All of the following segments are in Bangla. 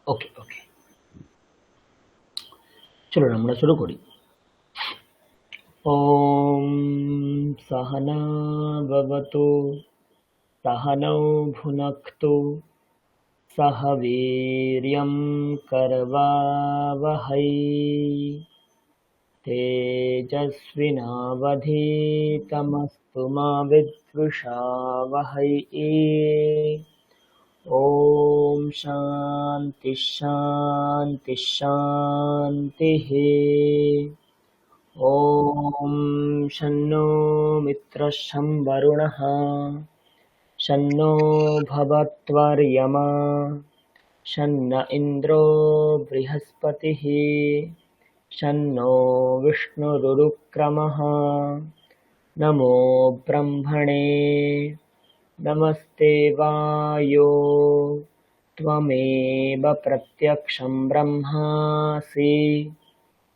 ওকে ওকে, চলুন আমরা শুরু করি। ওম সহনা ভবতু, सहनौ भुनक्तु, सह वीर्यं करवावहै, तेजस्विनावधीतमस्तु मा विद्विषावहै। ॐ शान्ति शान्ति शान्तिः। ॐ शन्नो मित्रः शं वरुणः, शन्नो भवत्वर्यमा, शन्न इन्द्रो बृहस्पतिः, शन्नो विष्णुरुक्रमः। नमो ब्रह्मणे नमस्ते वायो, त्वमेव प्रत्यक्षं ब्रह्मासि,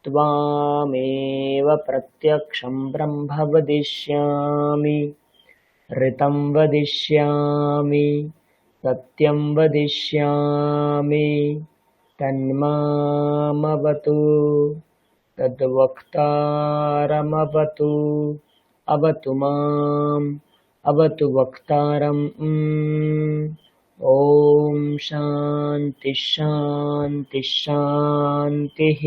त्वामेव प्रत्यक्षं ब्रह्म वदिष्यामि, ऋतं वदिष्यामि, सत्यं वदिष्यामि, तन्मामवतु, तद्वक्तारमवतु, अवतु माम्, अवतु वक्तारम्। ॐ शान्ति शान्ति शान्तिः।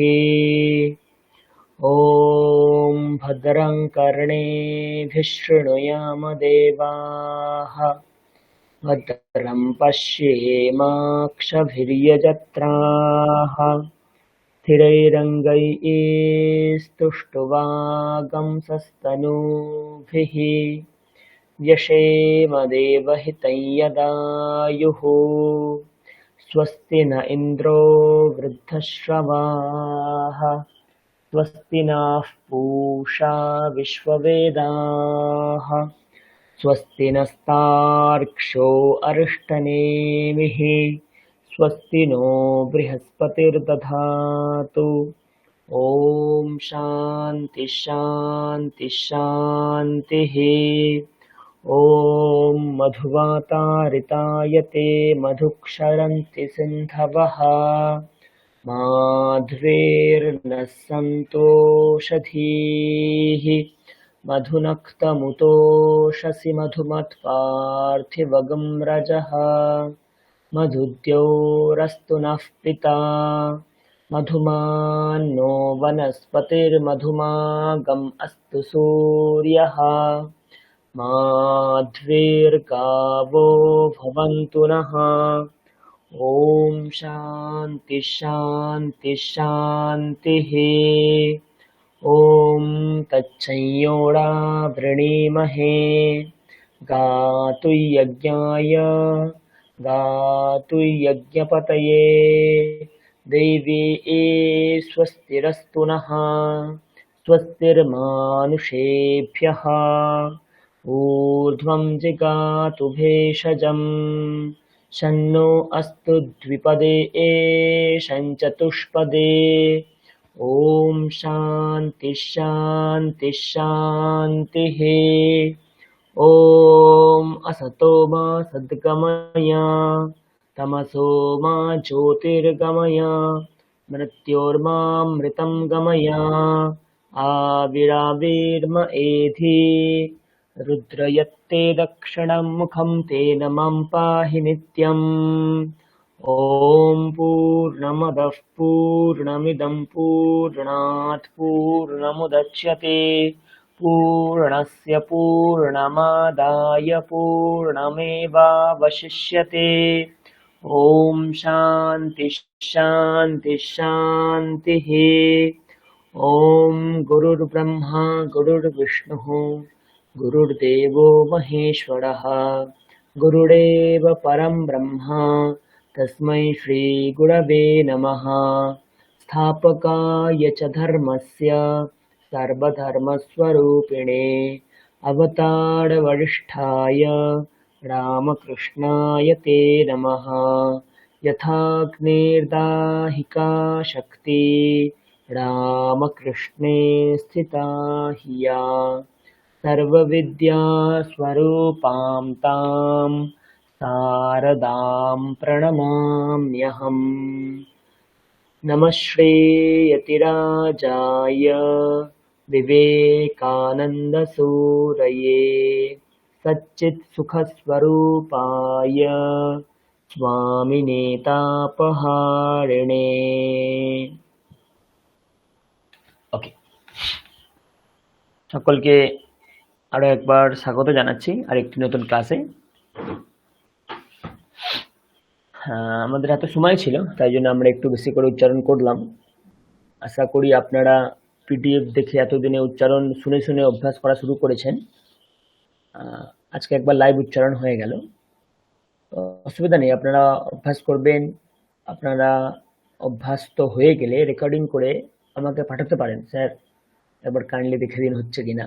ॐ भद्रं कर्णेभिः शृणुयाम देवाः, भद्रं पश्येमाक्षभिर्यजत्राः, स्थिरैरङ्गैस्तुष्टुवागंसस्तनूभिः, व्यशेम देवहितं यदायुः। स्वस्ति न इन्द्रो वृद्धश्रवाः, स्वस्ति नः पूषा विश्ववेदाः, स्वस्ति नस्तार्क्ष्यो अरिष्टनेमिः, स्वस्ति नो बृहस्पतिर्दधातु। ॐ शान्ति शान्ति शान्तिः। ॐ मधुवातारितायते मधुक्षरन्ति सिन्धवः, माध्वेर्नः सन्तोषधीः, मधुनक्तमुतोषसि मधुमत्पार्थिवगं रजः, मधुद्यौरस्तु नः पिता, मधुमान्नो वनस्पतिर्मधुमागम् अस्तु सूर्यः, माध्वीर्गावो भवन्तु नः। ॐ शान्ति शान्ति शान्तिः। ॐ तच्छंयोडा वृणीमहे, गातु यज्ञाय गातु यज्ञपतये, देवी स्वस्तिरस्तु नः, स्वस्तिर्मानुषेभ्यः, ऊर्ध्वं जिगातु भेषजम्, शन्नो अस्तु द्विपदे शञ्चतुष्पदे। ॐ शान्ति शान्ति शान्तिः। ॐ असतो मा सद्गमय, तमसो मा ज्योतिर्गमय, मृत्योर्मामृतं गमय, आविराविर्म एधि, रुद्रयत्ते दक्षिणं मुखं तेन मां पाहि नित्यम्। ॐ पूर्णमदः पूर्णमिदं पूर्णात् पूर्णमुदच्यते, पूर्णस्य पूर्णमादाय पूर्णमेवावशिष्यते। ॐ शान्ति शान्ति शान्तिः। ॐ गुरुर्ब्रह्मा गुरुर्विष्णुः, गुरुर्देवो महेश्वरः, गुरुरेव परं ब्रह्म, तस्मै श्रीगुरवे नमः। स्थापकाय च धर्मस्य सर्वधर्मस्वरूपिणे, अवतारवरिष्ठाय रामकृष्णाय ते नमः। यथाग्निर्दाहिका शक्ति, रामकृष्णे स्थिता ह्या, सर्वविद्यास्वरूपां तां शारदां प्रणमाम्यहम्। नमः श्रीयतिराजाय विवेकानन्दसूरये सच्चित्सुखस्वरूपाय स्वामिने तापहारिणे। ওকে, সকলকে আরো একবার স্বাগত জানাচ্ছি আরেকটি নতুন ক্লাসে। আমাদের হাতে সময় ছিল, তাই জন্য আমরা একটু বেশি করে উচ্চারণ করলাম। আশা করি আপনারা পিডিএফ দেখে এতদিনে উচ্চারণ শুনে শুনে অভ্যাস করা শুরু করেছেন। আজকে একবার লাইভ উচ্চারণ হয়ে গেল, অসুবিধা নেই, আপনারা অভ্যাস করবেন। আপনারা অভ্যস্ত হয়ে গেলে রেকর্ডিং করে আমাকে পাঠাতে পারেন, স্যার একবার কাইন্ডলি দেখে দিন হচ্ছে কিনা।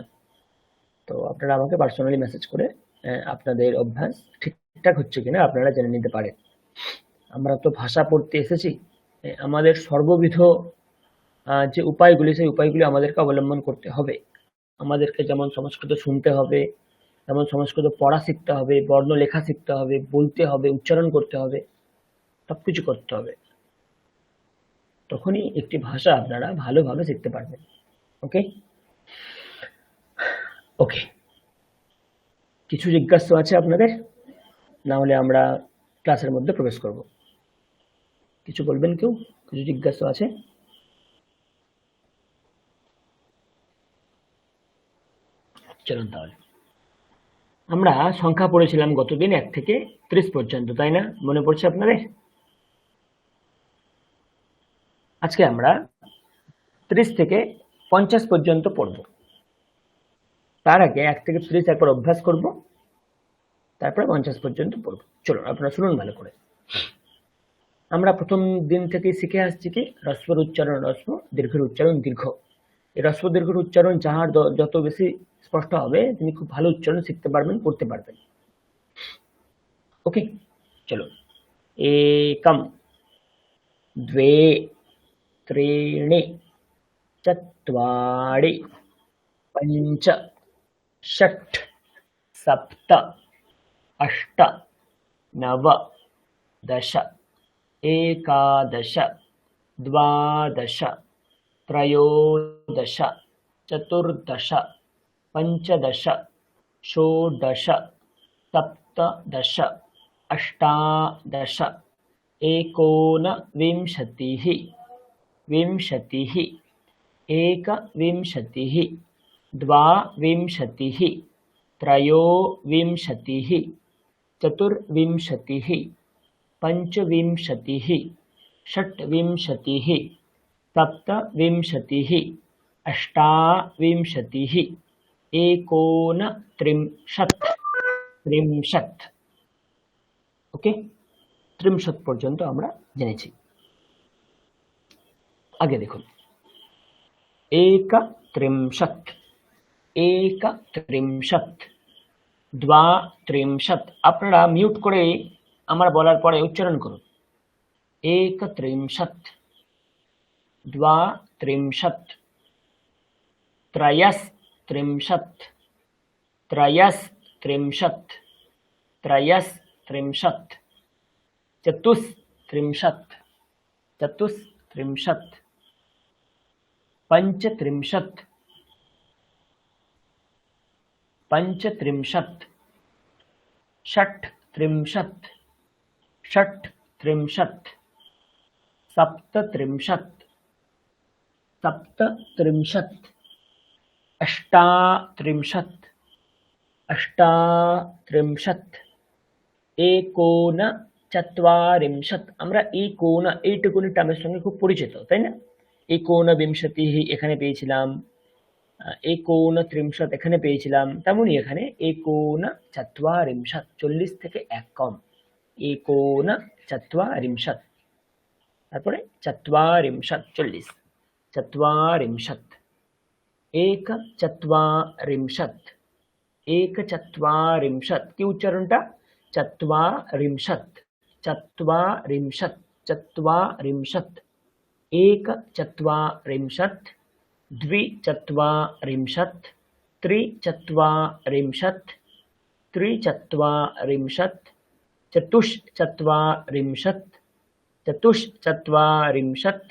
তো আপনারা আমাকে পার্সোনালি মেসেজ করে আপনাদের অভ্যাস ঠিকঠাক হচ্ছে কিনা আপনারা জেনে নিতে পারেন। আমরা তো ভাষা পড়তে এসেছি, আমাদের সর্ববিধ যে উপায়গুলি, সেই উপায়গুলি আমাদেরকে অবলম্বন করতে হবে। আমাদেরকে যেমন সংস্কৃত শুনতে হবে, যেমন সংস্কৃত পড়া শিখতে হবে, বর্ণ লেখা শিখতে হবে, বলতে হবে, উচ্চারণ করতে হবে, সবকিছু করতে হবে। তখনই একটি ভাষা আপনারা ভালোভাবে শিখতে পারবেন। ওকে ওকে, কিছু জিজ্ঞাসা আছে আপনাদের? না হলে আমরা ক্লাসের মধ্যে প্রবেশ করব। কিছু বলবেন কেউ? কিছু জিজ্ঞাসা আছে? চলুন তাহলে। আমরা সংখ্যা পড়েছিলাম গতদিন 1 থেকে 30 পর্যন্ত, তাই না? মনে পড়ছে আপনাদের? আজকে আমরা 30 থেকে 50 পর্যন্ত পড়ব। তার আগে 1 থেকে 30 একবার অভ্যাস করব, তারপরে 50 পর্যন্ত পড়ব। চলুন আপনারা শুনুন ভালো করে। আমরা প্রথম দিন থেকে শিখে আসছি কি হ্রস্বর উচ্চারণ হ্রস্ব, দীর্ঘের উচ্চারণ দীর্ঘ। এই হ্রস্ব দীর্ঘের উচ্চারণ যাহার যত বেশি স্পষ্ট হবে তিনি খুব ভালো উচ্চারণ শিখতে পারবেন, করতে পারবেন। ওকে, চলো। एकम द्वे त्रीणि चत्वारि पञ्च षट् सप्त अष्ट नव दश एकादश द्वादश त्रयोदश चतुर्दश पञ्चदश षोडश सप्तदश अष्टादश एकोनविंशतिः विंशतिः एकविंशतिः द्वाविंशतिः त्रयोविंशतिः चतुर्विंशतिः पञ्चविंशतिः षट्विंशतिः सप्तविंशतिः अष्टाविंशतिः एकोनत्रिंशत् त्रिंशत्। ওকে, 30 পর্যন্ত আমরা জেনেছি। আগে দেখুন, एकत्रिंशत् एकत्रिंशत् द्वात्रिंशत्। আপনারা মিউট করে আমার বলার পরে উচ্চারণ করুন। एकत्रिंशत् द्वात्रिंशत् त्रयस्त्रिंशत् त्रयस्त्रिंशत् त्रयस्त्रिंशत् चतुस्त्रिंशत् चतुस्त्रिंशत् पञ्चत्रिंशत् पञ्चत्रिंशत् षट्त्रिंशत् षट्त्रिंशत् सप्तत्रिंशत् सप्तत्रिंशत् अष्टात्रिंशत् अष्टात्रिंशत् एकोनचत्वारिंशत्। আমরা एकोन এইটুকুনি টার্মের সঙ্গে খুব পরিচিত, তাই না? एकोनविंशतिः এখানে পেয়েছিলাম, एकोनत्रिंशत् এখানে পেয়েছিলাম, তেমনি এখানে एकोनचत्वारिंशत् 40 থেকে 1 কম, एकोनचत्वारिंशत्। তারপরে चत्वारिंशत् 40 चत्वारिंशत् एकचत्वारिंशत् एकचत्वारिंशत् কি উচ্চারণটা? चत्वारिंशत् चत्वारिंशत् चत्वारिंशत् एकचत्वारिंशत् द्विचत्वारिंशत् त्रिचत्वारिंशत् त्रिचत्वारिंशत् चतुश्चत्वारिंशत् चतुश्चत्वारिंशत्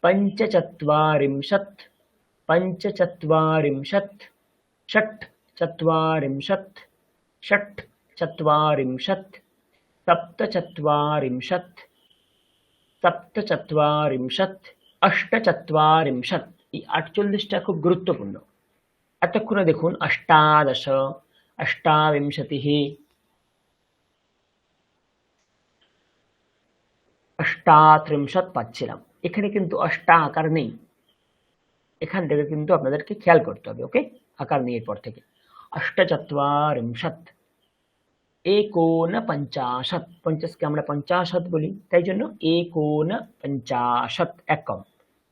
पञ्चचत्वारिंशत् पञ्चचत्वारिंशत् षट्चत्वारिंशत् षट्चत्वारिंशत् सप्तचत्वारिंशत् सप्तचत्वारिंशत् अष्टचत्वारिंशत्। এই 48টা খুব গুরুত্বপূর্ণ। এতক্ষণে দেখুন অষ্টাদশ, অষ্টাবিংশতিः, অষ্টাত্রিংশत् পাচ্ছিলাম। এখানে কিন্তু অষ্টা আকার নেই, এখান থেকে কিন্তু আপনাদেরকে খেয়াল করতে হবে। ওকে, আকার নেই এরপর থেকে। অষ্টচত্বারিংশत्, एकोनपञ्चाशत्, 50কে আমরা 50 বলি, তাই জন্য एकोनपञ्चाशत्, এক কম,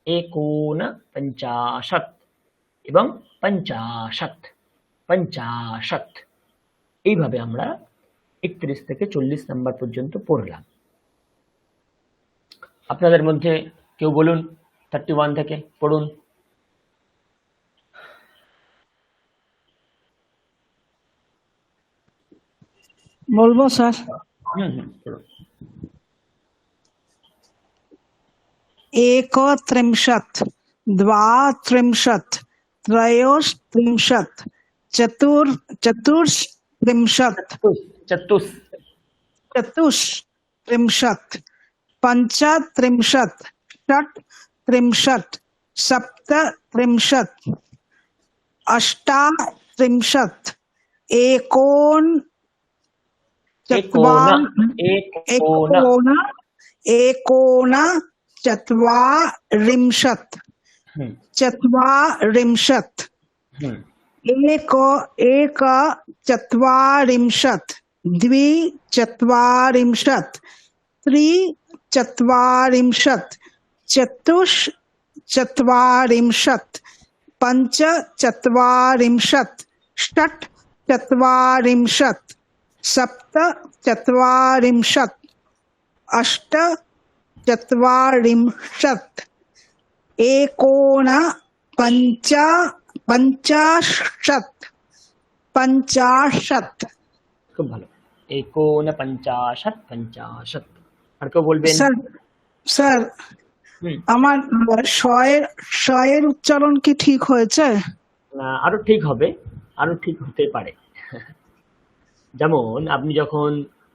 एकोनपञ्चाशत् এবং 50 50। এইভাবে আমরা 31 থেকে 40 নাম্বার পর্যন্ত পড়লাম। আপনাদের মধ্যে কেউ বলুন 31 থেকে পড়ুন। বলবো স্যার। পড়ুন। एकत्रिंशत्, द्वात्रिंशत्, त्रयोस्त्रिंशत्, चतुस्त्रिंशत्, चतुस्त्रिंशत्, पञ्चत्रिंशत्, षट्त्रिंशत्, सप्तत्रिंशत्, अष्टात्रिंशत्, एकोनचत्वारिंशत्, चत्वारिंशत्, एकचत्वारिंशत्, द्विचत्वारिंशत्, त्रिचत्वारिंशत्, चतुश्चत्वारिंशत्, पञ्चचत्वारिंशत्, षट्चत्वारिंशत्, सप्तचत्वारिंशत्, अष्टचत्वारिंशत्, पञ्चाशत्। খুব ভালো, 49 50। আর কেউ বলবেন? স্যার আমার শয়ের উচ্চারণ কি ঠিক হয়েছে? না, আরো ঠিক হবে, আরো ঠিক হতে পারে। যেমন আপনি যখন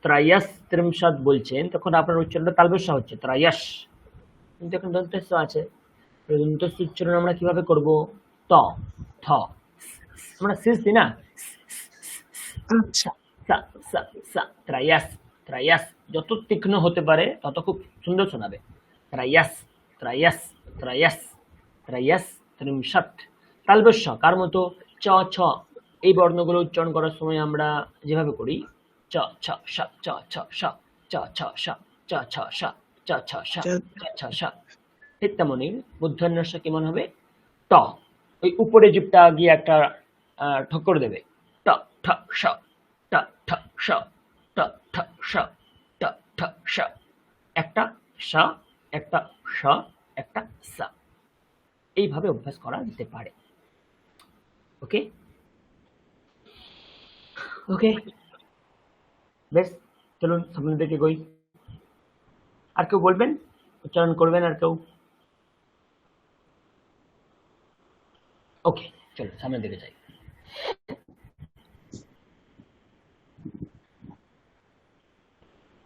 ত্রয়স্ত্রিংশৎ বলছেন তখন আপনার উচ্চারণটা তালব্য হচ্ছে ত্রয়স, কিন্তু এখন দন্তস্ব আছে। দন্তস্ব উচ্চারণ আমরা কিভাবে করব? ত থ, আমরা সিস দিই না, আচ্ছা, ত্রয়স ত্রয়স, যত তীক্ষ্ণ হতে পারে তত খুব সুন্দর শোনাবে। ত্রয়স ত্রয়স ত্রয়স ত্রয়স ত্রিংশৎ। তালব্য কার মতো? চ ছ, এই বর্ণগুলো উচ্চারণ করার সময় আমরা যেভাবে করি চ ছ স চ ছ স চ ছ স চ ছ স চ ছ স চ ছ স, ঠিক তেমনি মূর্ধন্যস্ব কেমন হবে? ট, ওই উপরে জিভটা গিয়ে একটা ঠক্কর দেবে, ট ঠ স ট ঠ স ট ঠ স ট ঠ স, একটা স একটা স একটা সা, এইভাবে অভ্যাস করা যেতে পারে। ওকে ওকে, বেশ, চলুন সামনের দিকে গই। আর কেউ বলবেন, উচ্চারণ করবেন আর কেউ? ওকে, চলুন সামনের দিকে যাই।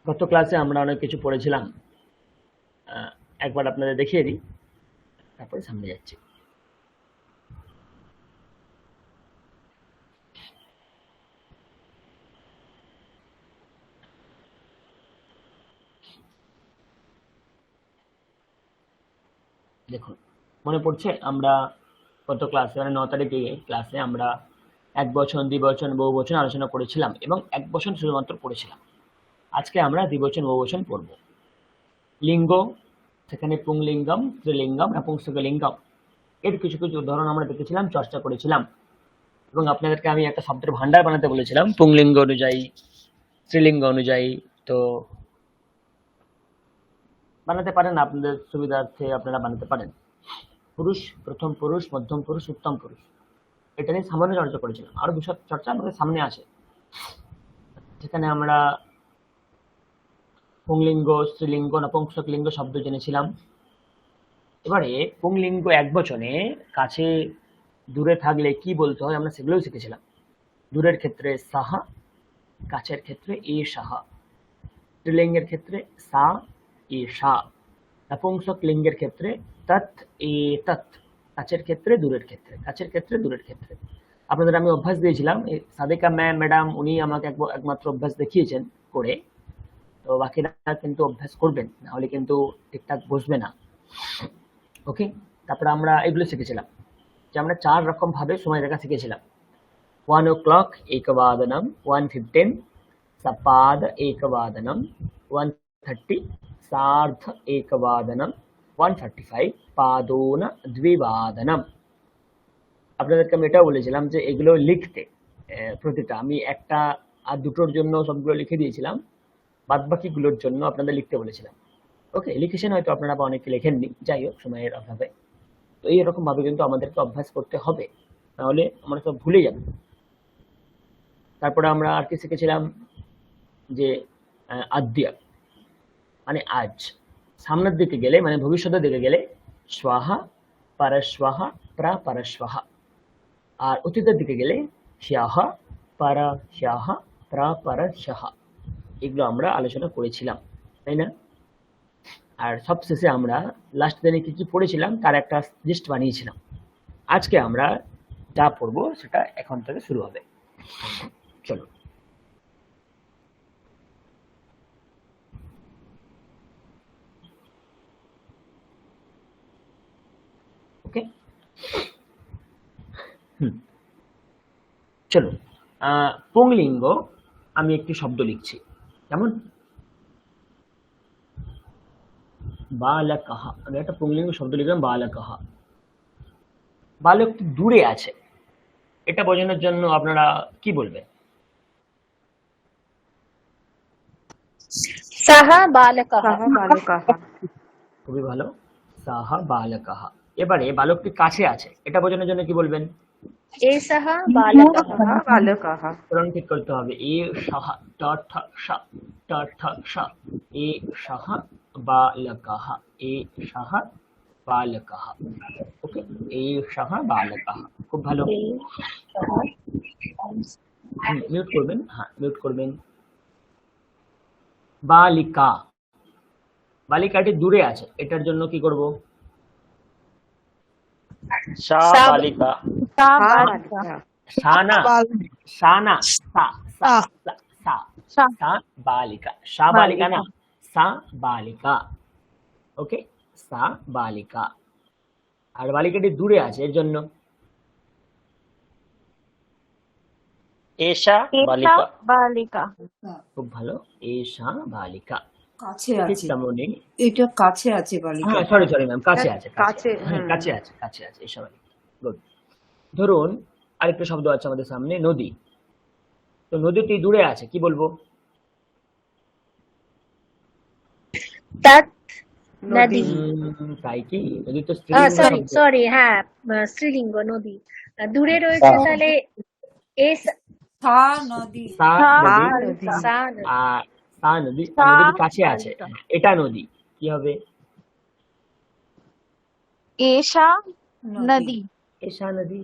গত ক্লাসে আমরা অনেক কিছু পড়েছিলাম, একবার আপনাদের দেখিয়ে দিই, তারপরে সামনে যাচ্ছি। দেখুন, মনে পড়ছে আমরা গত ক্লাসে মানে 9 তারিখে ক্লাসে আমরা এক বচন, দ্বিবচন, বহুবচন আলোচনা করেছিলাম এবং এক বচন শুধুমাত্র পড়েছিলাম। আজকে আমরা দ্বিবচন বহুবচন পড়ব। লিঙ্গ, সেখানে পুংলিঙ্গম, স্ত্রীলিঙ্গম, নপুংসকলিঙ্গম, এর কিছু কিছু উদাহরণ আমরা দেখেছিলাম, চর্চা করেছিলাম এবং আপনাদেরকে আমি একটা শব্দের ভান্ডার বানাতে বলেছিলাম পুংলিঙ্গ অনুযায়ী, স্ত্রীলিঙ্গ অনুযায়ী। তো বানাতে পারেন, আপনাদের সুবিধার্থে আপনারা বানাতে পারেন। পুরুষ, প্রথম পুরুষ, মধ্যম পুরুষ, উত্তম পুরুষ, এটা নিয়ে সামান্য চর্চা করেছিলাম। আরো বিশদ চর্চা আমাদের সামনে আছে, সেখানে আমরা পুংলিঙ্গ, স্ত্রীলিঙ্গ, নপুংসকলিঙ্গ শব্দ জেনেছিলাম। এবারে পুংলিঙ্গ একবচনে কাছে দূরে থাকলে কি বলতে হয় আমরা সেগুলোও শিখেছিলাম। দূরের ক্ষেত্রে সাহা, কাছের ক্ষেত্রে এ সাহা, স্ত্রীলিঙ্গের ক্ষেত্রে সা এ সা, নপুংসক লিঙ্গের ক্ষেত্রে তৎ এ তৎ, কাছের ক্ষেত্রে দূরের ক্ষেত্রে, কাছের ক্ষেত্রে দূরের ক্ষেত্রে। আপনাদের আমি অভ্যাস দিয়েছিলাম, সাদেকা ম্যাডাম উনি আমাকে একমাত্র অভ্যাস দেখিয়েছেন করে, তো বাকিরা কিন্তু অভ্যাস করবেন, না হলে কিন্তু ঠিকঠাক বসবে না। ওকে, তারপরে আমরা এগুলো শিখেছিলাম যে আমরা 4 রকম ভাবে সময় দেখা শিখেছিলাম। 1 o'clock एकवादनम, 1:15 सपाद एकवादनम, 1:30 सार्ध एकवादनम, 1:45 पादोन द्विवादनम। আপনাদেরকে আমি এটাও বলেছিলাম যে এগুলো লিখতে, প্রতিটা আমি একটা আর দুটোর জন্য সবগুলো লিখে দিয়েছিলাম, বাদবাকিগুলোর জন্য আপনাদের লিখতে বলেছিলাম। ওকে, লিখেছেন হয়তো আপনারা বা অনেকে লেখেননি, যাই হোক সময়ের অভাবে। তো এইরকম ভাবে কিন্তু আমাদেরকে অভ্যাস করতে হবে, নাহলে আমরা সব ভুলে যাব। তারপরে আমরা আর কি শিখেছিলাম যে আদ্য মানে আজ, সামনের দিকে গেলে মানে ভবিষ্যতের দিকে গেলে স্বাহা, পরস্বাহা, প্রাপরস্বাহা, আর অতীতের দিকে গেলে স্যাহা, পরস্যাহা, প্রাপরস্যাহা। এগুলো আমরা আলোচনা করেছিলাম, তাই না? আর সবশেষে আমরা লাস্ট দিনে কি কি পড়েছিলাম তার একটা লিস্ট বানিয়েছিলাম। আজকে আমরা যা পড়বো সেটা এখন থেকে শুরু হবে। চলো, ওকে, চলো। পুংলিঙ্গ আমি একটি শব্দ লিখছি, যেমন বালকহ। আমি একটা পুংলিঙ্গ শব্দ লিখলাম বালকহ। বালকটি দূরে আছে, এটা বোঝানোর জন্য আপনারা কি বলবেন? সাহা বালকः। খুবই ভালো, সাহা বালকহ। এবারে বালকটি কাছে আছে, এটা বোঝানোর জন্য কি বলবেন? এষः বালকः। উচ্চারণ ঠিক করতে হবে। এ সাহা ট ঠ সা, ট ঠ সা, এ সাহা বালকহ, এ সাহা বালকহ। ওকে, এ সাহা বালকহ, খুব ভালো। মিউট করবেন, হ্যাঁ মিউট করবেন। বালিকা, বালিকাটি দূরে আছে, এটার জন্য কি করব? বালিকা। সানা, সানা, সা সা সা সা, সা বালিকা, সা বালিকা না, সা বালিকা। ওকে, সা বালিকা। আর বালিকাটি দূরে আছে, এর জন্য এষা বালিকা। খুব ভালো, এষা বালিকা। কাছে ঠিক আছে, তেমনই এটা কাছে আছে বালিকা। হ্যাঁ সরি ম্যাম, কাছে আছে, হ্যাঁ কাছে আছে, কাছে আছে, এষা বালিকা। গুড। ধরুন আরেকটা শব্দ আছে আমাদের সামনে, নদী। তো নদীটি দূরে আছে, কি বলবো? তৎ নদী। তাই কি? নদী তো স্ত্রীলিঙ্গ শব্দ। সরি, হ্যাঁ স্ত্রীলিঙ্গ নদী। দূরে রয়েছে তাহলে সা নদী। সা নদী, সা নদী। আর সা নদী, আর নদীটি কাছে আছে, এটা নদী, কি হবে? এষা নদী। এষা নদী,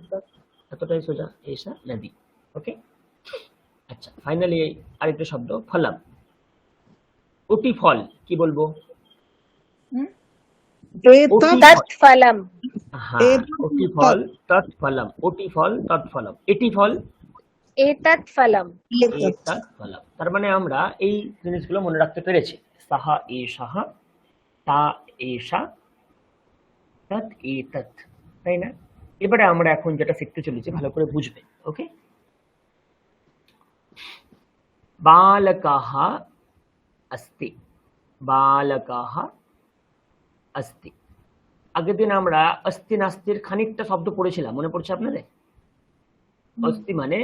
এতটাই সোজা, এষা নদী। ওকে, আচ্ছা, ফাইনালি আরেকটা শব্দ, ফলম। ওটি ফল, কি বলবো? তৎফলম। হ্যাঁ, ওটি ফল তৎফলম, ওটি ফল তৎফলম, এটি ফল এতৎফলম। এতৎফলম। তার মানে আমরা এই জিনিসগুলো মনে রাখতে পেরেছি। সাহা এ সাহা, তা এষা, তৎ এতৎ, তাই না? এবারে আমরা এখন যেটা শিখতে চলেছি ভালো করে বুঝবে। ওকে, বালকাহ अस्ति, বালকাহ अस्ति। আগের দিন আমরা অস্তি নাস্তির খানিকটা শব্দ পড়েছিলাম, মনে পড়ছে আপনাদের? অস্তি মানে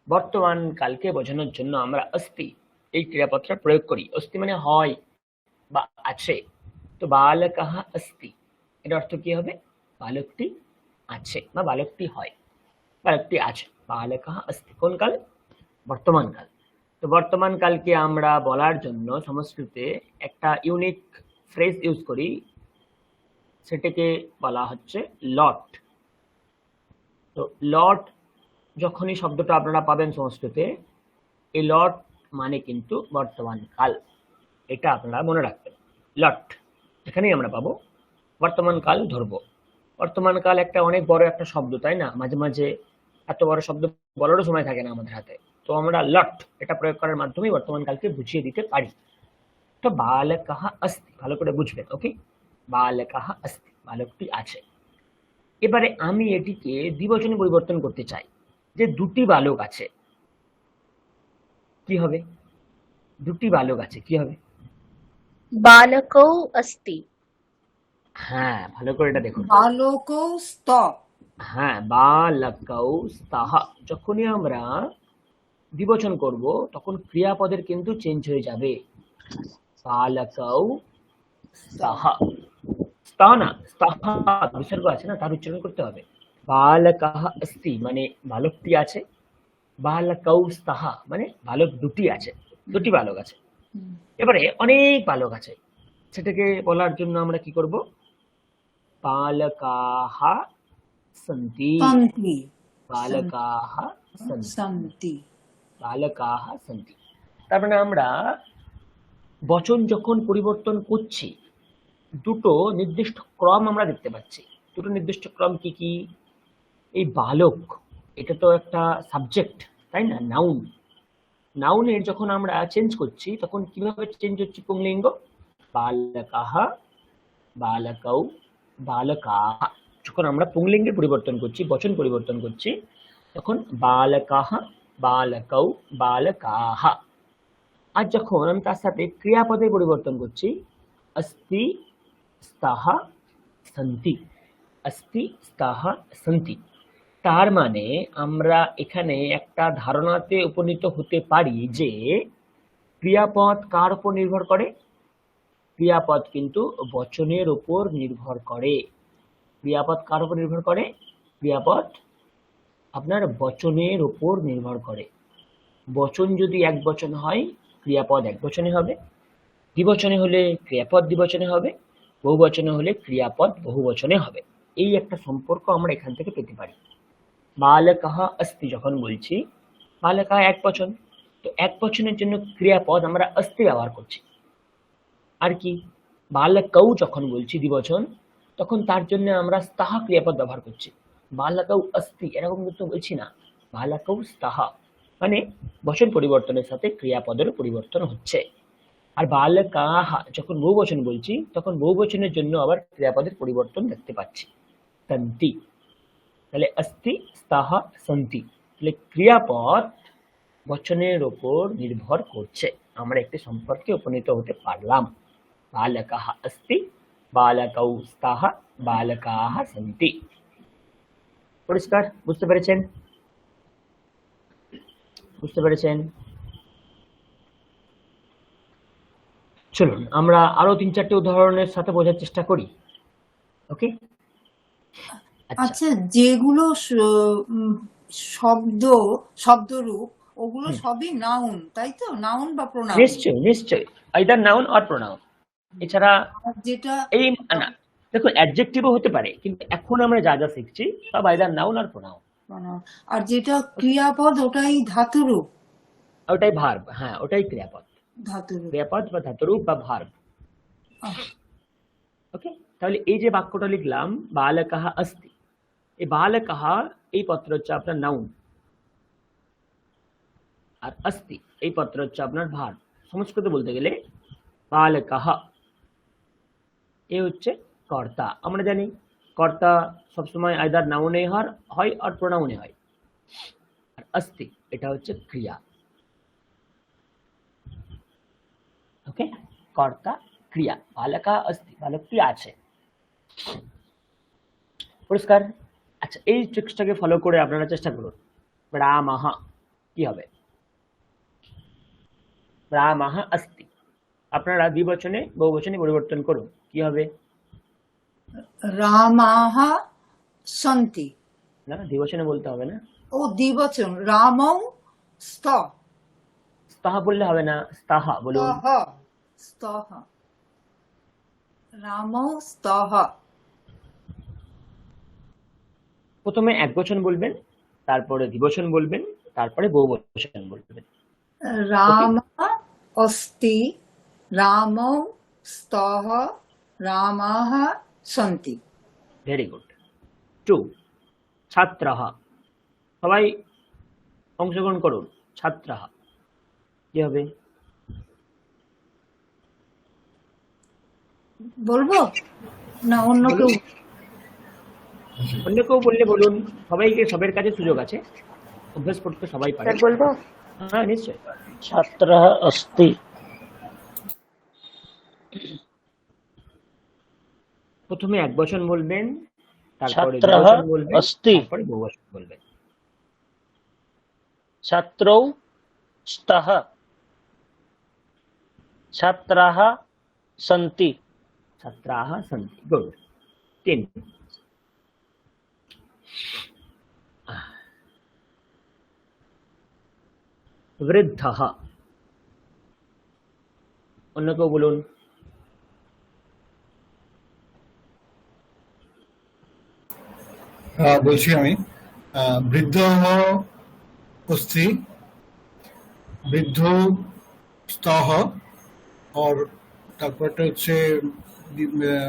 বর্তমান কালকে বোঝানোর জন্য আমরা অস্তি এই ক্রিয়াপদটা প্রয়োগ করি। অস্তি মানে হয় বা আছে। তো বালকাহ अस्ति, এর অর্থ কি হবে? বালকটি আছে বা বালকটি হয়, বালকটি আছে। বালকাহ अस्ति কোন কাল? বর্তমান কাল। তো বর্তমান কালকে আমরা বলার জন্য সংস্কৃতে একটা ইউনিক ফ্রেজ ইউজ করি, সেটাকে বলা হচ্ছে লট। তো লট যখনই শব্দটা আপনারা পাবেন সংস্কৃতে, এই লট মানে কিন্তু বর্তমান কাল, এটা আপনারা মনে রাখবেন। লট এখানেই আমরা পাবো, বর্তমান কাল ধরবো। বর্তমান কাল একটা অনেক বড় একটা শব্দ, তাই না? মাঝে মাঝে এত বড় শব্দ বলারও সময় থাকে না আমাদের হাতে, তো আমরা লট এটা প্রয়োগ করার মাধ্যমে বর্তমান কালকে বুঝিয়ে দিতে পারি। তো বালকः अस्ति, ভালো করে বুঝবেন, ওকে? বালকः अस्ति, বালকটি আছে। এবারে আমি এটিকে দ্বিবচনে পরিবর্তন করতে চাই, যে দুটি বালক আছে, কি হবে? দুটি বালক আছে, কি হবে? बालकौ अस्ति। হ্যাঁ, ভালো করে এটা দেখুন। বালকৌ স্ত। হ্যাঁ, বালকৌ স্তः। যখনই আমরা দ্বিবচন করব তখন ক্রিয়াপদের কিন্তু চেঞ্জ হয়ে যাবে। বালকৌ স্তः। স্তः না, স্তः বিসর্গ আছে না, তার উচ্চারণ করতে হবে। বালকः अस्ति মানে বালকটি আছে, বালকৌ স্তः মানে বালক দুটি আছে, দুটি বালক আছে। এবারে অনেক বালক আছে, সেটাকে বলার জন্য আমরা কি করব? বালকাः সন্তি, সন্তি। বালকাः সন্তি, সন্তি। বালকাः সন্তি। তার মানে আমরা বচন যখন পরিবর্তন করছি, দুটো নির্দিষ্ট ক্রম আমরা দেখতে পাচ্ছি। দুটো নির্দিষ্ট ক্রম কি কি? এই বালক, এটা তো একটা সাবজেক্ট, তাই না? নাউন। নাউনের যখন আমরা চেঞ্জ করছি তখন কিভাবে চেঞ্জ হচ্ছে? পুংলিঙ্গ, বালকাः, বালকৌ, বালকাः। যখন আমরা পুংলিঙ্গের পরিবর্তন করছি, বচন পরিবর্তন করছি, তখন বালকাः, বালকৌ, বালকাः। আর যখন আমি তার সাথে ক্রিয়াপদের পরিবর্তন করছি, अस्ति, स्तः, सन्ति, अस्ति, स्तः, सन्ति, তার মানে আমরা এখানে একটা ধারণাতে উপনীত হতে পারি যে ক্রিয়াপদ কার উপর নির্ভর করে? ক্রিয়াপদ কিন্তু বচনের উপর নির্ভর করে। ক্রিয়াপদ কার উপর নির্ভর করে? ক্রিয়াপদ আপনার বচনের উপর নির্ভর করে। বচন যদি এক বচন হয়, ক্রিয়াপদ এক বচনে হবে। দ্বিবচনে হলে ক্রিয়াপদ দ্বিবচনে হবে, বহুবচনে হলে ক্রিয়াপদ বহুবচনে হবে। এই একটা সম্পর্ক আমরা এখান থেকে পেতে পারি। বালকः अस्ति যখন বলছি, বালকः এক বচন, তো এক বচনের জন্য ক্রিয়াপদ আমরা अस्ति ব্যবহার করছি। আর কি? বালকৌ যখন বলছি দ্বিবচন, তখন তার জন্য আমরা স্তः ক্রিয়াপদ ব্যবহার করছি। বালকৌ अस्ति এরকম কিন্তু বলছি না, বালকৌ স্তः মানে বচন পরিবর্তনের সাথে ক্রিয়াপদেরও পরিবর্তন হচ্ছে। আর বালকাः যখন বহুবচন বলছি, তখন বহুবচনের জন্য আবার ক্রিয়াপদের পরিবর্তন দেখতে পাচ্ছি, সন্তি। তাহলে अस्ति, स्तः, सन्ति, তাহলে ক্রিয়াপদ বচনের উপর নির্ভর করছে। আমরা একটি সম্পর্কে উপনীত হতে পারলাম। বালকः अस्ति, বালকৌ স্তः, বালকাः সন্তি। পরিষ্কার? বুঝতে পেরেছেন? বুঝতে পেরেছেন? চলুন আমরা আরো 3-4টে উদাহরণের সাথে বোঝার চেষ্টা করি, ওকে? আচ্ছা, আচ্ছা, যেগুলো শব্দ, শব্দরূপ, ওগুলো সবই নাউন, তাই তো? নাউন বা প্রোনাউন। নিশ্চয়ই নিশ্চয়ই, আইদার নাউন অর প্রোনাউন। এছাড়া আর যেটা এই না, দেখুন অ্যাডজেক্টিভও হতে পারে, কিন্তু এখন আমরা যা যা শিখছি সব আইদার নাউন আর প্রোনাউন। pronoun, আর যেটা ক্রিয়াপদ ওটাই ধাতুরূপ। ওটাই ভার্ব, হ্যাঁ ওটাই ক্রিয়াপদ। ধাতুরূপ। ক্রিয়াপদ বা ধাতুরূপ বা ভার্ব, ওকে? তাহলে এই যে বাক্যটা লিখলাম, বালকः अस्ति, এই বালকः এই পত্র হচ্ছে আপনার নাউন, আর अस्ति এই পত্র হচ্ছে আপনার ভার্ব। সংস্কৃতে বলতে গেলে বালকः এ হচ্ছে কর্তা। আমরা জানি কর্তা সবসময় আইদার নাউনে হয় আর প্রোনাউনে হয়। আর अस्ति এটা হচ্ছে ক্রিয়া, ওকে? কর্তা ক্রিয়া, বালকः अस्ति বালকটি আছে। পরিষ্কার? আচ্ছা, এই ট্রিক্সটাকে ফলো করে আপনারা চেষ্টা করুন। রামः কি হবে? রামः अस्ति, আপনারা দ্বিবচনে বহুবচনে পরিবর্তন করুন, কি হবে? রামাহ সন্তি। না, দ্বিবচনে বলতে হবে না। ও দ্বিবচন, রামৌ স্থ। স্তাহা বললে হবে না, স্তাহা বলুন। স্তহ স্তহ রামৌ স্তহ প্রথমে একবচন বলবেন, তারপরে দ্বিবচন বলবেন, তারপরে বহুবচন বলবেন। রাম अस्ति রামৌ স্তহ রামাः সন্তি। Very good. 2 ছাত্রাহ, সবাই অংশগ্রহণ করুন। ছাত্রাহ কি হবে? বলবো না অন্য কেউ? অন্য কেউ বললে বলুন, সবাইকে, সবার কাছে সুযোগ আছে, অভ্যাস করতে সবাই পারে। স্যার বলবো? হ্যাঁ নিশ্চয়ই। छात्रः अस्ति। প্রথমে একবচন বলবেন, তারপরে ছাত্রः দ্বিবচন বলবেন, अस्ति। তারপরে বহুবচন বলবেন। छात्रौ स्तः। छात्राः सन्ति। ছাত্রাः सन्ति। गुड। 3 वृद्धः, অন্য কেউ বলুন। বলছি আমি, বৃদ্ধ अस्ति, বৃদ্ধ স্তः, और তারপরটা হচ্ছে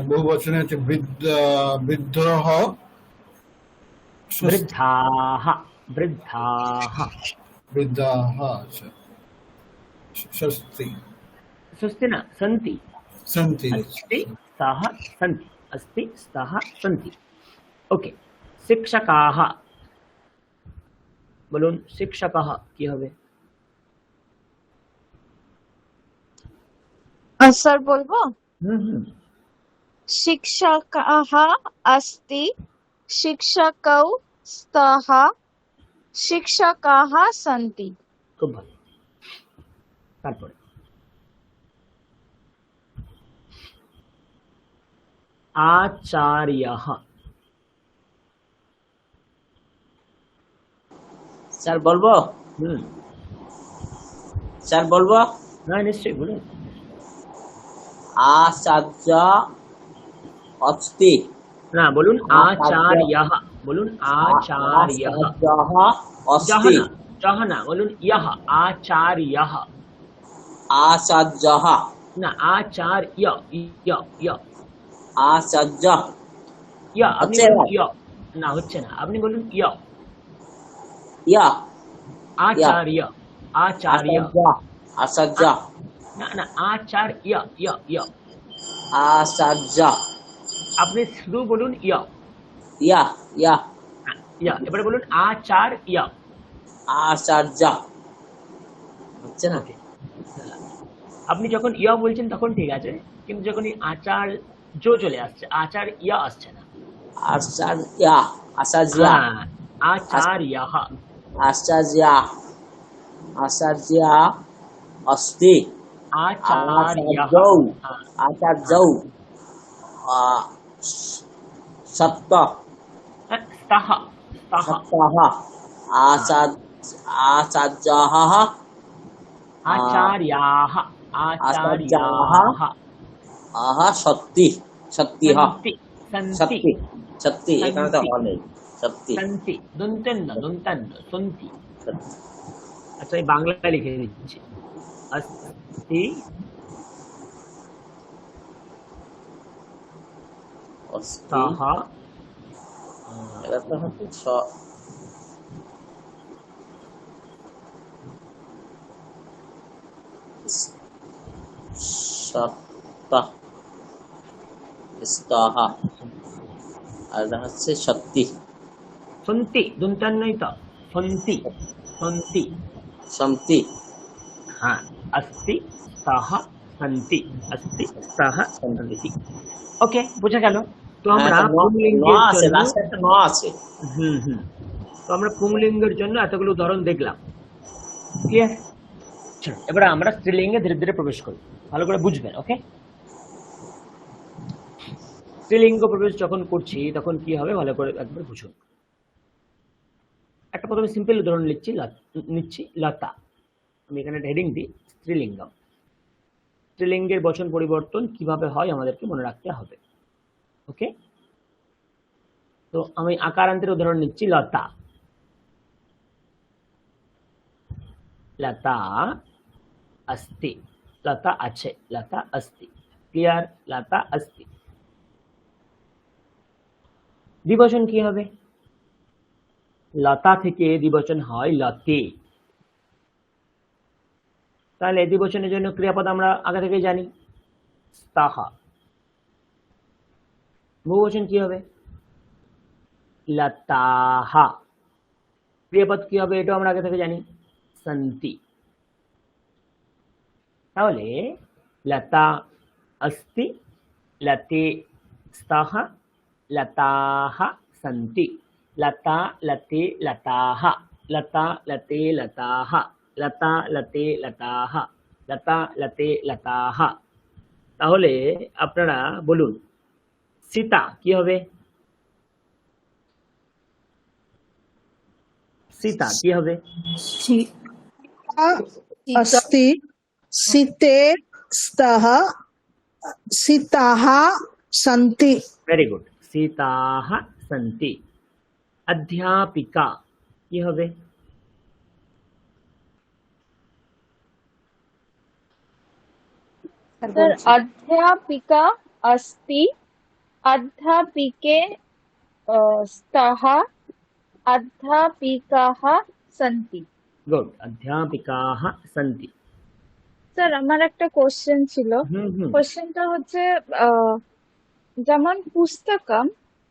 বহু বচনে হচ্ছে বৃদ্ধः वृद्धाः, वृद्धाः। বৃদ্ধাः। আচ্ছা, ষষ্ঠী स्वस्ति न सन्ति। সন্তি। अस्ति स्तः सन्ति, अस्ति स्तः सन्ति। ओके। शिक्षकाः বলুন, শিক্ষকাः কি হবে? স্যার বলবো? হুম। শিক্ষকাः अस्ति, শিক্ষকौ স্তः, শিক্ষকাः সन्ति। খুব ভালো। তারপরে আচার্যः। স্যার বলবো? হুম, স্যার বলবো? হ্যাঁ নিশ্চয়ই বলুন। आचार्य अस्ति। না, বলুন আচার্যः, বলুন আচার্যः। आचार्यः জহ अस्ति। না, জহ না, বলুন ইয়হ, আচার্যः। आचार्यः। না, আচার্য, ইয়, ইয়, आचार्य। ইয়। আপনি হচ্ছে বলুন না। ইয়। না, হচ্ছে না, আপনি বলুন ইয়। या আচার্য, আচার্য। आचार्य। आचार्य। না না, আচার্য, ইয়, ইয়। आचार्य। আপনি শুধু বলুন ইয়। या या হ্যাঁ, ইয়। এবারে বলুন আচার্য। आचार्य। হচ্ছে না? আপনি যখন ইয় বলছেন তখন ঠিক আছে, কিন্তু যখন এই আচার্য চলে আসছে, আচার্য আসছে না। आचार्य। आचार्य। হ্যাঁ, আচার্যः। आचार्य। आचार्य अस्ति। आचार्यः। आचार्यौ। आचार्यौ सप्त। स्तः, स्तः। सप्तः। आचार्यः। आचार्याः, आचार्याः। সত্যি। সত্যিহ। सन्ति, सन्ति, সত্যি। সত্যি, এখানে তো সন্তি। হয় নেই। সত্যি। सन्ति, दन्त्यन्न, दन्त्यन्न, सन्ति। সত্যি। আচ্ছা, এই বাংলায় লিখে দিচ্ছি। अस्ति, অস্তি। स्तः, এটা তো হচ্ছে সত্য। স্তহ। আর এটা হচ্ছে সত্যি। सन्ति, दन्त्यन्नই তো, सन्ति, सन्ति। সন্তি। हाँ, अस्ति स्तः सन्ति, अस्ति स्तः सन्ति। ওকে, বোঝা গেল। তো আমরা ন পুংলিঙ্গের আছে, জন্য, লাস্টে একটা ন আছে। তো আমরা পুংলিঙ্গের জন্য এতগুলো উদাহরণ দেখলাম। ক্লিয়ার? চলো এবার আমরা স্ত্রীলিঙ্গে ধীরে ধীরে প্রবেশ করি, ভালো করে বুঝবেন। ওকে, স্ত্রীলিঙ্গ প্রবেশ যখন করছি তখন কি হবে ভালো করে একবার বুঝুন। একটা প্রথমে সিম্পল উদাহরণ নিচ্ছি, লতা। আমি এখানে একটা হেডিং দিই, স্ত্রীলিঙ্গম। স্ত্রীলিঙ্গের বচন পরিবর্তন কিভাবে হয় আমাদেরকে মনে রাখতে হবে। ওকে, তো আমি আকারান্তের উদাহরণ নিচ্ছি। লতা, লতা अस्ति, লতা আছে, লতা अस्ति। ক্লিয়ার? লতা अस्ति। দ্বিবচন কি হবে? লতা থেকে দ্বিবচন হয় লতে। তাহলে দ্বিবচনের জন্য ক্রিয়াপদ আমরা আগে থেকে জানি, স্তাহা। বহুবচন কি হবে? লতাহা। ক্রিয়াপদ কি হবে? এটা আমরা আগে থেকে জানি, সন্তি। তাহলে লতা अस्ति, লতে স্তাহা, লতাহা সন্তি। লতা লতে লতাহা, লতা লতে লতাহা, লতা লতে লতাহা, লতা লতে লতাহা। তাহলে আপনারা বলুন, সীতা কি হবে? সীতা কি হবে? अस्ति, सीते स्तः, सीताः सन्ति। वेरी गुड, सीताः सन्ति। अध्यापिका কি হবে? স্যার অধ্যাপিকা अस्ति, অধ্যাপিকে স্তः, অধ্যাপিকাः সन्ति। গুড, অধ্যাপিকাः সन्ति। স্যার আমার একটা কোশ্চেন ছিল। কোশ্চেনটা হচ্ছে যেমন পুস্তকম,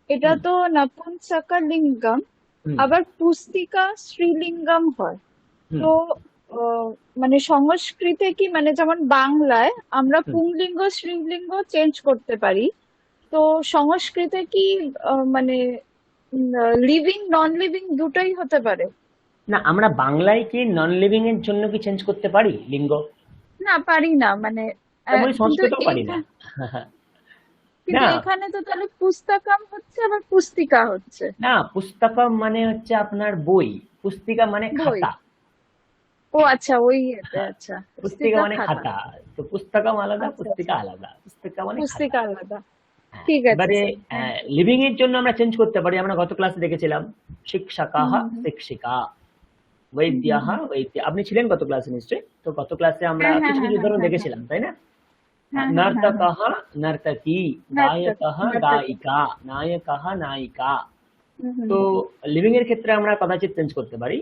এটা তো নপুংসকলিঙ্গম, আবার পুস্তিকা স্ত্রীলিঙ্গম হয়। তো মানে সংস্কৃতে কি, মানে যেমন বাংলায় আমরা পুংলিঙ্গ স্ত্রীলিঙ্গ চেঞ্জ করতে পারি, তো সংস্কৃতে কি মানে লিভিং নন লিভিং দুটোই হতে পারে? না, আমরা বাংলায় কি নন লিভিং এর জন্য কি চেঞ্জ করতে পারি লিঙ্গ? না, পারি না। মানে তেমনি কিন্তু সংস্কৃতেও পারি না। কিন্তু না। এখানে তো তাহলে পুস্তকম হচ্ছে আবার পুস্তিকা হচ্ছে। না, পুস্তকম মানে হচ্ছে আপনার বই, পুস্তিকা মানে বই। খাতা। ও আচ্ছা, ওই এতে, আচ্ছা। পুস্তিকা মানে খাতা, তো পুস্তকম আলাদা, আচ্ছা, পুস্তিকা আলাদা। পুস্তিকা মানে পুস্তিকা খাতা। আলাদা। হ্যাঁ, ঠিক আছে এবারে স্যার। লিভিং এর জন্য আমরা চেঞ্জ করতে পারি। আমরা গত ক্লাসে দেখেছিলাম শিক্ষকাः শিক্ষিকা, বৈদ্যাः বৈদ্যা। আপনি ছিলেন গত ক্লাসে নিশ্চয়ই? তো গত ক্লাসে আমরা হ্যাঁ, কিছু হ্যাঁ, কিছু উদাহরণ হ্যাঁ, দেখেছিলাম, তাই না? হ্যাঁ, নর্তকः নর্তকী, গায়কः নর্তকী। গায়িকা, নায়কः নায়িকা। হুম, হুম, তো লিভিং এর ক্ষেত্রে আমরা কদাচিৎ চেঞ্জ করতে পারি,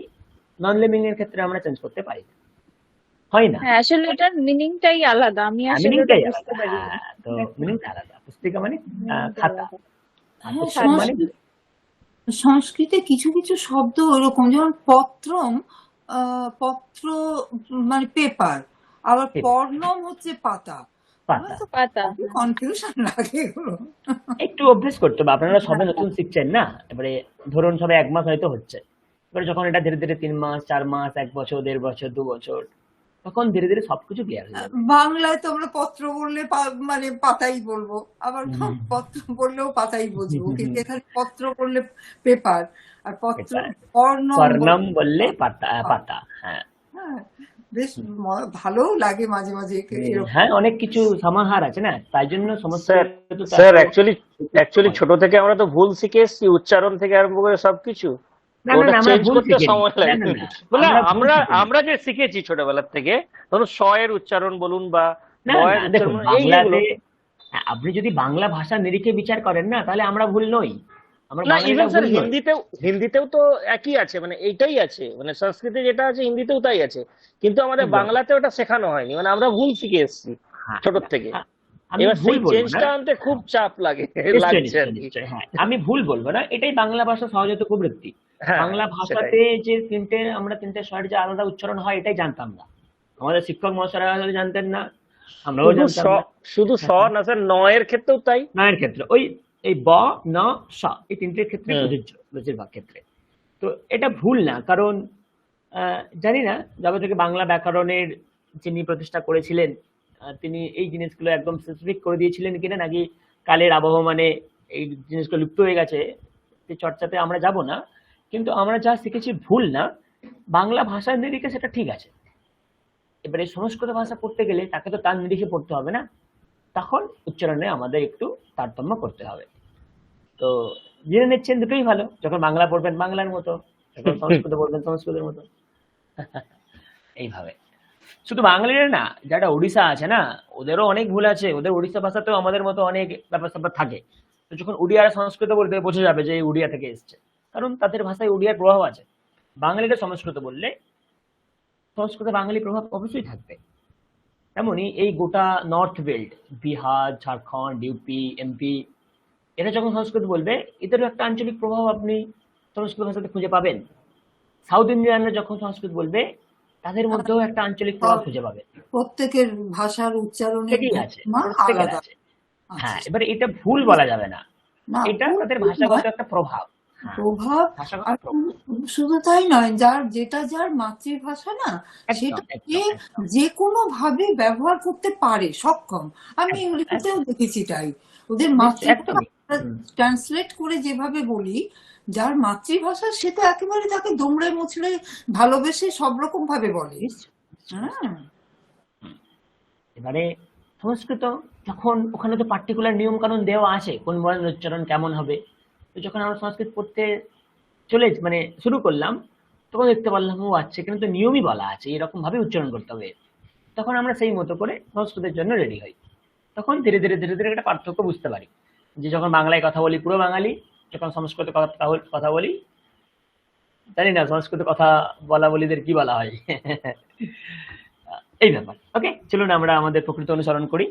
নন লিভিং এর ক্ষেত্রে আমরা চেঞ্জ করতে পারি না, হয় না? হ্যাঁ, আসলে এটার মিনিংটাই আলাদা, আমি আসলে ওটা মিনিংটাই বুঝতে আলাদা। পারি না। হ্যাঁ, তো মিনিংটা আলাদা। পুস্তিকা মানে মিনিংটা খাতা, আলাদা। আর হ্যাঁ, পুস্তক মানে সংস্কৃতে কিছু কিছু শব্দ ওরকম, যেমন পত্রম, পত্র মানে পেপার, আবার Paper. পর্ণম হচ্ছে পাতা। পাতা। পাতা। কনফিউশন লাগে এগুলো। একটু অভ্যেস করতে হবে, আপনারা সবে নতুন শিখছেন না। এবারে ধরুন সবে 1 মাস হয়তো হচ্ছে, এবারে যখন এটা ধীরে ধীরে 3 মাস 4 মাস 1 বছর 1.5 বছর 2 বছর, তখন ধীরে ধীরে সবকিছু ক্লিয়ার হয়ে যাবে। বাংলায় তো আমরা পত্র বললে মানে পাতাই বলবো, আবার পত্র বললেও পাতাই বুঝবো, কিন্তু এখানে পত্র বললে পেপার, আর পত্র Paper. পর্ণম পর্ণম বললে পাতা, পাতা। হ্যাঁ, হ্যাঁ, বেশ ভালো লাগে মাঝে মাঝে এরকম। হ্যাঁ, অনেক কিছু সমাহার আছে না, তাই জন্য সমস্ত স্যার অ্যাকচুয়ালি ছোট থেকে আমরা তো ভুল শিখে এসেছি, উচ্চারণ থেকে আরম্ভ করে সবকিছু। না, না, ওটা না, আমরা চেঞ্জ ভুল করতে শিখিনি। সময় না, লাগে। না, না, বলে আমরা ভুল শিখিনি। আমরা যে শিখেছি ছোটবেলার থেকে, ধরুন স এর উচ্চারণ বলুন বা না, ব না, এর দেখুন উচ্চারণ, বাংলাতে এইগুলো। আপনি যদি বাংলা ভাষার নিরিখে বিচার করেন না, তাহলে আমরা ভুল নই। আমরা না, বাঙালিরা ইভেন স্যার ভুল নই। হিন্দিতেও তো একই আছে, মানে এইটাই আছে, মানে সংস্কৃতে যেটা আছে হিন্দিতেও তাই আছে, কিন্তু আমাদের একদম। বাংলাতে ওটা শেখানো হয়নি, মানে আমরা ভুল শিখে এসেছি হ্যাঁ, ছোট থেকে। আমি এবার ভুল সেই বলবো না। চেঞ্জটা আনতে খুব চাপ লাগে, নিশ্চয়ই, লাগছে নিশ্চয়ই, আর কি। নিশ্চয়ই, হ্যাঁ, আমি ভুল বলবো না, এটাই বাংলা ভাষা সহজাত প্রবৃত্তি। হ্যাঁ, বাংলা ভাষাতে যে তিনটে স্বরের যে আলাদা উচ্চারণ হয়, এটাই জানতাম না। আমাদের শিক্ষক মহাশয়রা হয়তো জানতেন না, আমরাও জানতাম না। শুধু স না স্যার, ন এর ক্ষেত্রেও তাই। নয়ের ক্ষেত্রে ওই এই ব, ন, স, এই তিনটের ক্ষেত্রে প্রযোজ্য বেশিরভাগ ক্ষেত্রে। তো এটা ভুল না, কারণ জানি না যবে থেকে বাংলা ব্যাকরণের যিনি প্রতিষ্ঠা করেছিলেন, তিনি এই জিনিসগুলো একদম স্পেসিফিক করে দিয়েছিলেন কিনা, নাকি কালের আবহমানে এই জিনিসগুলো লুপ্ত হয়ে গেছে, এই চর্চাতে আমরা যাব না। কিন্তু আমরা যা শিখেছি ভুল না, বাংলা ভাষার নিরিখে সেটা ঠিক আছে। এবারে সংস্কৃত ভাষা পড়তে গেলে তাকে তো তার নিরিখে পড়তে হবে না, তখন উচ্চারণে আমাদের একটু তারতম্য করতে হবে। তো জেনে নিচ্ছেন দুটোই ভালো, যখন বাংলা পড়বেন বাংলার মতো, যখন সংস্কৃত পড়বেন সংস্কৃতের মতো। এইভাবে শুধু বাঙালিরা না, যারা ওড়িশা আছে না, ওদেরও অনেক ভুল আছে, ওদের ওড়িশা ভাষাতেও আমাদের মতো অনেক ব্যাপার স্যাপার থাকে। তো যখন উড়িয়ারা সংস্কৃত বলবে বোঝা যাবে যে এই উড়িয়া থেকে এসছে, কারণ তাদের ভাষায় উড়িয়ার প্রভাব আছে। বাঙালিরা সংস্কৃত বললে সংস্কৃতে বাঙালি প্রভাব অবশ্যই থাকবে। তেমনই এই গোটা north belt, Bihar, Jharkhand, UP, MP, এরা যখন সংস্কৃত বলবে এদেরও একটা আঞ্চলিক প্রভাব আপনি সংস্কৃত ভাষাতে খুঁজে পাবেন। সাউথ ইন্ডিয়ানরা যখন সংস্কৃত বলবে তাদের মধ্যেও একটা আঞ্চলিক প্রভাব খুঁজে পাবে। প্রত্যেকের ভাষার উচ্চারণের সেটাই আছে, মা প্রত্যেকের আলাদা। আছে। হ্যাঁ, এবারে এটা ভুল বলা যাবে না, না, এটা ভুল তাদের নয়, ভাষাগত একটা প্রভাব। হ্যাঁ, প্রভাব। ভাষাগত আর প্রভাব। শুধু তাই নয়, যার মাতৃভাষা না, সেটা একদম একদম যে কোনো ভাবে ব্যবহার করতে পারে, সক্ষম। আমি একদম ইংরেজিতেও একদম দেখেছি তাই, ওদের নিশ্চয়ই, মাতৃভাষা একদমই। হুম, ট্রান্সলেট করে যেভাবে বলি, যার মাতৃভাষা সেটা একেবারে তাকে দুমড়ে মুচড়ে ভালোবেসে সব রকম ভাবে বলে। নিশ্চয়ই। হ্যাঁ, এবারে সংস্কৃত যখন, ওখানে তো পার্টিকুলার নিয়ম কানুন দেওয়া আছে কোন বর্ণের উচ্চারণ কেমন হবে। তো যখন আমরা সংস্কৃত পড়তে মানে শুরু করলাম, তখন দেখতে পারলাম ও আচ্ছা, এখানে তো নিয়মই বলা আছে এরকম ভাবে উচ্চারণ করতে হবে। তখন আমরা সেই মতো করে সংস্কৃতের জন্য রেডি হই। তখন ধীরে ধীরে ধীরে ধীরে একটা পার্থক্য বুঝতে পারি, যে যখন বাংলায় কথা বলি পুরো বাঙালি, যখন সংস্কৃতে কথা বলি জানি না সংস্কৃত কথা বলা বলিদের কি বলা হয়। এই ব্যাপার। ওকে, চলুন আমরা আমাদের প্রকৃত অনুসরণ করি।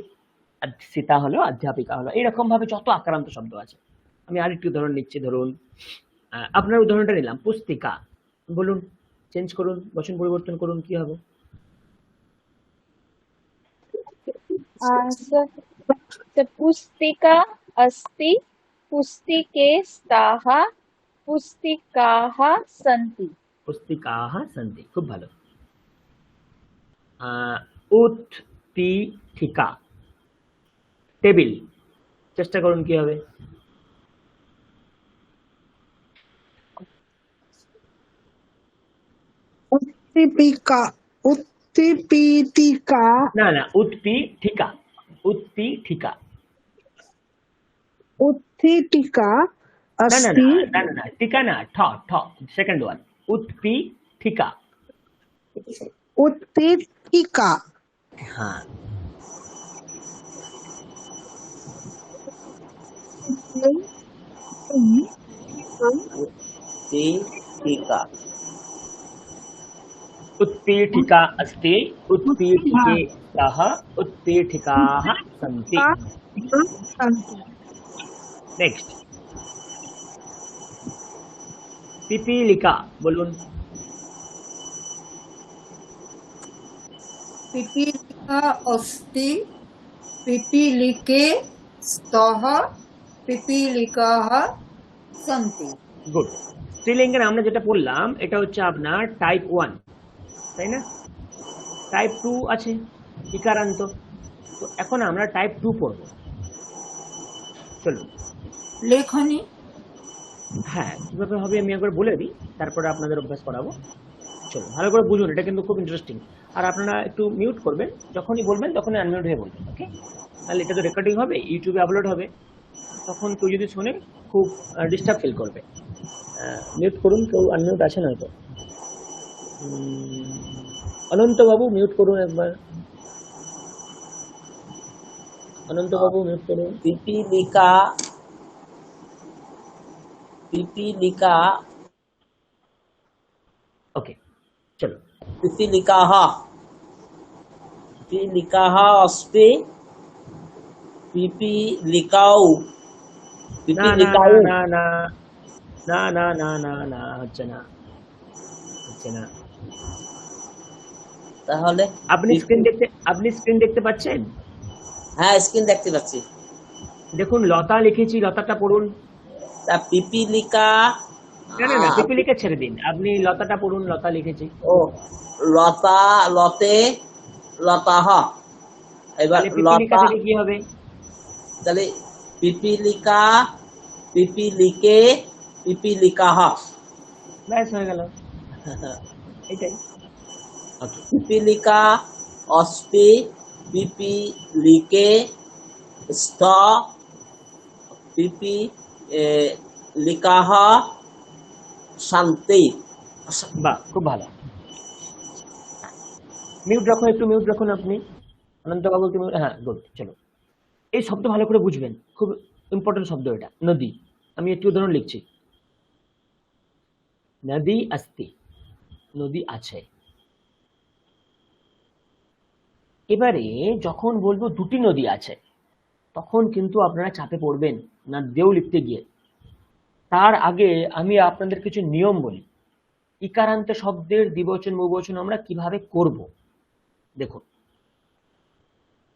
সীতা হলো, অধ্যাপিকা হলো, এইরকম ভাবে যত আক্রান্ত শব্দ আছে। আমি আরেকটু উদাহরণ নিচ্ছি। ধরুন আপনার উদাহরণটা নিলাম, পুস্তিকা। বলুন, চেঞ্জ করুন, বচন পরিবর্তন করুন, কি হবে? पुस्तिका अस्ति, पुस्तिके स्तः, पुस्तिकाः सन्ति। পুস্তিকাः सन्ति, খুব ভালো। उत्पीठिका, টেবিল। চেষ্টা করুন কি হবে? উদ্দীপিকা, উদ্দীপিকা, না না, उत्पीठिका, उत्पीठिका। উত্থিতিকা না না अस्ति, না না না, টিকা না, ঠ ঠ, সেকেন্ড ওয়ান, उत्पीठिका। উত্থিতিকা, হ্যাঁ, टीका उत्पीठिका अस्ति, उत्पीठिके स्तः, उत्पीठिकाः सन्ति। सन्ति। नेक्स्ट, पिपीलिका। বলুন। পিপীলিকা अस्ति, পিপীলিকে স্তः, পিপীলিকাः सन्ति। গুড। স্ত্রীলিঙ্গের আমরা যেটা পড়লাম এটা হচ্ছে আপনার টাইপ 1, তাই না? টাইপ 2 আছে ইকারান্ত। তো এখন আমরা টাইপ 2 পড়ব। চলুন। লেখনী। হ্যাঁ, কিভাবে হবে আমি একবার বলে দিই, তারপরে আপনাদের অভ্যাস করাবো। চলুন, ভালো করে বুঝুন, এটা কিন্তু খুব ইন্টারেস্টিং। আর আপনারা একটু মিউট করবেন, যখনই বলবেন তখনই আনমিউট হয়ে বলবেন, ওকে? তাহলে এটা তো রেকর্ডিং হবে, ইউটিউবে আপলোড হবে, তখন কেউ যদি শুনে খুব ডিস্টার্ব ফিল করবে। মিউট করুন, কেউ আনমিউট আছে না তো? অনন্ত বাবু মিউট করুন একবার। অনন্ত বাবু মিউট করুন। पिपीलिका पिपीलिका ওকে, চলো। पिपीलिकाः पिपीलिकाः अस्ति, पिपीलिकाौ না না पिपीलिकाौ না না না না না না না, হচ্ছে না, হচ্ছে না। তাহলে আপনি স্ক্রিন দেখতে পাচ্ছেন? হ্যাঁ, স্ক্রিন দেখতে পাচ্ছি। দেখুন, লতা লিখেছি, লতাটা পড়ুন। তা পিপীলিকা না না না, পিপিলিকা ছেড়ে দিন, আপনি লতাটা পড়ুন, লতা লিখেছি। ও লতা লতে লতাহ। এবার তাহলে পিপিলিকা লতা, থেকে কি হবে? তাহলে পিপীলিকা পিপীলিকে পিপীলিকাহ। ব্যাস হয়ে গেল, এটাই। ওকে, পিপীলিকা अस्ति पिपीलिके स्त पिपीलिकाः सन्ति। বাহ, খুব ভালো। মিউট রাখুন, একটু মিউট রাখুন আপনি। অনন্ত বাবু একটু mute- হ্যাঁ, গুড। চলো, এই শব্দ ভালো করে বুঝবেন, খুব ইম্পর্টেন্ট শব্দ এটা, নদী। আমি একটি উদাহরণ লিখছি। নদী अस्ति, নদী আছে। এবারে যখন বলবো দুটি নদী আছে, তখন কিন্তু আপনারা চাপে পড়বেন নদ্যৌ লিখতে গিয়ে। তার আগে আমি আপনাদের কিছু নিয়ম বলি। ইকারান্ত শব্দের দ্বিবচন বহুবচন আমরা কিভাবে করব। দেখুন,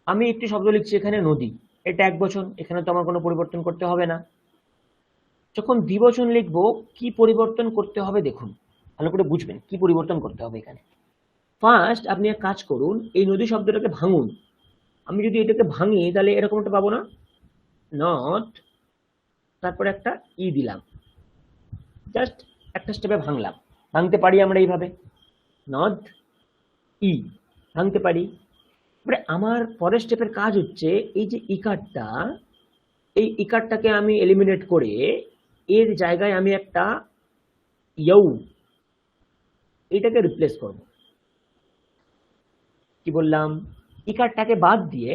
আমি একটি শব্দ লিখছি এখানে নদী, এটা একবচন, এখানে তো আমার কোনো পরিবর্তন করতে হবে না। যখন দ্বিবচন লিখবো কি পরিবর্তন করতে হবে দেখুন, ভালো করে বুঝবেন কি পরিবর্তন করতে হবে এখানে। ফার্স্ট আপনি এক কাজ করুন, এই নদী শব্দটাকে ভাঙুন। আমি যদি এটাকে ভাঙি তাহলে এরকম একটা পাবো না, নট, তারপরে একটা ই দিলাম, জাস্ট একটা স্টেপে ভাঙলাম। ভাঙতে পারি আমরা এইভাবে, নট ই, ভাঙতে পারি। এবারে আমার পরের স্টেপের কাজ হচ্ছে এই যে ইকারটা, এই ইকারটাকে আমি এলিমিনেট করে এর জায়গায় আমি একটা ইয়ৌ, এটাকে রিপ্লেস করব। কি বললাম, ইকারটাকে বাদ দিয়ে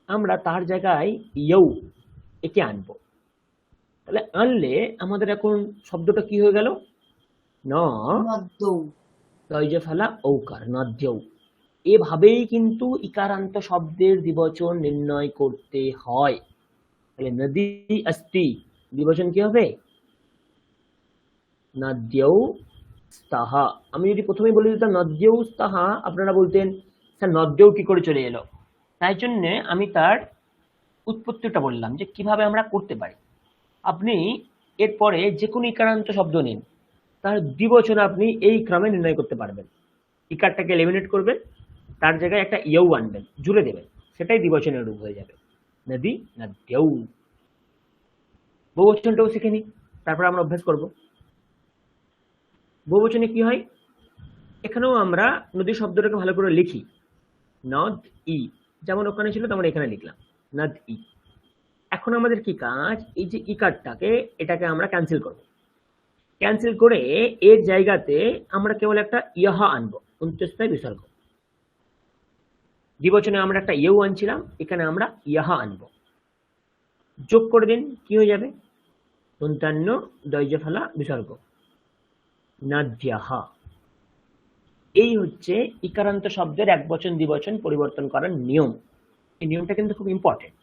আমরা তার জায়গায় ইয়ৌ একে আনবো। তাহলে আনলে আমাদের এখন শব্দটা কি হয়ে গেল, ন নদ্যৌ। দয়জে ফেলা ঔকার, নদ্যৌ। এভাবেই কিন্তু ইকারান্ত শব্দের দ্বিবচন নির্ণয় করতে হয়। তাহলে নদী अस्ति, দ্বিবচন কি হবে, নদ্যৌ স্তः। আমি যদি প্রথমেই বলে দিতাম নদ্যৌ স্তः, আপনারা বলতেন স্যার নদ্যৌ কি করে চলে এলো। তাই জন্য আমি তার উৎপত্তিটা বললাম যে কিভাবে আমরা করতে পারি। আপনি এরপরে যে কোনো ইকারান্ত শব্দ নিন, তার দ্বিবচন আপনি এই ক্রমে নির্ণয় করতে পারবেন। ইকারটাকে এলিমিনেট করবেন, তার জায়গায় একটা ইয়ৌ আনবেন, জুড়ে দেবেন, সেটাই দ্বিবচনের রূপ হয়ে যাবে, নদী নদ্যৌ। বহুবচনটাও শিখে নিই, তারপর আমরা অভ্যাস করব। বহুবচনে কি হয়, এখানেও আমরা নদী শব্দটাকে ভালো করে লিখি, নদ ই, যেমন ওখানে ছিল তেমন এখানে লিখলাম, নদ ই। এখন আমাদের কি কাজ, এই যে ইকারটাকে, এটাকে আমরা ক্যান্সেল করব। ক্যান্সেল করে এর জায়গাতে আমরা কেবল একটা ইহা আনবো, অন্ত্যস্থায়ী বিসর্গ। দ্বিবচনে আমরা একটা ইউ আনছিলাম, এখানে আমরা ইহা আনবো। যোগ করে দিন, কি হয়ে যাবে, দন্তান্ন দয়জে ফেলা বিসর্গ, নাদ্যাহা। এই হচ্ছে ইকারান্ত শব্দের একবচন দ্বিবচন পরিবর্তন করার নিয়ম। এই নিয়মটা কিন্তু খুব ইম্পর্টেন্ট।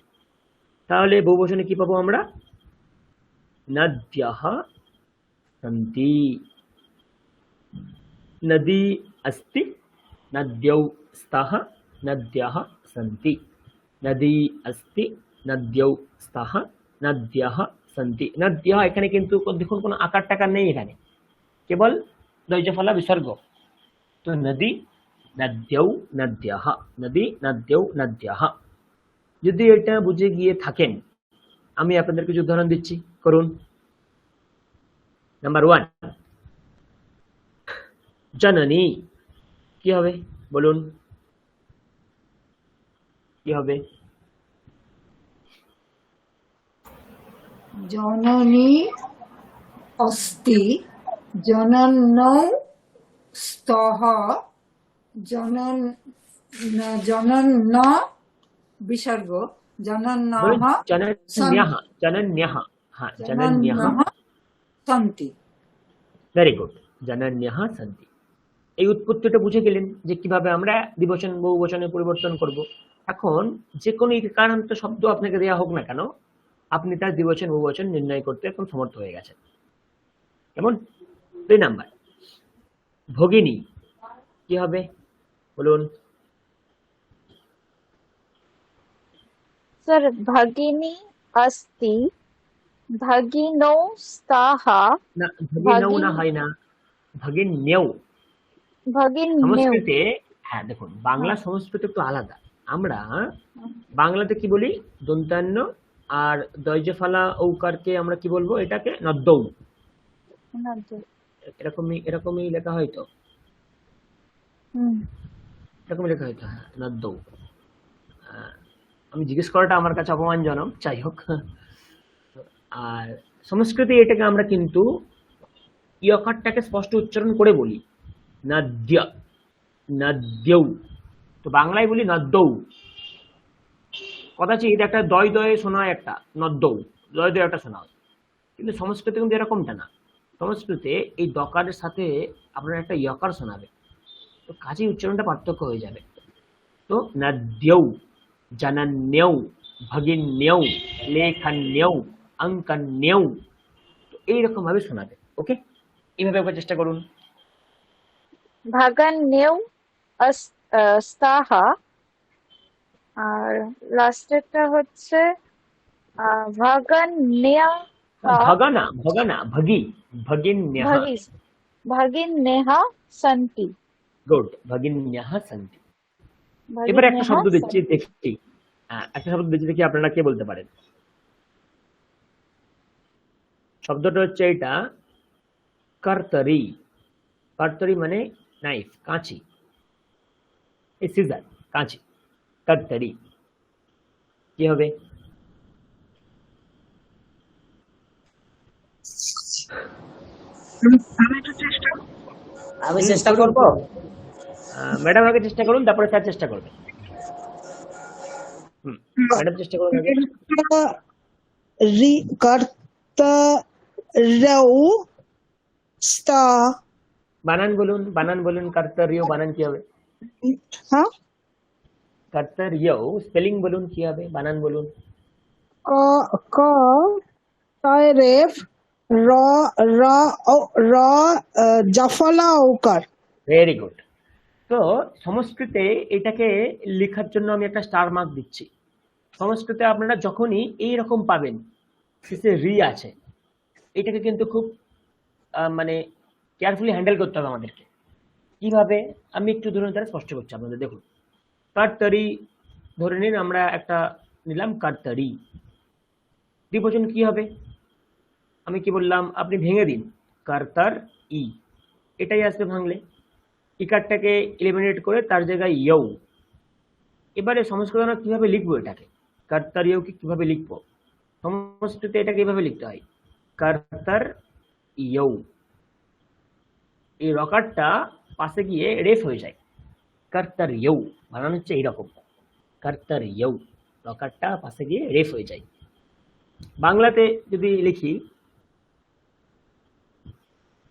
তাহলে বহুবচনে কি পাবো আমরা, নদ্যাহা সন্তি, নদী अस्ति, নদ্যৌ স্তः, নদ্যাः সन्ति, নদী अस्ति, নদ্যৌ স্তः, নদ্যাः সन्ति। নদ্যাः এখানে কিন্তু দেখুন কোনো আকার টাকার নেই, এখানে কেবল দয়জে ফলা বিসর্গ। তো নদী নদ্যৌ নদ্যাः, নদী নদ্যৌ নদ্যাः। যদি এটা বুঝে গিয়ে থাকেন, আমি আপনাদের কিছু উদাহরণ দিচ্ছি, করুন। নাম্বার 1, জননী কি হবে বলুন, কি হবে, জননী अस्ति, জনন্যৌ স্তः, জনন্য বিসর্গ, জনন্যः জনন্যः, জনন্যः, হ্যাঁ জনন্যः সন্তি। ভেরি গুড, জনন্যः সন্তি। এই উৎপত্তিটা বুঝে গেলেন যে কিভাবে আমরা দ্বিবচন বহুবচনে পরিবর্তন করব। এখন যে কোনো ইকারান্ত শব্দ আপনাকে দেওয়া হোক না কেন, আপনি তার দ্বিবচন বহুবচন নির্ণয় করতে এখন সমর্থ হয়ে গেছেন। কেমন, 2 নাম্বার, ভগিনী কি হবে বলুন, স্যার ভগিনী अस्ति, ভগিনৌ স্তः, না ভগিনৌ না, হয় না, ভগিন্যৌ। ভগিন্যৌ। সংস্কৃতে, হ্যাঁ দেখুন, বাংলা সংস্কৃত একটু আলাদা। আমরা বাংলাতে কি বলি, দন্তান্ন আর দয়জে ফালা ঔকারকে আমরা কি বলবো, এটাকে নদ্যৌ, এরকমই লেখা হয়তো। এরকম লেখা হতো, হ্যাঁ, নদ্যৌ। আমি জিজ্ঞেস করাটা আমার কাছে অপমানজনক, যাই হোক। আর সংস্কৃতে এটাকে আমরা কিন্তু ইয়কারটাকে স্পষ্ট উচ্চারণ করে বলি, নদ্য, নদ্যৌ। তো বাংলায় বলি নদ্যৌ। কদাচিৎ একটা দয় দয়ে শোনা হয়, একটা নদ্যৌ, দয় দয়ে একটা শোনা হয়, কিন্তু সংস্কৃতে কিন্তু এরকমটা না। সংস্কৃতে এই দকারের সাথে আপনার একটা ইয়কার শোনাবে, তো কাজেই উচ্চারণটা পার্থক্য হয়ে যাবে। তো নদ্যৌ, জনন্যৌ, ভগিন্যৌ, লেখন্যৌ, অঙ্কন্যৌ, তো এইরকম ভাবে শোনাবে। ওকে, এইভাবে একবার চেষ্টা করুন। ভাগান্যেও স্তাহা, আর লাস্টেরটা হচ্ছে ভাগান্যা ভগনা, ভগনা, ভগি, ভগিন্যঃ। ভাগিস ভাগিন্যেহা সন্তি, গুড, ভগিন্যঃ সন্তি। এবার একটা ভাগিন্যেহা শব্দ দিচ্ছি, সন্তি। দেখি। একটা শব্দ দিচ্ছি, দেখি আপনারা কে বলতে পারেন। শব্দটা হচ্ছে এটা, কর্তরি। কর্তরি মানে নাইফ, কাঁচি, এই সিজার, কাঁচি, কর্তরি। কি হবে? আমি চেষ্টা করব। ম্যাডাম আগে চেষ্টা করুন, তারপরে স্যার চেষ্টা করবেন। ম্যাডাম চেষ্টা করুন আগে। কর্তরৌ স্তা, বানান বলুন, বানান বলুন। কর্তরিয় বানান কি হবে? হ্যাঁ, কর্তরিয় স্পেলিং বলুন কি হবে, বানান বলুন। ক ক তয়রেফ র র র জাফলা ঔকার। Very good. তো সংস্কৃতে এটাকে লেখার জন্য আমি একটা স্টার মার্ক দিচ্ছি। সংস্কৃতে আপনারা যখনই এইরকম পাবেন শেষে রি আছে, এটাকে কিন্তু খুব মানে কেয়ারফুলি হ্যান্ডেল করতে হবে আমাদেরকে। কিভাবে? আমি একটু ধরুন তারা স্পষ্ট করছি আপনাদের, দেখুন। কারতারি ধরে নিন, আমরা একটা নিলাম কারতারি, দ্বিবচন কি হবে? আমি কি বললাম, আপনি ভেঙে দিন, কারতার ই, এটাই আসবে ভাঙলে। ইকারটাকে এলিমিনেট করে তার জায়গায় ইয়ৌ। এবারে সংস্কৃত আমরা কিভাবে লিখবো এটাকে, কারতার ইয়ৌকে কিভাবে লিখবো? সংস্কৃতে এটাকে এভাবে লিখতে হয়, কারতার ইয়ৌ। এই রকারটা পাশে গিয়ে রেফ হয়ে যায়, কারতার ইয়ৌ বানানো হচ্ছে এইরকম, কারতার ইয়ৌ, রকারটা পাশে গিয়ে রেফ হয়ে যায়। বাংলাতে যদি লিখি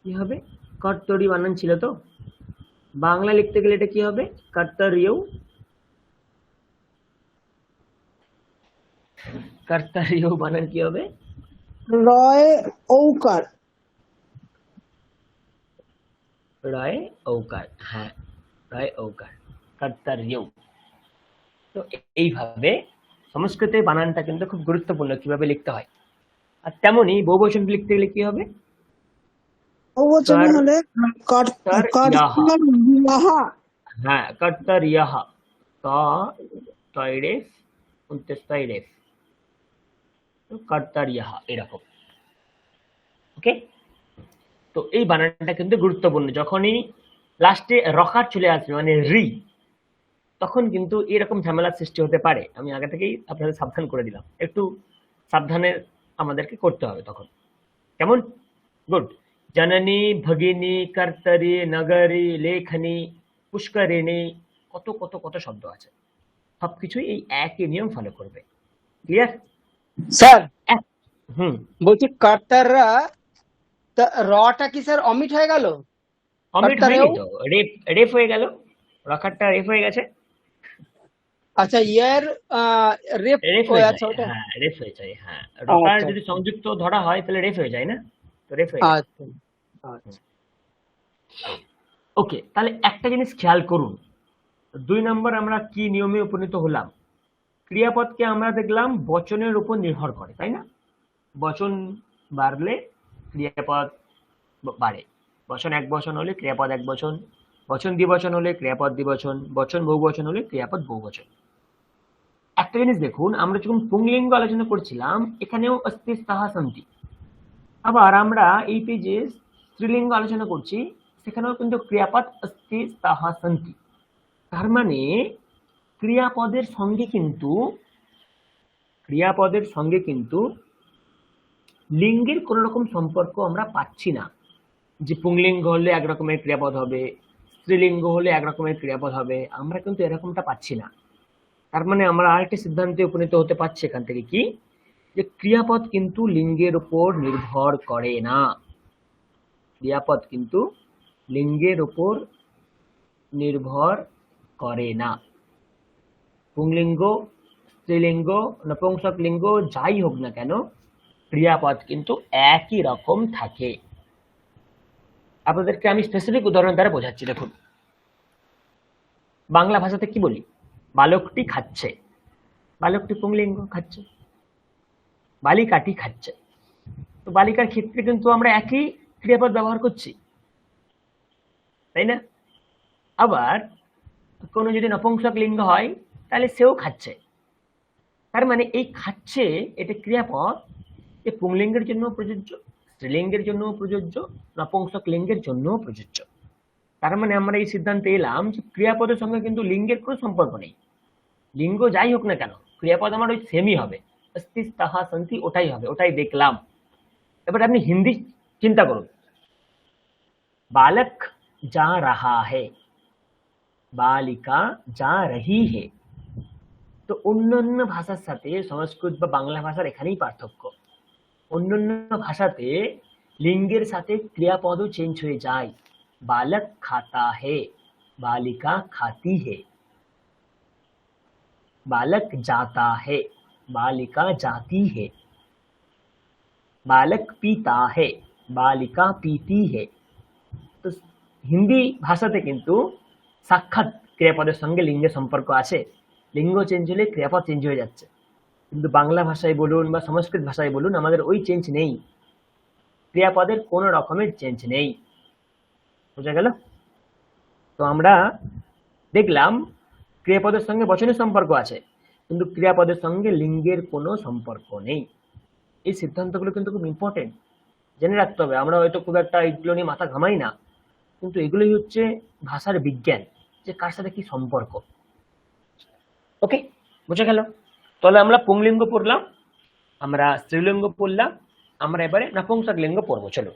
কি হবে? কর্তরি বানান ছিল তো, বাংলা লিখতে গেলে এটা কি হবে? কর্তর ইয়ৌ, কর্তর ইয়ৌ বানান কি হবে? রয় ঔকার। রয় ঔকার, হ্যাঁ, রয় ঔকার, কর্তর ইয়ৌ। তো এইভাবে সংস্কৃতে বানানটা কিন্তু খুব গুরুত্বপূর্ণ, কিভাবে লিখতে হয়। আর তেমনি বহুবচন লিখতে গেলে কি হবে? বহুবচন হলে কর্তর্যাহা। হ্যাঁ, কর্তর্যাহ, ত তয়রেফ উন্তেস তয়রেফ, কর্তর্যাহ, এরকম। ওকে, তো এই বানানটা কিন্তু গুরুত্বপূর্ণ। যখনই লাস্টে রকার চলে আসবে মানে রি, তখন কিন্তু এরকম ঝামেলার সৃষ্টি হতে পারে। আমি আগে থেকেই আপনাদের সাবধান করে দিলাম, একটু সাবধানে আমাদেরকে করতে হবে তখন। কেমন? গুড। জননী, ভগিনী, কর্তরি, নগরী, লেখনী, পুষ্করিণী, কত কত কত শব্দ আছে, সবকিছুই এই একই নিয়ম ফলো করবে। ক্লিয়ার? স্যার হুম, বলছি কর্তাররা, রটা কি স্যার অমিট হয়ে গেল? অমিট কর্তারেও? হয়নি তো, রেফ, রেফ হয়ে গেল, রকারটা রেফ হয়ে গেছে, আচ্ছা, ইয়ার রেপ রেফ হয়ে হয়ে আছে যায়, ওটা। হ্যাঁ রেফ হয়ে যায়, হ্যাঁ। রকার আচ্ছা যদি সংযুক্ত ধরা হয় তাহলে রেফ হয়ে যায় না, তো রেফ হয়ে যায়। আচ্ছা আচ্ছা। ওকে, তাহলে একটা জিনিস খেয়াল করুন, 2 নম্বর আমরা কি নিয়মে উপনীত হলাম? ক্রিয়াপদকে আমরা দেখলাম বচনের উপর নির্ভর করে, তাই না? বচন বাড়লে ক্রিয়াপদ বাড়ে। বচন এক বচন হলে ক্রিয়াপদ এক বচন, বচন দ্বিবচন হলে ক্রিয়াপদ দ্বিবচন, বচন বহুবচন হলে ক্রিয়াপদ বহুবচন। একটা জিনিস দেখুন, আমরা যখন পুংলিঙ্গ আলোচনা করছিলাম এখানেও অস্তি স্তাহা সন্তি। আবার আমরা এই পেজে স্ত্রীলিঙ্গ আলোচনা করছি, সেখানেও কিন্তু ক্রিয়াপদ অস্তি স্তাহা সন্তি। তার মানে ক্রিয়াপদের সঙ্গে কিন্তু লিঙ্গের কোন রকম সম্পর্ক আমরা পাচ্ছি না, যে পুংলিঙ্গ হলে এক রকমের ক্রিয়াপদ হবে, স্ত্রীলিঙ্গ হলে এক রকমের ক্রিয়াপদ হবে, আমরা কিন্তু এরকমটা পাচ্ছি না। তার মানে আমরা আরেকটি সিদ্ধান্তে উপনীত হতে পারছি এখান থেকে কি, যে ক্রিয়াপদ কিন্তু লিঙ্গের উপর নির্ভর করে না। ক্রিয়াপদ কিন্তু লিঙ্গের উপর নির্ভর করে না। পুংলিঙ্গ, স্ত্রীলিঙ্গ, নপুংসক লিঙ্গ যাই হোক না কেন, ক্রিয়াপদ কিন্তু একই রকম থাকে। আপনাদেরকে আমি স্পেসিফিক উদাহরণ দ্বারা বোঝাচ্ছি। দেখুন, বাংলা ভাষাতে কি বলি? বালকটি খাচ্ছে, বালকটি পুংলিঙ্গ, খাচ্ছে। বালিকাটি খাচ্ছে, তো বালিকার ক্ষেত্রে কিন্তু আমরা একই ক্রিয়াপদ ব্যবহার করছি, তাই না? আবার কোনো যদি নপুংসক লিঙ্গ হয় তাহলে সেও খাচ্ছে। তার মানে এই খাচ্ছে এটা ক্রিয়াপদ, এ পুংলিঙ্গের জন্য প্রযোজ্য, স্ত্রীলিঙ্গের জন্য প্রযোজ্য, নপুংসক লিঙ্গের জন্য প্রযোজ্য। তার মানে আমরা এই সিদ্ধান্তে এলাম যে ক্রিয়াপদের সঙ্গে কিন্তু লিঙ্গের কোনো সম্পর্ক নেই। লিঙ্গ যাই হোক না কেন, ক্রিয়াপদ আমার ওই সেমই হবে, অস্তি তাহা সন্তি, ওটাই হবে, ওটাই দেখলাম। এবার আপনি হিন্দি চিন্তা করুন, বালক যা রাহা হে, বালিকা যা রহি হে। তো অন্যান্য ভাষার সাথে সংস্কৃত বা বাংলা ভাষার এখানেই পার্থক্য। অন্যান্য ভাষাতে লিঙ্গের সাথে ক্রিয়াপদও চেঞ্জ হয়ে যায়। বালক খাতা হে, বালিকা খাতি হে। बालक जाता है, बालिका जाती है। बालक पीता है, बालिका पीती है। তো হিন্দি ভাষাতে কিন্তু সাক্ষাৎ ক্রিয়াপদের সঙ্গে লিঙ্গের সম্পর্ক আছে, লিঙ্গ চেঞ্জ হলে ক্রিয়াপদ চেঞ্জ হয়ে যাচ্ছে। কিন্তু বাংলা ভাষায় বলুন বা সংস্কৃত ভাষায় বলুন, আমাদের ওই চেঞ্জ নেই, ক্রিয়াপদের কোনো রকমের চেঞ্জ নেই। বোঝা গেল? তো আমরা দেখলাম ক্রিয়াপদের সঙ্গে বচনের সম্পর্ক আছে, কিন্তু ক্রিয়াপদের সঙ্গে লিঙ্গের কোনো সম্পর্ক নেই। এই সিদ্ধান্তগুলো কিন্তু খুব ইম্পর্টেন্ট, জেনে রাখতে হবে। আমরা হয়তো খুব একটা এগুলো নিয়ে মাথা ঘামাই না, কিন্তু এগুলোই হচ্ছে ভাষার বিজ্ঞান, যে কার সাথে কি সম্পর্ক। ওকে, বুঝে গেল? তাহলে আমরা পুংলিঙ্গ পড়লাম, আমরা স্ত্রীলিঙ্গ পড়লাম, আমরা এবারে নপুংসক লিঙ্গ পড়বো। চলো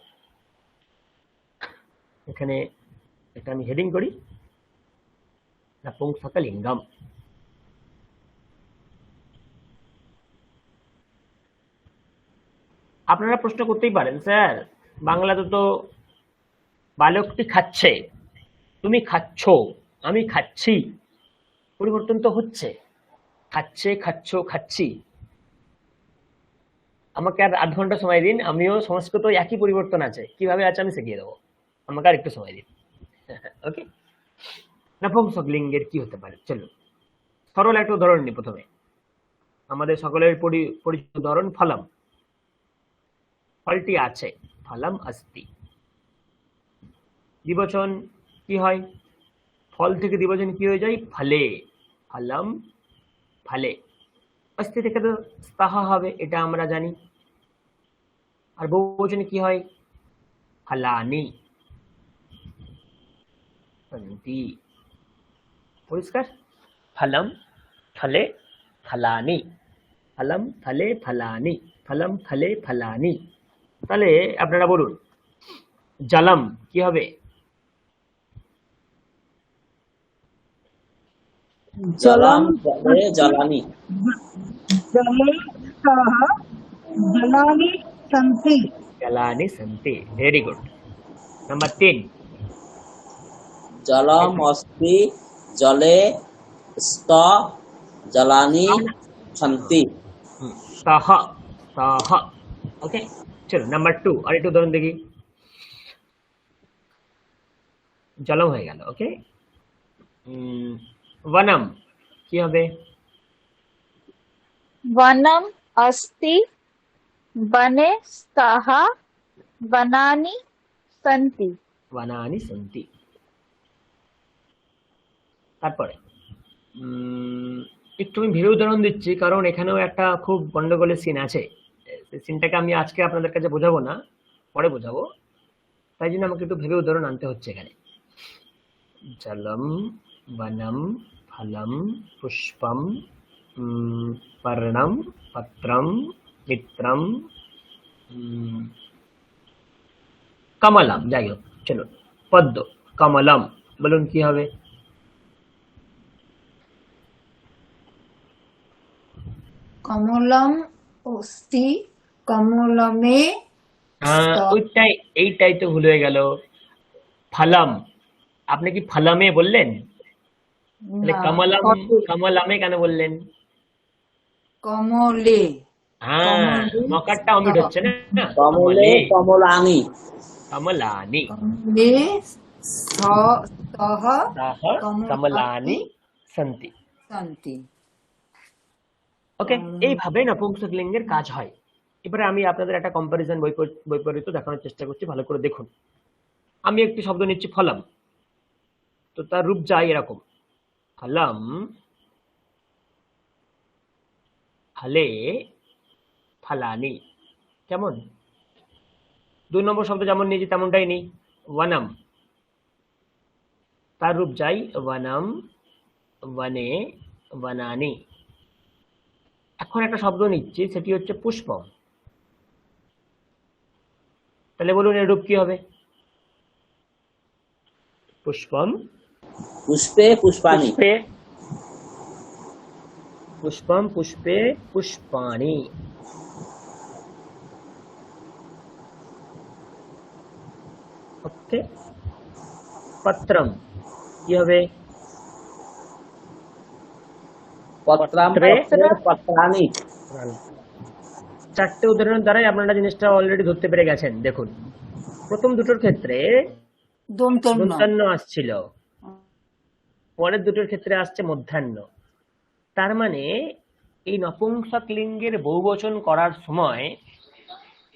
এখানে এটা আমি হেডিং করি, নপুংসকলিঙ্গম। আপনারা প্রশ্ন করতেই পারেন, স্যার বাংলাতে তো বালকটি খাচ্ছে, তুমি খাচ্ছ, আমি খাচ্ছি, পরিবর্তন তো হচ্ছে, খাচ্ছে, খাচ্ছ, খাচ্ছি। আমাকে আর 8 ঘন্টা সময় দিন, আমিও সংস্কৃত একই পরিবর্তন আছে, কিভাবে আছে আমি শিখিয়ে দেবো, আমাকে আর একটু সময় দিন। ওকে, নপুংসক লিঙ্গের কি হতে পারে? চলো সরল একটা উদাহরণ নিই। প্রথমে আমাদের সকলের পরিচিত উদাহরণ ফলম। ফলটি আছে, ফলম अस्ति। দ্বিবচন কি হয়? ফল থেকে দ্বিবচন কি হয়ে যায়? ফলে, ফলম ফলে। अस्ति থেকে তো স্তः হবে, এটা আমরা জানি। আর বহুবচনে কি হয়? ফলানি সন্তি। পরিষ্কার? ফলম ফলে ফলানি, ফলম ফলে ফলানি, ফলম ফলে ফলানি। তাহলে আপনারা বলুন, জলম কি হবে? জলম জলে জলানি। जले स्तः जलानि सन्ति। जलानि सन्ति। Very good. नंबर 3, जलम अस्ति जले स्त जलानि सन्ति। स्तः स्तः। ओके, चलो नंबर 2 আর একটু উদাহরণ দেখি। জলম হয়ে গেল। ওকে, वनम কি হবে? वनम अस्ति वने स्तः वनानि सन्ति। वनानि सन्ति। তারপরে একটু আমি ভেবে উদাহরণ দিচ্ছি, কারণ এখানেও একটা খুব গন্ডগোলের সিন আছে। সিনটাকে আমি আজকে আপনাদের কাছে বোঝাবো না, পরে বোঝাবো, তাই জন্য আমাকে একটু ভেবে উদাহরণ আনতে হচ্ছে এখানে। জলম वनम, फलम, पुष्पम, पर्णम, पत्रम, मित्रम, कमलम। যাই হোক, চলো পদ্ম, কমলম, বলুন কি হবে? কমলম অস্তি, কমলমে ওইটাই, এইটাই তো ভুল হয়ে গেল। ফলম, আপনি কি ফলমে বললেন? তাহলে কমলম, কমলমে কেন বললেন? কমলে, হ্যাঁ, মকারটা অমিট হচ্ছে না? কমলে কমলানি। কমলানি, কমলে সহ সহ কমলানি সন্তি। সন্তি। ওকে, এইভাবে নপুংসকলিঙ্গের কাজ হয়। এবারে আমি আপনাদের একটা কম্পারিজন বৈপরীত্য দেখানোর চেষ্টা করছি, ভালো করে দেখুন। আমি একটি শব্দ নিচ্ছি ফলম, তো তার রূপ যায় এরকম, ফলম, ফলে, ফলানি। কেমন? 2 নম্বর শব্দ যেমন নিয়েছি তেমনটাই নিই, ওয়ানাম, তার রূপ যাই ওয়ানাম, ওয়ানে, ওয়ানানি। এখন একটা শব্দ নিচ্ছি, সেটি হচ্ছে পুষ্পম। তাহলে বলুন এর রূপ কি হবে? পুষ্পম, পুষ্পে পুষ্পানি। পুষ্পে, পুষ্পম, পুষ্পে, পুষ্পাণি। ওকে, পত্রম কি হবে? পত্রাম, পত্রে, পত্রে, পত্রানি। 4টে উদাহরণের দ্বারাই আপনারা জিনিসটা অলরেডি ধরতে পেরে গেছেন। দেখুন, প্রথম দুটোর ক্ষেত্রে দন্তান্ন আসছিল, পরের দুটোর ক্ষেত্রে আসছে মধ্যাহ্ন। তার মানে এই নপুংসকলিঙ্গের বহুবচন করার সময়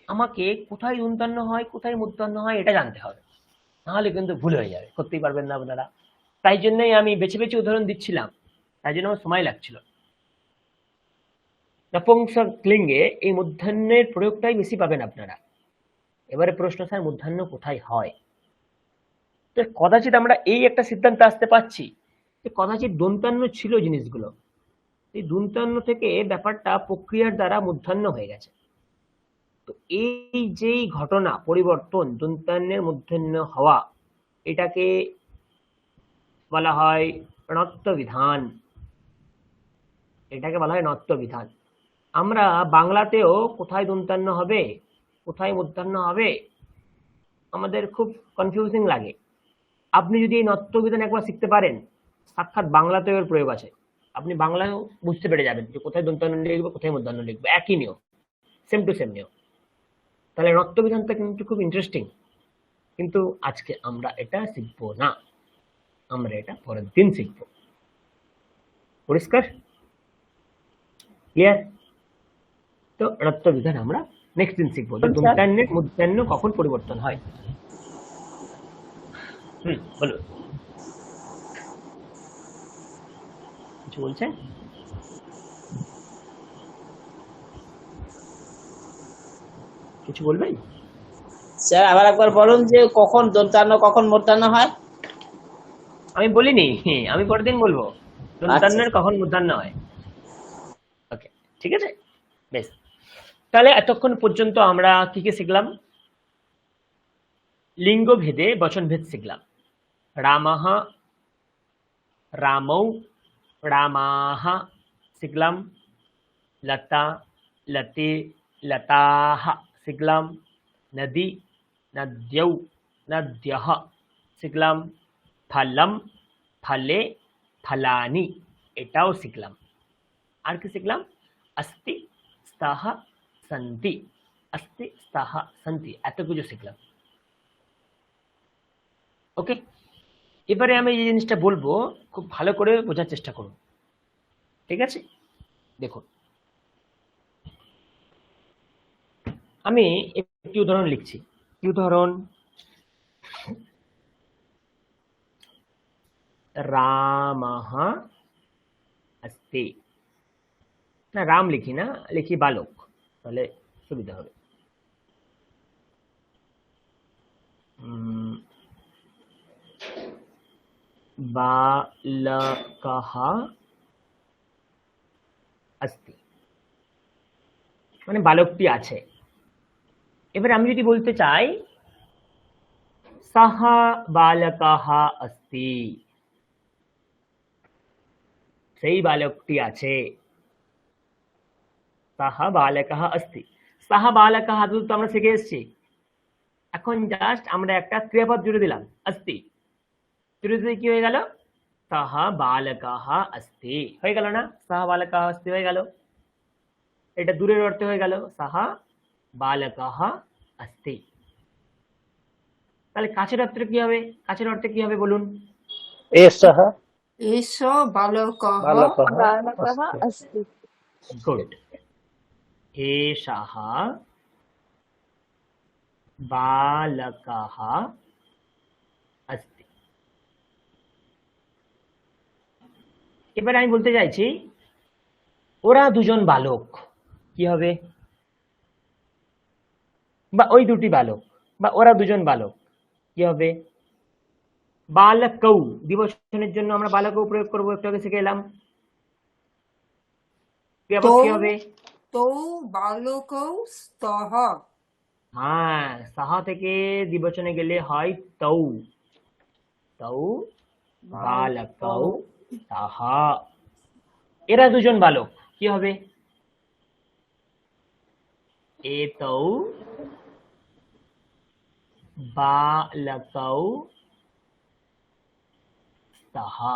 আমাকে কোথায় দন্তান্ন হয় কোথায় মধ্যাহ্ন হয় এটা জানতে হবে, নাহলে কিন্তু ভুল হয়ে যাবে, করতেই পারবেন না আপনারা। তাই জন্যই আমি বেছে বেছে উদাহরণ দিচ্ছিলাম, তাই জন্য আমার সময় লাগছিল। নপুংসকলিঙ্গে এই মধ্যাহ্নের প্রয়োগটাই বেশি পাবেন আপনারা। এবারে প্রশ্ন, স্যার মধ্যাহ্ন কোথায় হয়? তো কদাচিৎ আমরা এই একটা সিদ্ধান্তে আসতে পারছি যে কদাচিৎ দন্তান্ন ছিল জিনিসগুলো, এই দন্তান্ন থেকে ব্যাপারটা প্রক্রিয়ার দ্বারা মধ্যাহ্ন হয়ে গেছে। তো এই যেই ঘটনা পরিবর্তন, দন্তান্নের মধ্যাহ্ন হওয়া, এটাকে বলা হয় ণত্ব বিধান। এটাকে বলা হয় ণত্ব বিধান। আমরা বাংলাতেও কোথায় দন্তান্ন হবে কোথায় মধ্যাহ্ন হবে আমাদের খুব কনফিউজিং লাগে। আপনি যদি এই ণত্ব বিধান একবার শিখতে পারেন, সাক্ষাৎ বাংলাতেও এর প্রয়োগ আছে, আপনি বাংলায়ও বুঝতে পেরে যাবেন যে কোথায় দন্তান্ন লিখবো কোথায় মধ্যাহ্ন লিখবো, একই নিয়ম, সেম টু সেম নিয়ম। তাহলে ণত্ব বিধানটা কিন্তু খুব ইন্টারেস্টিং, কিন্তু আজকে আমরা এটা শিখবো না, আমরা এটা পরের দিন শিখবো। পরিষ্কার? ক্লিয়ার? তো ণত্ব বিধান আমরা নেক্সট দিন শিখবো, যে দন্তান্নের মধ্যাহ্ন কখন পরিবর্তন হয়। বলুন, কিছু বলছেন? কিছু বলবেন? স্যার আবার একবার বলুন যে কখন দন্তান্ন কখন মধ্যাহ্ন হয়। আমি বলিনি, আমি পরের দিন বলবো দন্তান্নের কখন মধ্যাহ্ন হয়। ওকে, ঠিক আছে, বেশ। তাহলে এতক্ষণ পর্যন্ত আমরা কি কি শিখলাম? লিঙ্গ ভেদে বচন ভেদ শিখলাম। রামঃ, রামৌ, রামাহ শিখলাম। লতা, লতে, লতাহ শিখলাম। নদী, নদ্যৌ, নদ্যঃ শিখলাম। ফলম, ফলে, ফলানি এটাও শিখলাম। আর কি শিখলাম? अस्ति, स्तः, सन्ति, अस्ति, स्तः, सन्ति, এত কিছু শিখলাম। ওকে, এবারে আমি এই জিনিসটা বলবো, খুব ভালো করে বোঝার চেষ্টা করুন, ঠিক আছে? দেখুন, আমি একটি উদাহরণ লিখছি। কি উদাহরণ? রামঃ अस्ति, না রাম লিখি না, লিখি বালক, তাহলে সুবিধা হবে। बालकः अस्ति, মানে বালকটি আছে। এবার আমি যদি বলতে চাই সহ বালকः अस्ति, সেই বালকটি আছে। সহ বালকः अस्ति, সহ বালকः তো আমরা শিখে এসেছি। এখন জাস্ট আমরা একটা ক্রিয়াপদ জুড়ে দিলাম अस्ति, জুড়ে দিলে কি হয়ে গেল? সহ বালকः अस्ति হয়ে গেল না? সহ বালকः अस्ति হয়ে গেল। এটা দূরের অর্থে হয়ে গেল সহ বালকः अस्ति। তাহলে কাছের অর্থে কি হবে? কাছের অর্থে কি হবে বলুন? एषः এষ বালকः बालकः बालकः अस्ति। अस्ति। गुड। एषः बालकः अस्ति। এবার আমি বলতে চাইছি ওরা দুজন বালক, কি হবে? বা ওই দুটি বালক, বা ওরা দুজন বালক, কি হবে? বালকৌ, দ্বিবচনের জন্য আমরা বালকৌ প্রয়োগ করবো, একটু আগে শিখে এলাম। ক্রিয়াপদ কি হবে? তৌ বালকৌ স্তঃ। হ্যাঁ, সাহা থেকে দ্বিবচনে গেলে হয় তৌ, তৌ বালকৌ তাহা। এরা দুজন বালক, কি হবে? এতৌ বালকৌ তাহা।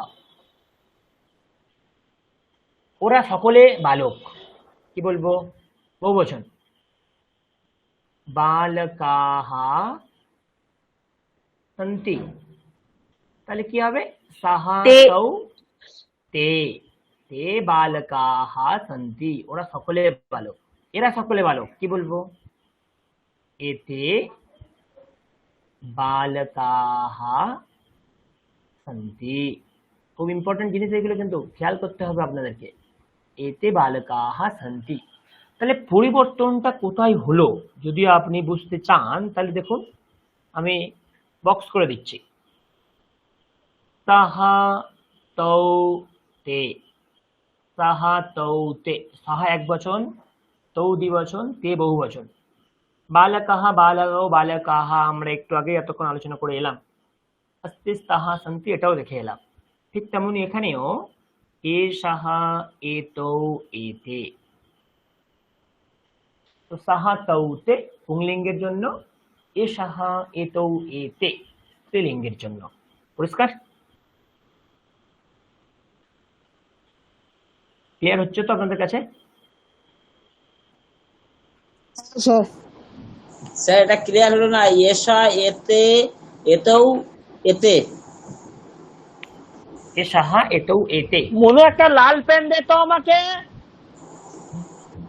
ওরা সকলে বালক, কি বলবো? বহুবচন। বালকাः সন্তি, তাহলে কি হবে? সাহা তে। তৌ তে, তে বালকাः সন্তি, ওরা সকলে বালক, এরা সকলে বালক, কি বলবো? এতে বালকাः সন্তি। খুব ইম্পর্টেন্ট জিনিস এগুলো, কিন্তু খেয়াল করতে হবে আপনাদেরকে। এতে বালকাः সন্তি, তাহলে পরিবর্তনটা কোথায় হলো যদি আপনি বুঝতে চান তাহলে দেখুন, আমি বক্স করে দিচ্ছি। সাহা তৌ তে, সাহা তৌ তে, সাহা এক বচন, তৌ দ্বিবচন, তে বহুবচন। বালকাः বালকৌ বালকাः আমরা একটু আগে এতক্ষণ আলোচনা করে এলাম। अस्ति स्तः सन्ति এটাও দেখে এলাম। ঠিক তেমনি এখানেও এষः এতৌ এতে, তো সাহা তৌতে পুংলিঙ্গের জন্য, এষः এতৌ এতে স্ত্রীলিঙ্গের জন্য। পরিষ্কার? ক্লিয়ার হচ্ছে তো আপনাদের কাছে? স্যার স্যার এটা ক্লিয়ার হলো না। এষা এতে এতেও এতে। এষः এতৌ এতে। মনে একটা লাল পেন দে তো আমাকে।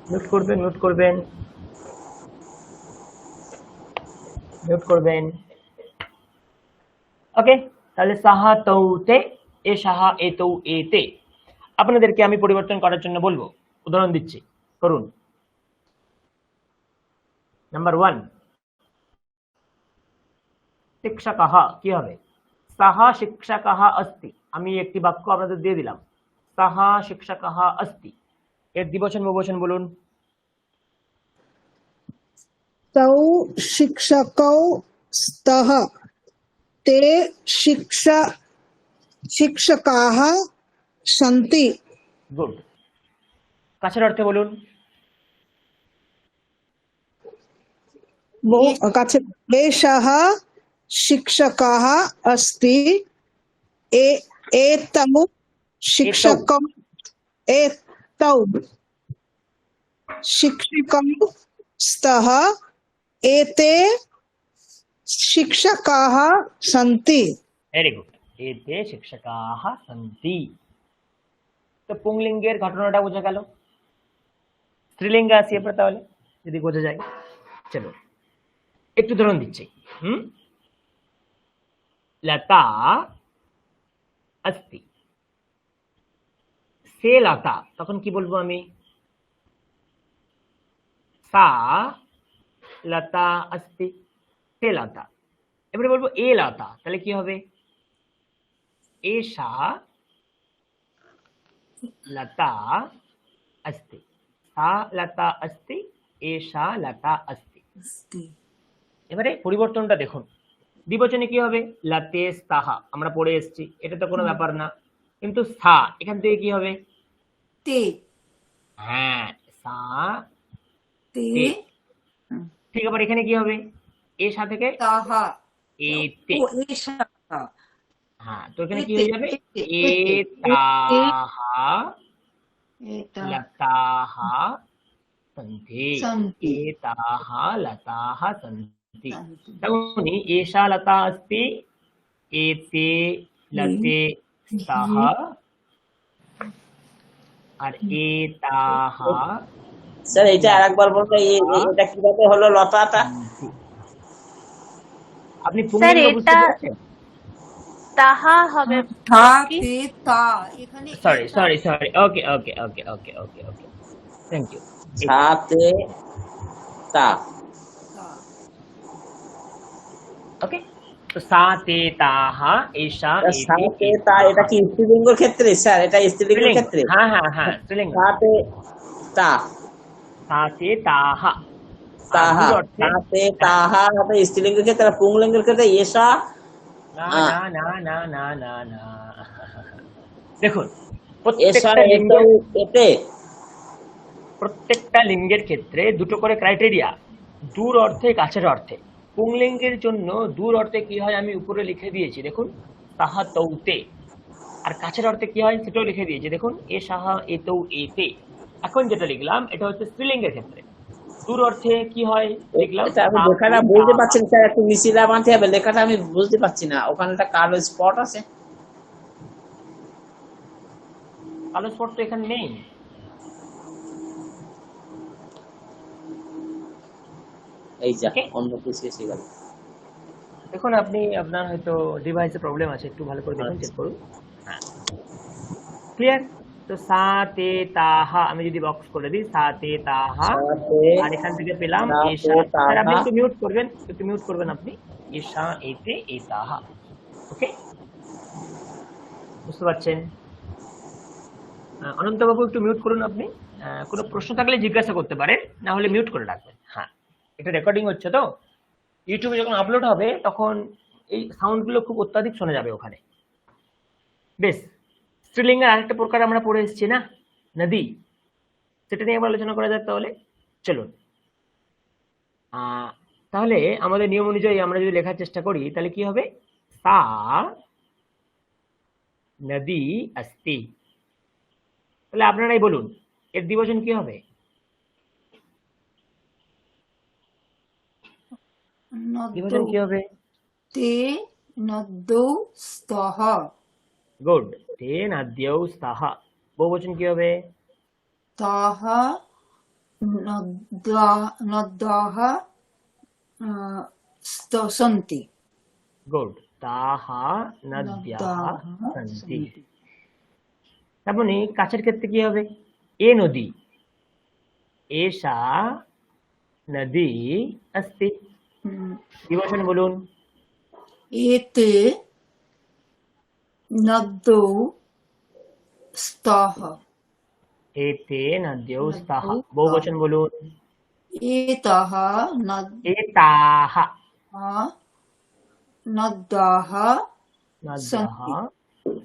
নোট করবেন, নোট করবেন, নোট করবেন। ওকে, তাহলে সাহা তৌতে, এষः এতৌ এতে। আপনাদেরকে আমি পরিবর্তন করার জন্য বলবো, উদাহরণ দিচ্ছি, করুন। নাম্বার 1, শিক্ষকः, কি হবে? সাহা শিক্ষকः अस्ति। আমি একটি বাক্য আপনাদের দিয়ে দিলাম, সাহা শিক্ষকः अस्ति। এর দ্বিবচন বহুবচন বলুন। तौ शिक्षकौ स्तः, ते शिक्षकाः सन्ति। গুড। কাছের অর্থে বলুন। एषः शिक्षकः अस्ति, एतौ शिक्षकौ, एतौ शिक्षकौ स्तः, एते शिक्षकाः सन्ति। Very good. এতে শিক্ষকাः সন্তি। তো পুংলিঙ্গের ঘটনাটা বোঝা গেল। স্ত্রীলিঙ্গে আসি এবার তাহলে, যদি বোঝা যায়। চলো একটু উদাহরণ দিচ্ছি। লতা अस्ति, সে লতা, তখন কি বলবো আমি? সা লতা अस्ति, সে লতা। এবারে বলবো এ লতা, তাহলে কি হবে? एषा लता अस्ति, सा लता अस्ति, एषा लता अस्ति। এবারে পরিবর্তনটা দেখুন, দ্বিবচনে কি হবে? লাতে স্তাহা, আমরা পড়ে এসেছি, এটা তো কোনো ব্যাপার না। কিন্তু সা এখান থেকে কি হবে? তে হ্যাঁ, সা তে তে। ঠিক, আবার এখানে কি হবে? এ সা থেকে তাহা এতে। ও এষা হ্যাঁ, তো এখানে কি এতে, হয়ে যাবে? এতে, এ এতে, তাহা এটা लताः सन्ति, सन्ति। एताः लताः सन्ति। তেমনি एषा लता अस्ति, एते लते स्तः, আর एताः স্যার এটা আরেকবার বলতে এটা কিভাবে হলো লতাটা? আপনি স্যার পুংলিঙ্গ বুঝতে এটা পেরেছেন? তাহা হবে থা কি? তে তা এখানে সরি এটা sorry sorry, okay okay okay okay okay okay, thank you. সাথে তা তা। ওকে, তো সা তে তাহ এষা এতে সাথে তা এটা কি স্ত্রীলিঙ্গের ক্ষেত্রে স্যার? এটা স্ত্রীলিঙ্গের স্ত্রীলিঙ্গ। ক্ষেত্রে হ্যাঁ হ্যাঁ হ্যাঁ, স্ত্রীলিঙ্গ। সাথে তা সা তে তাহ, তাহা, দুর অর্থে। সাথে তাহা হবে স্ত্রীলিঙ্গের ক্ষেত্রে, আর পুংলিঙ্গের ক্ষেত্রে এসা। না না না না না না না, দেখুন এসা প্রত্যেকটা লিঙ্গের, এতে প্রত্যেকটা লিঙ্গের ক্ষেত্রে দুটো করে ক্রাইটেরিয়া, দূর অর্থে কাছের অর্থে। পুংলিঙ্গের জন্য দূর অর্থে কি হয় আমি উপরে লিখে দিয়েছি, দেখুন তাহা তৌতে। আর কাছের অর্থে কি হয় সেটাও লিখে দিয়েছি, দেখুন এ সাহা এতৌ এতে। এখন যেটা লিখলাম এটা হচ্ছে স্ত্রীলিঙ্গের ক্ষেত্রে। দূর অর্থে কি হয় লিখলাম এটা আমি লেখাটা বুঝতে পারছি না স্যার, একটু মিছিলা মানতে হবে, লেখাটা আমি বুঝতে পারছি না। ওখানে একটা কালো স্পট আছে। কালো স্পট তো এখানে নেই। এই যা Okay. অন্য কিছু এসে গেল। দেখুন আপনি, আপনার হয়তো ডিভাইসে প্রবলেম আছে, একটু ভালো করে দেখুন, চেক করুন। হ্যাঁ, ক্লিয়ার? তো সা তে তাহা আমি যদি বক্স করে দিই, সা তে তাহা, সাথে আর এখান থেকে পেলাম সা তে এষা। স্যার আপনি তাহা। একটু মিউট করবেন, একটু মিউট করবেন আপনি। এষা এতে এতাহা। ওকে, বুঝতে পারছেন? অনন্তবাবু একটু মিউট করুন আপনি। কোনো প্রশ্ন থাকলে জিজ্ঞাসা করতে পারেন, না হলে মিউট করে রাখবেন। হ্যাঁ, এটা রেকর্ডিং হচ্ছে তো, ইউটিউবে যখন আপলোড হবে তখন এই সাউন্ডগুলো খুব অত্যাধিক শোনা যাবে ওখানে। বেশ, স্ত্রীলিঙ্গের আরেকটা প্রকার আমরা পড়ে এসেছি না, নদী, সেটা নিয়ে আবার আলোচনা করা যাক তাহলে। চলুন, তাহলে আমাদের নিয়ম অনুযায়ী আমরা যদি লেখার চেষ্টা করি তাহলে কি হবে? সা নদী अस्ति। তাহলে আপনারাই বলুন এর দ্বিবচন কি হবে? দ্বিবচন কি হবে? তে নদ্যৌ স্তহ গুড, তে নদ্যৌ স্তः। বহুবচন কি হবে? তাহা নদ্যাহ সন্তি। গুড, তাহ নদ্যাः সন্তি। তার মানে কাছের ক্ষেত্রে কি হবে? এ নদী, এষা নদী अस्ति। দ্বিবচন বলুন। এতে নদ্যৌ স্তহ এতে নদ্যৌ স্তः। বহুবচন বলুন। এতः এতাः নদ্যাহ নদ্যः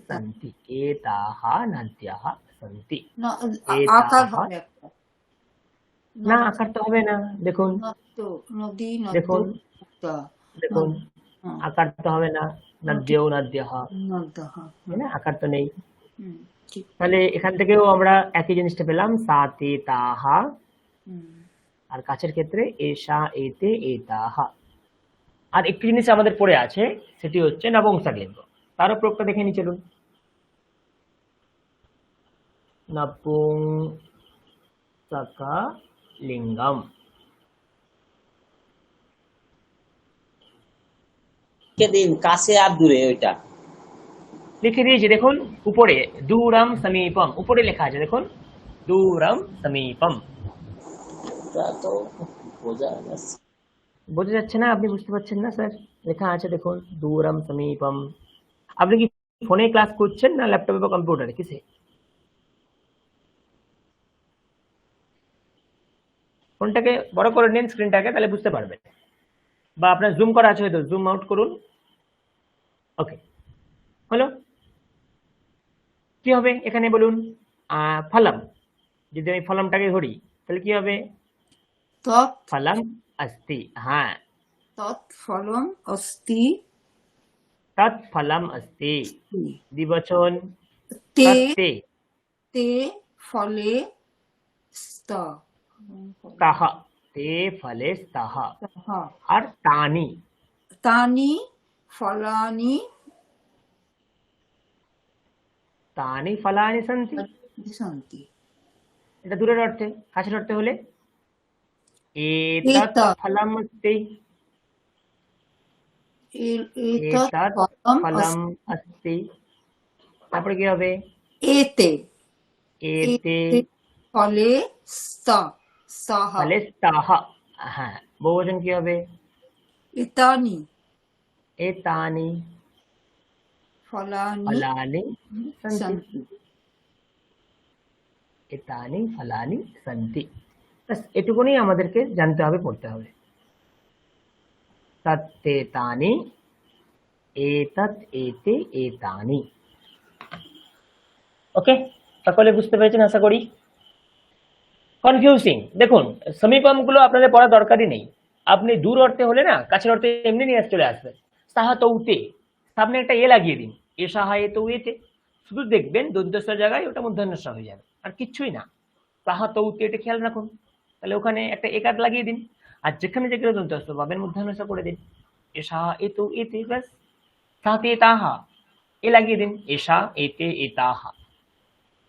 সন্তি। এতাः নদ্যः সন্তি। আকার হবে একটা। না, আকার তো হবে না, দেখুন নদী দেখুন দেখুন, আকার তো হবে না, নদ্যৌ নদ্যः, নদ্যাহ। তাই না? আকার তো নেই। ঠিক। তাহলে এখান থেকেও আমরা একই জিনিসটা পেলাম, সা তে তাহা, আর কাছের ক্ষেত্রে এষা এতে এতাহা। আর একটি জিনিস আমাদের পড়ে আছে, সেটি হচ্ছে নপুংসকলিঙ্গ। তারও প্রয়োগটা দেখে নি, চলুন। নপুংসকলিঙ্গম। দিন কাছে আর দূরে ওইটা লিখে দিয়েছি দেখুন উপরে, দূরম সমীপম, উপরে লেখা আছে দেখুন, দূরম সমীপম। এটা তো বোঝা যাচ্ছে। বোঝা যাচ্ছে না? আপনি বুঝতে পারছেন না স্যার? লেখা আছে দেখুন, দূরম সমীপম। আপনি কি ফোনে ক্লাস করছেন না ল্যাপটপে বা কম্পিউটারে, কিসে? ফোনটাকে বড় করে নিন, স্ক্রিনটাকে, তাহলে বুঝতে পারবেন। বা আপনার জুম করা আছে হয়তো, জুম আউট করুন। ওকে, হলো। কি হবে এখানে বলুন? ফলম, যদি আমি ফলমটাকে ধরি তাহলে কি হবে? তৎ ফলম अस्ति। হ্যাঁ, ফলম অস্তি তৎ ফলম अस्ति। দ্বিবচন তে তত্তে, তে ফলে তাহ, তে ফলে স্তः। স্তः আর তানি, তানি ফলানি তানি ফলানি সন্তি। সন্তি। এটা দূরের অর্থে। কাছের অর্থে হলে এতৎ এতৎ ফলম अस्ति। এতৎ এতৎ ফলম ফলম अस्ति। তারপরে কি হবে? এতে এতে এতে ফলে স্তः ফলে স্তः। হ্যাঁ, বহুবচন কি হবে? এতানি এতানি ফলানি ফলানি সন্তি। সন্তি। এতানি ফলানি সন্তি। ব্যাস এটুকুনি আমাদেরকে জানতে হবে, পড়তে হবে। তত্তে তানি, এতৎ এতে এতানি। ওকে, সকলে বুঝতে পেরেছেন আশা করি। কনফিউজিং, দেখুন সমীপম গুলো আপনাদের পড়া দরকারই নেই। আপনি দূর অর্থে হলে না কাছের অর্থে এমনি নিয়ে চলে আসবেন। সাহা তৌতে, সামনে একটা এ লাগিয়ে দিন, এ সাহা এ তো এতে, শুধু দেখবেন দন্তস্বর জায়গায় ওটা মূর্ধন্য হয়ে যাবে, আর কিচ্ছুই না। সাহা তৌতে, এটা খেয়াল রাখুন। তাহলে ওখানে একটা একার লাগিয়ে দিন, আর যেখানে যেখানে দন্তস্ব পাবেন মূর্ধন্য করে দিন, এ সাহা এ তো এতে, ব্যাস। সাথে তাহা, এ লাগিয়ে দিন, এশা এতে এতাহা।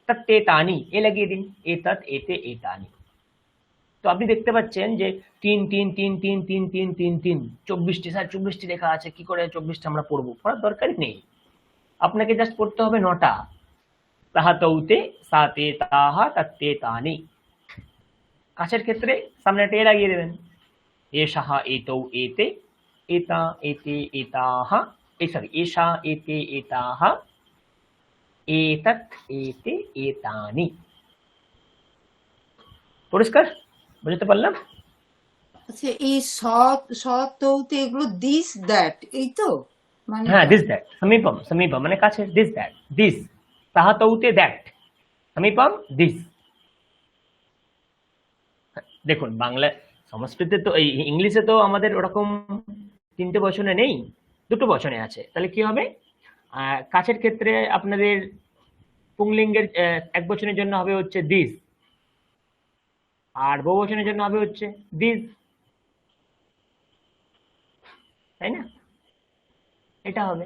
তত্তে তানি, এ লাগিয়ে দিন, এতৎ এতে এতানি। তো আপনি দেখতে পাচ্ছেন যে 3 3 3 3 3 3 3 3 24টি, স্যার 24টি লেখা আছে, কি করে 24টা আমরা পড়বো? পড়ার দরকারই নেই, আপনাকে জাস্ট পড়তে হবে 9টা। তাহা তৌতে, সাতে তাহা, তত্তে তানি। কাছের ক্ষেত্রে সামনে একটা এ লাগিয়ে দেবেন, এষাহা এতৌ এতে, এতা এতে এতাহা, সরি এষা এতে এতাহা, এতৎ এতে এতানি। পরিষ্কার? বুঝতে পারলাম? আচ্ছা, এই সতৌতে এগুলো দিস দ্যাট, এই তো মানে হ্যাঁ, দিস দ্যাট, সমীপম, সমীপম মানে কাছে, দিস দ্যাট, দিস। তাহা তৌতে দ্যাট, সমীপম দিস। দেখুন বাংলা, সংস্কৃতে তো, এই ইংলিশে তো আমাদের ওরকম 3টে বচনে নেই, 2টো বচনে আছে। তাহলে কি হবে? কাছের ক্ষেত্রে আপনাদের পুংলিঙ্গের এক বচনের জন্য হবে হচ্ছে দিস, আর বহুবচনের জন্য হবে হচ্ছে দিস, তাই না? এটা হবে।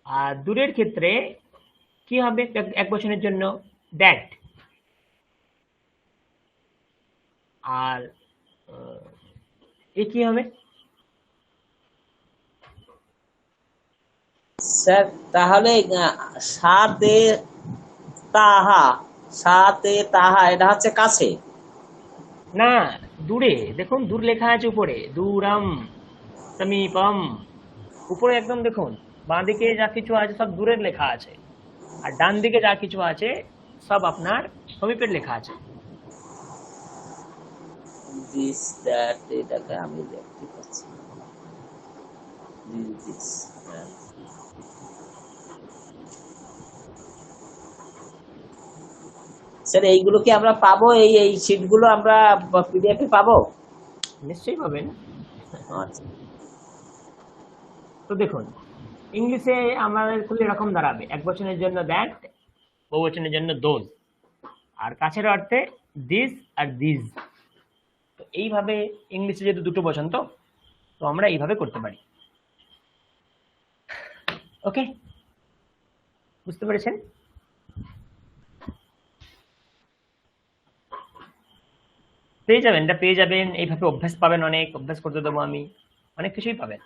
আর দূরের ক্ষেত্রে কি হবে? এক বচনের জন্য দ্যাট, আর এ কি হবে? স্যার তাহলে সাতে তাহা, সাতে তাহা এটা হচ্ছে কাছে। না, দূরে। দেখুন দূর লেখা আছে উপরে, দূরম, সমীপম, উপরে একদম দেখুন। বাঁ দিকে যা কিছু আছে সব দূরের লেখা আছে, আর ডান দিকে যা কিছু আছে সব আপনার সমীপের লেখা আছে। দিস দ্যাট, এটাকে আমি দেখতে পাচ্ছি। দিস, স্যার এইগুলো কি আমরা পাবো? এই শীট গুলো আমরা পিডিএফ এ পাবো? নিশ্চয়ই পাবেন। আচ্ছা, তো দেখুন ইংলিশে আমাদের খুলে এরকম দাঁড়াবে, এক বচনের জন্য দ্যাট, বহুবচনের জন্য দোজ, আর কাছের অর্থে দিস আর দিস। তো এইভাবে ইংলিশে যেহেতু 2টো বচন, তো আমরা এইভাবে করতে পারি। ওকে, বুঝতে পেরেছেন? পেয়ে যাবেন, এটা পেয়ে যাবেন। এইভাবে অভ্যাস পাবেন, অনেক অভ্যাস করতে দেবো আমি, অনেক কিছুই পাবেন।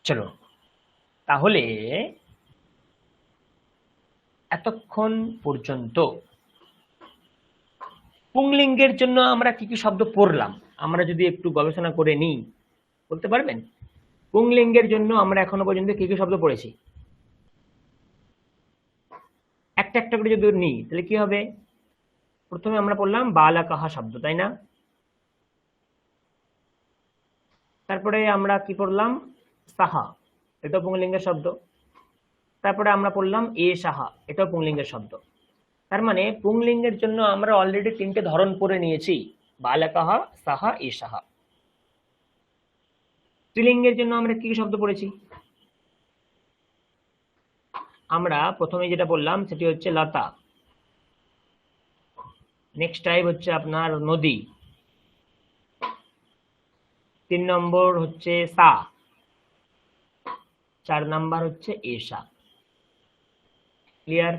চলো, তাহলে এতক্ষণ পর্যন্ত পুংলিঙ্গের জন্য আমরা কি কি শব্দ পড়লাম, আমরা যদি একটু গবেষণা করে নিই, বলতে পারবেন? পুংলিঙ্গের জন্য আমরা এখনো পর্যন্ত কি কি শব্দ পড়েছি? একটা একটা করে যদি নিই তাহলে কি হবে? প্রথমে আমরা পড়লাম বালাকাহা শব্দ, তাই না? তারপরে আমরা কি পড়লাম? সাহা, এটাও পুংলিঙ্গের শব্দ। তারপরে আমরা পড়লাম এ সাহা, এটাও পুংলিঙ্গের শব্দ। তার মানে পুংলিঙ্গের জন্য আমরা অলরেডি 3টে ধরন পড়ে নিয়েছি, বালাকাহা, সাহা, এ সাহা। স্ত্রীলিঙ্গের জন্য আমরা কি কি শব্দ পড়েছি? আমরা প্রথমে যেটা বললাম সেটি হচ্ছে লতা, নেক্সট টাইপ হচ্ছে আপনার নদী, 3 নম্বর হচ্ছে সা, 4 নাম্বার হচ্ছে এশা। ক্লিয়ার?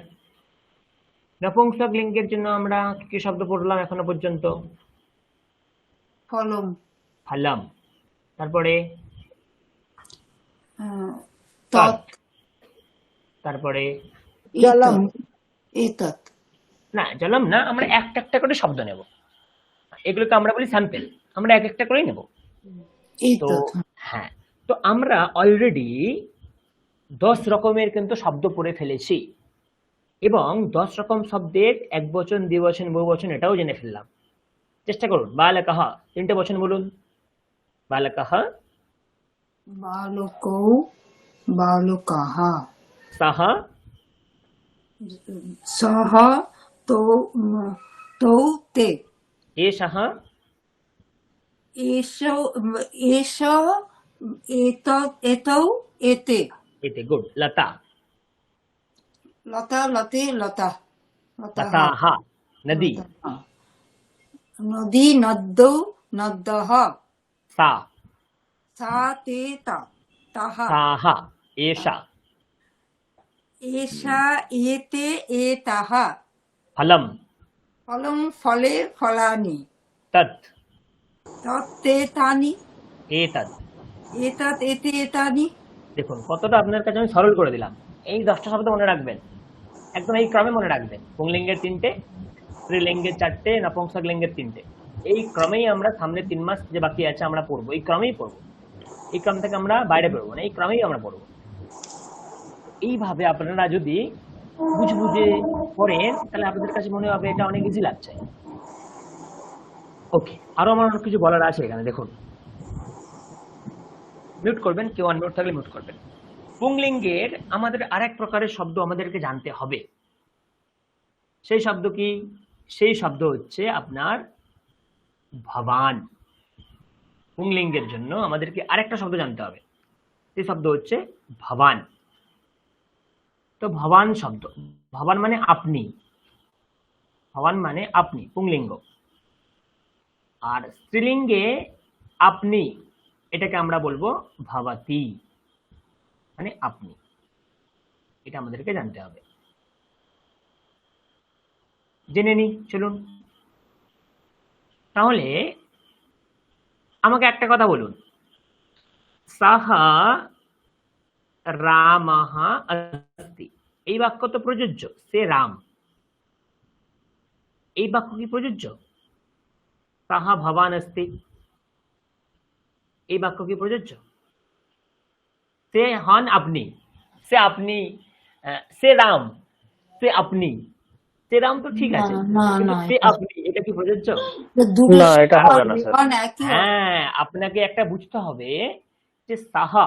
নপুংসক লিঙ্গের জন্য আমরা কি কি শব্দ পড়লাম এখনো পর্যন্ত? ফলম, ফালাম, তারপরে তৎ, তারপরে জলম, এতৎ। না জলম না, আমরা একটা একটা করে শব্দ নেব, এগুলোকে আমরা বলি স্যাম্পল, আমরা এক একটা করেই নেব। তো হ্যাঁ, তো আমরা অলরেডি 10 রকমের কিন্তু শব্দ পড়ে ফেলেছি এবং 10 রকম শব্দের এক বচন, দ্বিবচন, বহুবচন এটাও জেনে ফেললাম। চেষ্টা করুন। বালকাহা, 3টে বচন বলুন। বালকাহা, বালকৌ, বালকাহ, সাহা, সহ, তৌ, তৌ, তে, এষাহ, এষৌ, এষ, এতৎ, এতৌ, এতে। এতে। গুড। লতা, লতা, লতে, লতা, লতাহ, লতাহা। নদী, নদী, নদ্যৌ, নদ্যঃ, সা, সা, তে, তা, তাহ, সাহা, এষা। এষা, এতে, এতাহ। ফলম, ফলং, ফলে, ফলানি। তৎ, তত্তে, তানি। এতৎ। এতৎ, এতে, এতানি। দেখুন কতটা আপনার কাছে আমি সরল করে দিলাম। এই 10টা শব্দ মনে রাখবেন, একদম এই ক্রমে মনে রাখবেন। পুংলিঙ্গের 3টে, স্ত্রীলিঙ্গের 4টে, নপুংসক লিঙ্গের 3টে। এই ক্রমেই আমরা সামনে 3 মাস যে বাকি আছে আমরা পড়বো, এই ক্রমেই পড়বো। এই ক্রম থেকে আমরা বাইরে পড়বো না, এই ক্রমেই আমরা পড়বো। এইভাবে আপনারা যদি বুঝে বুঝে পড়েন তাহলে আপনাদের কাছে মনে হবে এটা অনেক ইজি লাগছে। ওকে, আরো আমার অনেক কিছু বলার আছে এখানে। দেখুন, মিউট করবেন, কেউ আনমিউট থাকলে মিউট করবেন। পুংলিঙ্গের আমাদের আরেক প্রকারের শব্দ আমাদেরকে জানতে হবে। সেই শব্দ কি? সেই শব্দ হচ্ছে আপনার ভবান। পুংলিঙ্গের জন্য আমাদেরকে আরেকটা শব্দ জানতে হবে, সেই শব্দ হচ্ছে ভবান। তো ভবান শব্দ, ভবান মানে আপনি, ভবান মানে আপনি, পুংলিঙ্গ। আর স্ত্রীলিঙ্গে আপনি, এটাকে আমরা বলবো ভবতি, মানে আপনি। এটা আমাদেরকে জানতে হবে। জেনে নি, চলুন। তাহলে আমাকে একটা কথা বলুন, সাহা রামঃ अस्ति, এই বাক্য তো প্রযোজ্য, সে রাম। এই বাক্য কি প্রযোজ্য? সাহা ভবান अस्ति, এই বাক্য কি প্রযোজ্য? সে হন আপনি, সে আপনি, সে রাম, সে আপনি। সে রাম তো ঠিক আছে, কিন্তু সে আপনি এটা কি প্রযোজ্য? না, এটা হবে না স্যার। হ্যাঁ, আপনাকে একটা বুঝতে হবে যে সাহা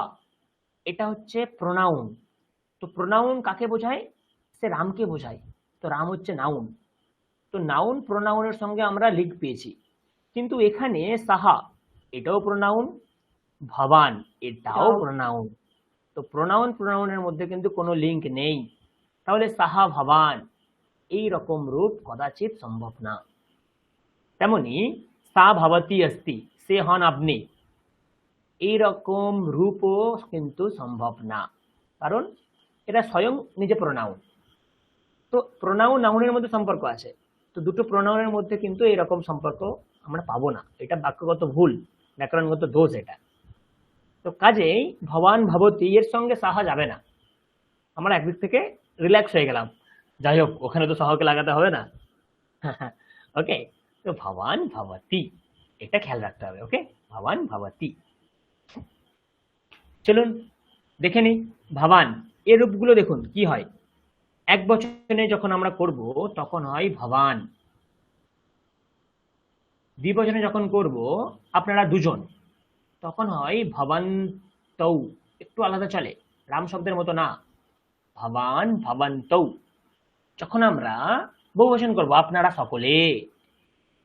এটা হচ্ছে প্রোনাউন। তো প্রোনাউন কাকে বোঝায়? সে রামকে বোঝায়। তো রাম হচ্ছে নাউন। তো নাউন প্রোনাউনের সঙ্গে আমরা লিঙ্ক পেয়েছি, কিন্তু এখানে সাহা এটাও প্রোনাউন, ভবান এটাও প্রোনাউন। তো প্রোনাউন প্রোনাউনের মধ্যে কিন্তু কোনো লিঙ্ক নেই। তাহলে সাহা ভবান এই রকম রূপ কদাচিৎ সম্ভব না। তেমনি সা ভবতি अस्ति, সে হন আপনি, এইরকম রূপও কিন্তু সম্ভব না, কারণ এটা স্বয়ং নিজে প্রোনাউন। তো প্রোনাউন নাউনের মধ্যে সম্পর্ক আছে, তো দুটো প্রোনাউনের মধ্যে কিন্তু এরকম সম্পর্ক আমরা পাবো না। এটা বাক্যগত ভুল, ব্যাকরণগত দোষ এটা। তো কাজেই ভবান ভবতি এর সঙ্গে সাহা যাবে না। আমরা একদিক থেকে রিল্যাক্স হয়ে গেলাম, যাই হোক ওখানে তো সাহাকে লাগাতে হবে না। ওকে, তো ভবান ভবতি এটা খেয়াল রাখতে হবে। ওকে, ভবান ভবতি। চলুন দেখে নিই ভাবান এর রূপগুলো দেখুন কি হয়। এক বচনে যখন আমরা করব তখন হয় ভবান, দ্বিবচনে যখন করব আপনারা দুজন তখন হয় ভবান্তৌ, একটু আলাদা চলে, রাম শব্দের মতো না, ভবান ভবান্তৌ। যখন আমরা বহুবচন করব আপনারা সকলে,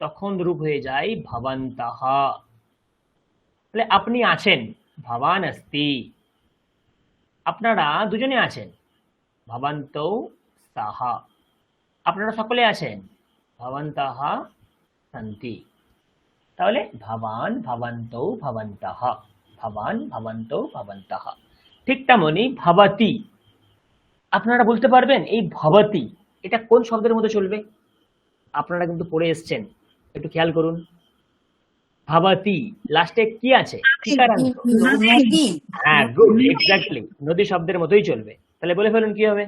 তখন রূপ হয়ে যায় ভবান্তঃ। তাহলে আপনি আছেন, ভবান अस्ति, আপনারা দুজনে আছেন, ভবান্তৌ স্তः, আপনারা সকলে আছেন, ভবন্তঃ সন্তি। তাহলে ভবান ভবন্তৌ ভবন্তঃ, ভবান ভবন্তৌ ভবন্তঃ। ঠিক তেমনি ভবতি, আপনারা বলতে পারবেন এই ভবতি এটা কোন শব্দের মধ্যে চলবে? আপনারা কিন্তু পড়ে এসছেন, একটু খেয়াল করুন। ভবতি লাস্টে কি আছে? ইকারান্ত। নদী হ্যাঁ, গুড, এক্স্যাক্টলি, নদী শব্দের মতোই চলবে। তাহলে বলে ফেলুন কি হবে?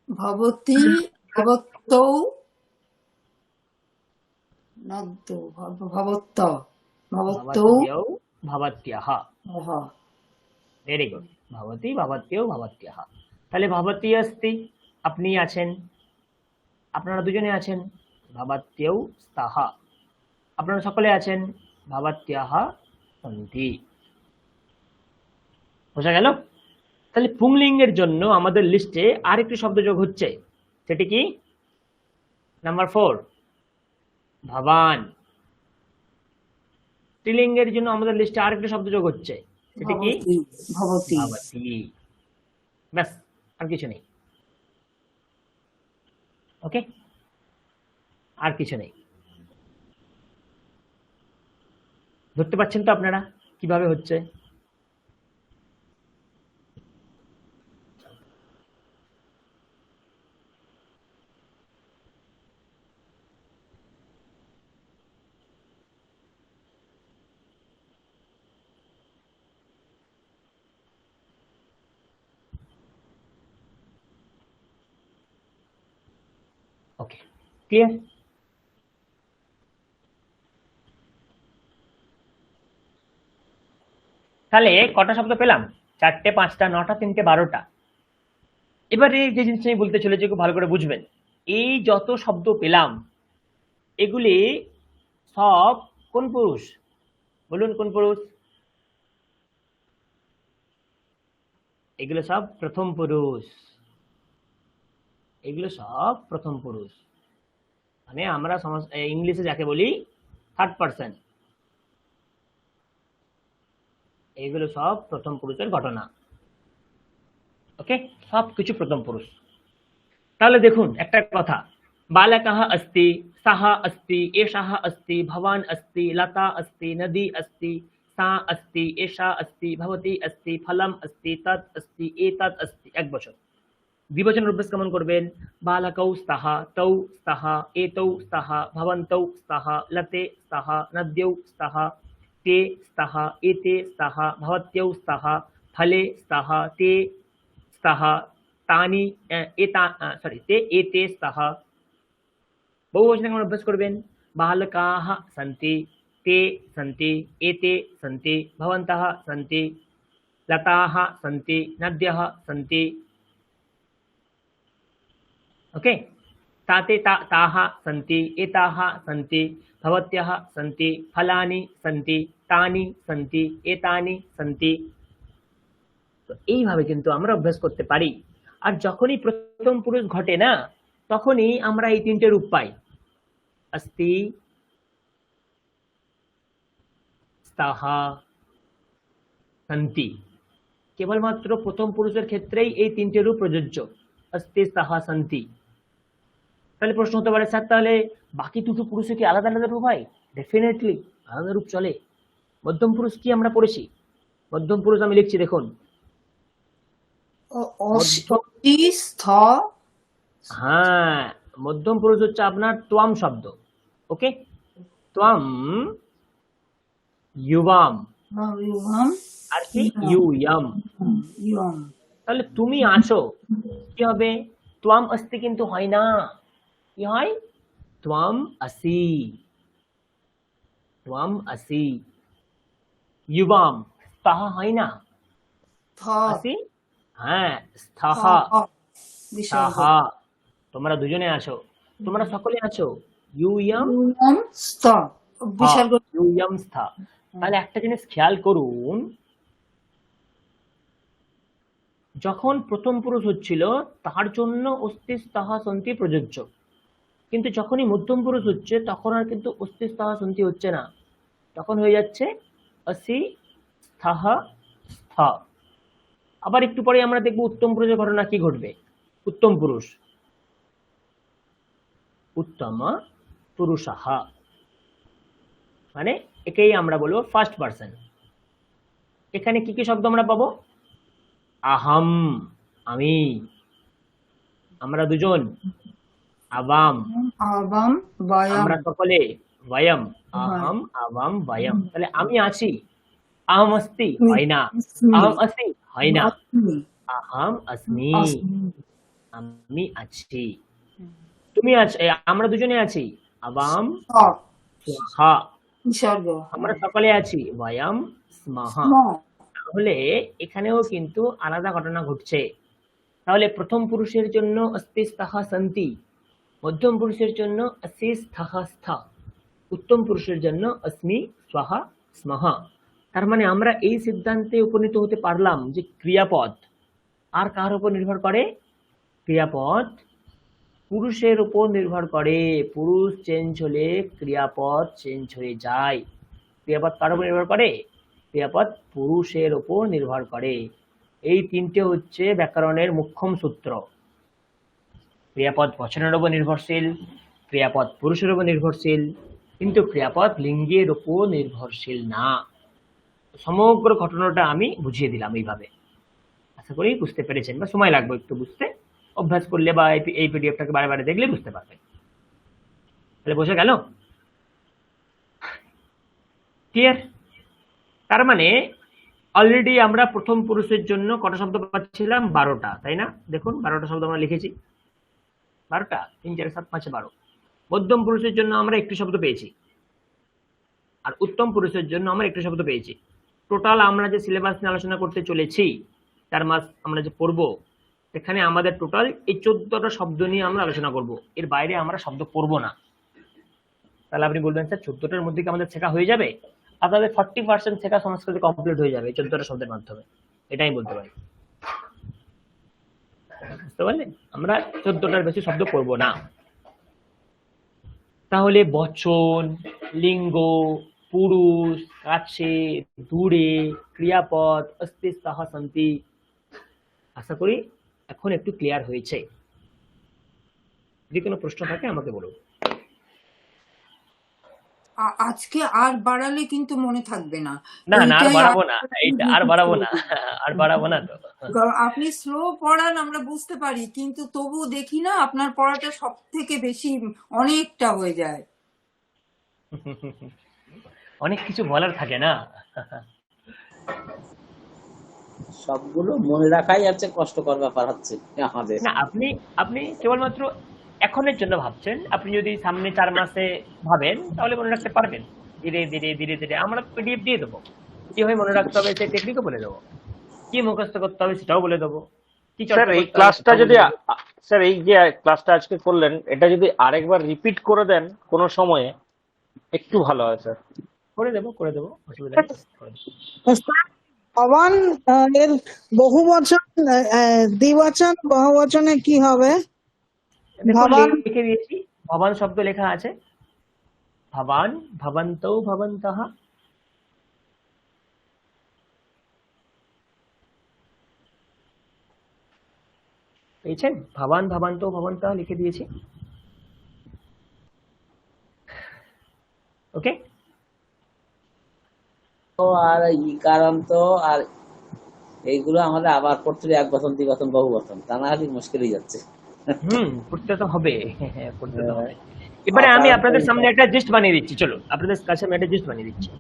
ভবতি ভবতৌ নদ্য ভবত্ত ভবতৌ ভবত্যৌ ভবত্যঃ। অহ। ভেরি গুড, ভবতি ভবত্যৌ ভবত্যঃ। তাহলে ভবতি अस्ति, আপনি আছেন, আপনারা দুজনে আছেন, ভবত্যৌ স্তः, আপনারা সকলে আছেন, ভবত্যঃ সন্তি। বোঝা গেল? তাহলে পুংলিঙ্গের জন্য আমাদের লিস্টে আরেকটি শব্দ যোগ হচ্ছে, সেটি কি? নাম্বার 4, ভবান। স্ত্রীলিঙ্গের জন্য আমাদের লিস্টে আরেকটি শব্দ যোগ হচ্ছে, সেটি কি? ভবতি ভবতি ভবতি। ব্যাস, আর কিছু নেই। ওকে, আর কিছু নেই। ধরতে পারছেন তো আপনারা কিভাবে হচ্ছে? ওকে, ক্লিয়ার? তাহলে কটা শব্দ পেলাম? 4টে, 5টা, 9টা, 3টে, 12টা। এবারে যে জিনিসটা আমি বলতে চলেছি খুব ভালো করে বুঝবেন। এই যত শব্দ পেলাম এগুলি সব কোন পুরুষ? বলুন কোন পুরুষ? এগুলো সব প্রথম পুরুষ, এগুলো সব প্রথম পুরুষ, মানে আমরা ইংলিশে যাকে বলি থার্ড পারসন। এগুলো সব প্রথম পুরুষের ঘটনা। ওকে, সব কিছু প্রথম পুরুষ। তাহলে দেখুন একটা কথা, বালকः अस्ति, सः अस्ति, एषः अस्ति, भवान् अस्ति, लता अस्ति, नदी अस्ति, सा अस्ति, एषा अस्ति, भवती अस्ति, फलम् अस्ति, तत् अस्ति, एतत् अस्ति। এক বছর। দ্বিবচন অভ্যাস কেমন করবেন? বালকৌ স্তः, তৌ স্তः, এতৌ স্তः, ভবন্তৌ স্তः, লতে স্তः, নদ্যৌ স্তः, ते स्तः, एते स्तः, भवत्यौ स्तः, फले स्तः, ते स्तः, तानि ते एते स्तः। बहुवचने केमन अभ्यास करबेन? बालकाः सन्ति, ते सन्ति, एते सन्ति, भवन्तः सन्ति, लताः सन्ति, नद्यः सन्ति। ओके, ताते ताः सन्ति, एताः सन्ति, भवत्यः सन्ति, फलानि सन्ति, तानि सन्ति, एतानि सन्ति। তো এইভাবে কিন্তু আমরা অভ্যাস করতে পারি। আর যখনই প্রথম পুরুষ ঘটে না, তখনই আমরা এই তিনটে রূপ পাই, अस्ति, स्तः, सन्ति। কেবলমাত্র প্রথম পুরুষের ক্ষেত্রেই এই তিনটে রূপ প্রযোজ্য, अस्ति, स्तः, सन्ति। তাহলে প্রশ্ন হতে পারে, স্যার তাহলে বাকি দুটো পুরুষে কি আলাদা আলাদা রূপ হয়? ডেফিনেটলি আলাদা রূপ চলে। মধ্যম পুরুষ কি আমরা পড়েছি? মধ্যম পুরুষ আমি লিখছি দেখুন, অষ্টি স্থ। হ্যাঁ, মধ্যম পুরুষ হচ্ছে আপনার ত্বম শব্দ। ওকে, ত্বম, ইউবাম, ইউয়াম আর কি ইউয়াম। ইউয়াম। তাহলে তুমি আছো কি হবে? ত্বম अस्ति কিন্তু হয় না, কি হয়? ত্বম আসি, ত্বম আসি। ইউবাম তাহা হয় না, থ আসি, হ্যাঁ, থ স্থাহ, বিসর্গ সাহা। তোমরা দুজনে আছো, তোমরা সকলে আছো, ইউয়াম ইউয়ম স্থ হা, বিসর্গ ইউয়াম স্থা। তাহলে একটা জিনিস খেয়াল করুন, যখন প্রথম পুরুষ হচ্ছিল তার জন্য অস্তি স্থাহ সন্ধি প্রযোজ্য, কিন্তু যখনই মধ্যম পুরুষ হচ্ছে তখন আর কিন্তু অস্তি স্থাহ সন্ধি হচ্ছে না, তখন হয়ে যাচ্ছে অসি স্থাহ স্থ। আবার একটু পরে আমরা দেখবো উত্তম পুরুষের ঘটনা কি ঘটবে। উত্তম পুরুষ, উত্তম পুরুষাহ, মানে একেই আমরা বলবো ফার্স্ট পার্সন। এখানে কি কি শব্দ আমরা পাবো? আহম, আমি, আমরা দুজন, আবাম, আবাম বয়াম আমরা সকলে, বয়ম, আহম আবাম বয়ম। তাহলে আমি আছি, আহম অস্তি হয় না, আহম আসি হয় না, আহম আসমি, আমি আছি, তুমি আছো, আমরা দুজনে আছি, আবাম স্বাহা, বিসর্গ আমরা সকলে আছি, বয়ম স্মাহা। তাহলে এখানেও কিন্তু আলাদা ঘটনা ঘটছে। তাহলে প্রথম পুরুষের জন্য অস্তি স্থাহা সন্তি, মধ্যম পুরুষের জন্য অসি স্থাহা স্থা, উত্তম পুরুষের জন্য অস্মি স্বাহা স্মহা। তার মানে আমরা এই সিদ্ধান্তে উপনীত হতে পারলাম যে ক্রিয়াপদ আর কার উপর নির্ভর করে? ক্রিয়াপদ পুরুষের উপর নির্ভর করে। পুরুষ চেঞ্জ হলে ক্রিয়াপদ চেঞ্জ হয়ে যায়। ক্রিয়াপদ কার উপর নির্ভর করে? ক্রিয়াপদ পুরুষের উপর নির্ভর করে। এই তিনটে হচ্ছে ব্যাকরণের মুখ্যম সূত্র। ক্রিয়াপদ বচনের উপর নির্ভরশীল, ক্রিয়াপদ পুরুষের উপর নির্ভরশীল, কিন্তু ক্রিয়াপদ লিঙ্গের উপর নির্ভরশীল না। সমগ্র ঘটনাটা আমি বুঝিয়ে দিলাম এইভাবে। আশা করি বুঝতে পেরেছেন, বা সময় লাগবে একটু বুঝতে, অভ্যাস করলে বা এই পিডিএফটাকে বারে বারে দেখলে বুঝতে পারবেন। তাহলে বোঝা গেল? ক্লিয়ার? তার মানে অলরেডি আমরা প্রথম পুরুষের জন্য কটা শব্দ পাচ্ছিলাম? 12টা, তাই না? দেখুন 12টা শব্দ আমরা লিখেছি, 12টা, 3 4 7 5 12। মধ্যম পুরুষের জন্য আমরা একটি শব্দ পেয়েছি, আর উত্তম পুরুষের জন্য আমরা একটি শব্দ পেয়েছি। টোটাল আমরা যে সিলেবাস নিয়ে আলোচনা করতে চলেছি, 4 মাস আমরা যে পড়বো, এখানে আমাদের টোটাল এই 14টা শব্দ নিয়ে আমরা আলোচনা করব, এর বাইরে আমরা শব্দ পড়বো না। তাহলে আপনি বলবেন স্যার 14টার মধ্যে কি আমাদের শেখা হয়ে যাবে? আপনাদের 40% শেখা সংস্কৃতি কমপ্লিট হয়ে যাবে এই 14টা শব্দের মাধ্যমে, এটাই বলতে পারি। বুঝতে পারলেন? আমরা 14টার বেশি শব্দ পড়বো না। তাহলে বচন, লিঙ্গ, পুরুষ, কাছে, দূরে, ক্রিয়াপদ, অস্তি স্থাহ সন্তি, আশা করি এখন একটু ক্লিয়ার হয়েছে। যদি কোনো প্রশ্ন থাকে আমাকে বলুন। আজকে আর বাড়ালে কিন্তু মনে থাকবে না। না না, আর এইটাই বাড়াবো না, এইটা আর বাড়াবো না, আর বাড়াবো না তো। আপনি স্লো পড়ান আমরা বুঝতে পারি, কিন্তু তবু দেখি না আপনার পড়াটা সব থেকে বেশি অনেকটা হয়ে যায়। অনেক কিছু বলার থাকে না। সবগুলো মনে রাখাই হচ্ছে কষ্টকর ব্যাপার হচ্ছে আমাদের। না, আপনি আপনি কেবলমাত্র এখনের জন্য ভাবছেন। আপনি যদি সামনে 4 মাসে ভাবেন তাহলে মনে রাখতে পারবেন। ধীরে ধীরে ধীরে ধীরে আমরা পিডিএফ দিয়ে দেবো, কিভাবে মনে রাখতে হবে সেই টেকনিকও বলে দেবো, কি মুখস্থ করতে হবে সেটাও বলে দেবো, কি স্যার চর্চা এই করতে হবে ক্লাসটা সেটাও যদি বলে দেবো। স্যার এই যে ক্লাসটা আজকে করলেন এটা যদি আরেকবার রিপিট করে দেন কোনো সময়ে একটু ভালো হয় স্যার। করে দেবো, অসুবিধা নেই, করে দেবো। ভবান এর বহুবচন, দ্বিবচন বহুবচনে কি হবে? দেখুন ভবান লিখে দিয়েছি, ভবান শব্দ লেখা আছে, ভবান, ভবন্তৌ, ভবন্তঃ। পেয়েছেন? ভবান, ভবন্তৌ, ভবন্তঃ লিখে দিয়েছি। ওকে? তো আর কারণ তো আর এইগুলো আমাদের আবার পড়তে হবে 1 বছর 2 বছর বহু বছর, তা না হলে মুশকিল হয়ে যাচ্ছে। পড়তে তো হবে, পড়তে তো হবে। এবারে আমি আপনাদের সামনে একটা জিস্ট বানিয়ে দিচ্ছি, চলো আপনাদের কাছে আমি একটা জিস্ট বানিয়ে দিচ্ছি।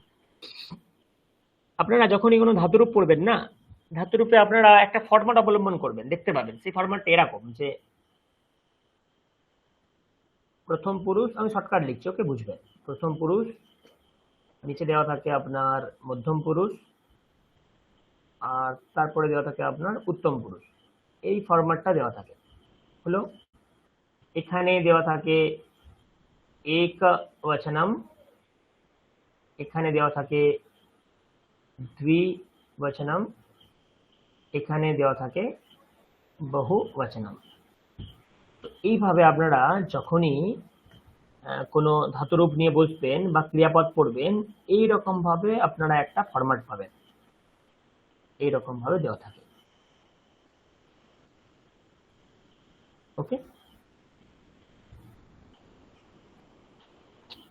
আপনারা যখনই কোনো ধাতুরূপ পড়বেন না, ধাতুরূপে আপনারা একটা ফরম্যাট অবলম্বন করবেন, দেখতে পাবেন সেই ফরম্যাটটা এরকম যে প্রথম পুরুষ, আমি শর্টকাট লিখছি, ওকে বুঝবেন। প্রথম পুরুষ, নিচে দেওয়া থাকে আপনার মধ্যম পুরুষ, আর তারপরে দেওয়া থাকে আপনার উত্তম পুরুষ। এই ফরম্যাটটা দেওয়া থাকে। হলো, এখানে দেওয়া থাকে এক বচনম, এখানে দেওয়া থাকে দ্বিবচনম, এখানে দেওয়া থাকে বহু বচনম। এইভাবে আপনারা যখনই কোনো ধাতুরূপ নিয়ে বসবেন বা ক্রিয়াপদ পড়বেন, এইরকম ভাবে আপনারা একটা ফরম্যাট পাবেন, এইরকম ভাবে দেওয়া থাকে। ওকে,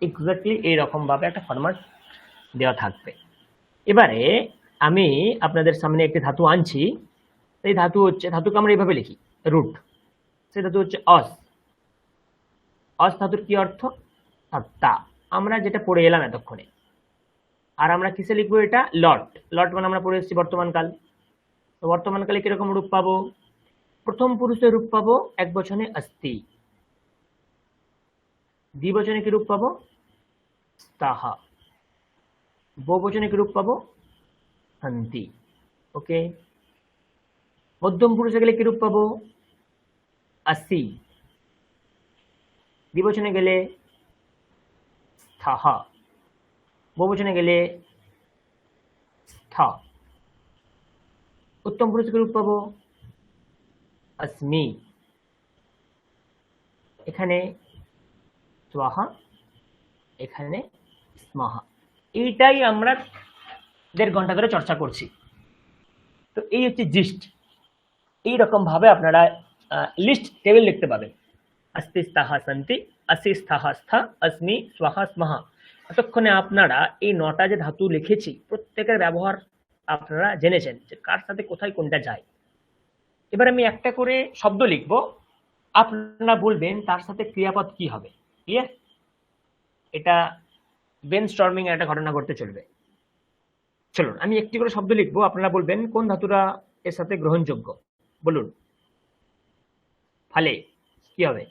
এক্স্যাক্টলি এইরকম ভাবে একটা ফরম্যাট দেওয়া থাকবে। এবারে আমি আপনাদের সামনে একটি ধাতু আনছি। এই ধাতু হচ্ছে, ধাতুকে আমরা এইভাবে লিখি রুট, সেই ধাতু হচ্ছে অস। অস ধাতুর কি অর্থ? সত্তা। আমরা যেটা পড়ে এলাম এতক্ষণে। আর আমরা কিসে লিখবো এটা? লট। লট মানে আমরা পড়ে এসেছি বর্তমানকাল। তো বর্তমানকালে কিরকম রূপ পাবো? প্রথম পুরুষের রূপ পাবো এক বচনে অস্তি, দ্বিবচনে কি রূপ পাবো? স্তাহা, বহুবচনে কি রূপ পাবো? সন্তি। ওকে, মধ্যম পুরুষে গেলে কি রূপ পাবো? আসি, দ্বিবচনে গেলে স্থাহা, বহুবচনে গেলে স্থা। উত্তম পুরুষকে রূপ পাবো अस्मि। এখানে স্বাহা, এখানে স্মাহা। এইটাই আমরা 1.5 ঘন্টা ধরে চর্চা করছি। তো এই হচ্ছে জিস্ট। এইরকম ভাবে আপনারা লিস্ট টেবিল লিখতে পাবেন। अस्ति স্তাহা সন্তি, আসি স্থাহা স্থা, अस्मि স্বাহা স্মাহা। এতক্ষণে আপনারা এই 9টা যে ধাতু লিখেছি প্রত্যেকের ব্যবহার আপনারা জেনেছেন যে কার সাথে কোথায় কোনটা যায়। এবার আমি একটা করে শব্দ লিখবো, আপনারা বলবেন তার সাথে ক্রিয়াপদ কি হবে। ক্লিয়ার? এটা ব্রেনস্টর্মিং একটা ঘটনা ঘটতে চলবে। চলুন আমি একটি করে শব্দ লিখবো, আপনারা বলবেন কোন ধাতুটা এর সাথে গ্রহণযোগ্য। বলুন, ফলে কি হবে?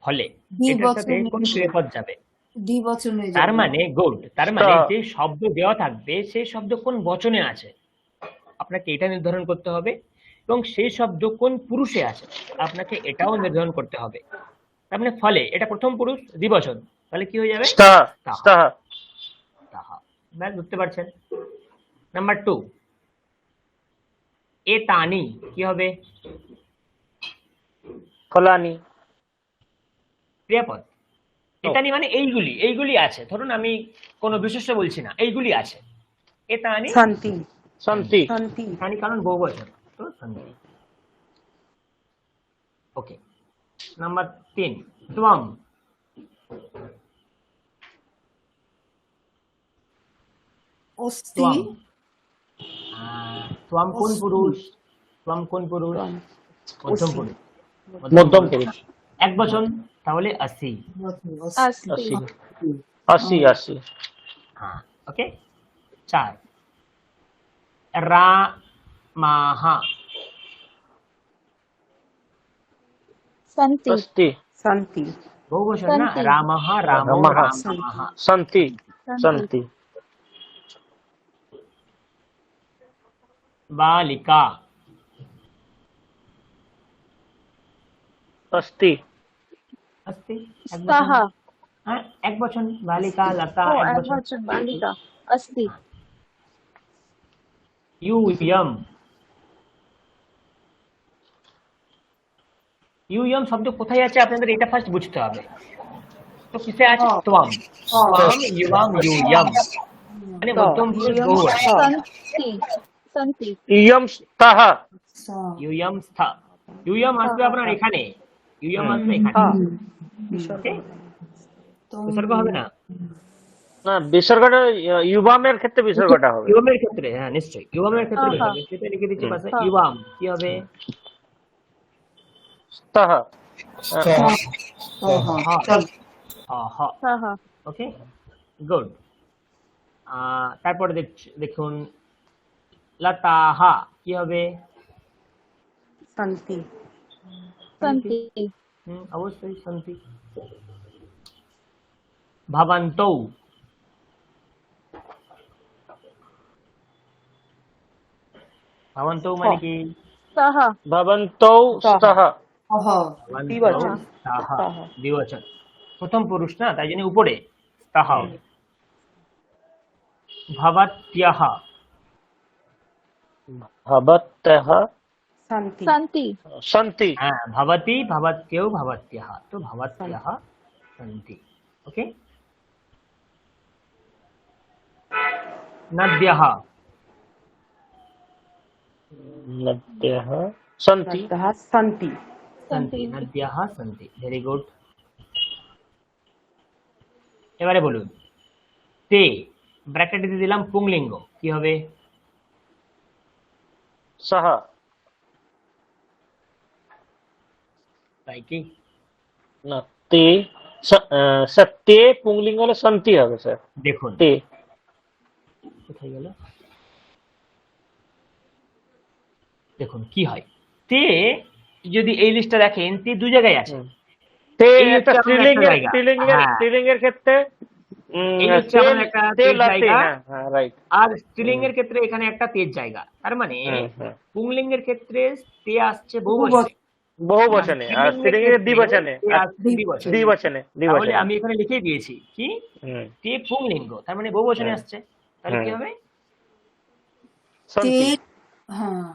ফলে এটার সাথে কোন ক্রিয়াপদ যাবে? দ্বিবচনে তার যাবে। মানে গুড, তার মানে যে শব্দ দেওয়া থাকবে সেই শব্দ কোন বচনে আছে আপনাকে এটা নির্ধারণ করতে হবে, এবং সেই শব্দ কোন পুরুষে আছে আপনাকে এটাও নির্ধারণ করতে হবে। তার মানে ফলে এটা প্রথম পুরুষ দ্বিবচন, তাহলে কি হয়ে যাবে? স্তাহা, তাহা। স্তাহা। তাহা। ব্যাস, বুঝতে পারছেন? নাম্বার 2, এ তানি কি হবে? ফলানি। ক্রিয়াপদ। এতানি মানে এইগুলি, এইগুলি আছে। ধরুন আমি কোনো বিশেষ্য বলছি না, এইগুলি আছে। এতানি শান্তি সন্তি। শান্তি তানি কারণ বহুবচন, তো সন্ধি। ওকে, নাম্বার 3, ত্বম। অস্তি, ত্বম। ত্বম কোন পুরুষ? ত্বম কোন পুরুষ? মধ্যম পুরুষ। মধ্যম পুরুষ। এক বচন, তাহলে আসি। আস্তি আশি, আশি, আশি। হ্যাঁ, ওকে। 4, রামাহা। শান্তি ষষ্ঠী, শান্তি বহুবচন না? শান্তি। রামহা, রামো, রামাহা। রামাহা। সন্তি, সন্তি। বালিকা। ষষ্ঠী, अस्ति, এক বচন। স্তাহা হ্যাঁ, এক বচন। বালিকা, লতা, ও এক এক বচন। বচন বালিকা অস্তি ইউয়ম। ইউয়ম শব্দ কোথায় আছে আপনাদের এটা ফার্স্ট বুঝতে হবে। তো কিসে আছে? ত্বম। ত্বম, ইউয়াম, ইউয়ম। মানে মধ্যম পুরুষ বহুবচন। শান্তি শান্তি ইয়ম স্তাহা। ইউয়ম স্থা। ইউয়ম আসবে আপনার এখানে, ইউয়ম আসবে এখানে। Okay? বিসর্গ হবে না? না, বিসর্গটা ইউবামের ক্ষেত্রে বিসর্গটা হবে। ইউয়ামের ক্ষেত্রে, হ্যাঁ নিশ্চয়ই ইউয়ামের ক্ষেত্রে হ্যাঁ, হবে। সেটা লিখে দিচ্ছি পাশে। হ্যাঁ। ইউয়াম কি হবে? স্তাহা। আহা। হ্যাঁ হ্যাঁ ওকে, গুড। তারপরে দেখুন লতাহা কি হবে? শান্তি শান্তি অবশ্যই শান্তি। ভাবান্তৌ। ভাবান্তৌ মানে কি? সহ ভবন্তৌ স্তঃ। অহ ভাবান্তৌ স্তাহ, দ্বিবচন। প্রথম পুরুষ না, তাই জন্য উপরে স্তাহ। ভবত্যহ। ভবত্যঃ শান্তি সন্তি। হ্যাঁ, ভবতি, ভবত্যৌ, ভবত্যহ, তো ভবত্যহ সন্তি। ওকে। নদ্যः। নদ্যঃ সন্তি। সন্তি, নদ্যः সন্তি। Very good. এবারে বলুন তে, ব্র্যাকেটে দিয়ে দিলাম পুংলিঙ্গ, কি হবে? সহ। তাই কি? না, তে স্যার তে পুংলিঙ্গ হলে সন্তি হবে স্যার। দেখুন তে। কোথায় গেল? দেখুন কি হয়, তে যদি এই লিস্টটা দেখেন, তে দু জায়গায় আছে। তে এই একটা হচ্ছে আপনার একটা জায়গা। হ্যাঁ, স্ত্রীলিঙ্গের ক্ষেত্রে এই হচ্ছে তে আপনার একটা তে তেজ লাতে। জায়গা, হ্যাঁ হ্যাঁ, রাইট। আর স্ত্রীলিঙ্গের ক্ষেত্রে এখানে একটা তেজ জায়গা। তার মানে পুংলিঙ্গের ক্ষেত্রে তে আসছে বহুবচনে, বহু আর বচনে, আর স্ত্রীলিঙ্গের স্ত্রীলিঙ্গের ক্ষেত্রে দ্বিবচনে, তে আর আসছে দ্বিবচনে। দ্বিবচনে তাহলে দ্বিবচনে। আমি এখানে লিখে দিয়েছি কি, হুম তে পুংলিঙ্গ, তার মানে বহুবচনে হুম আসছে। তাহলে কি হুম। হবে? তে সন্তি। হ্যাঁ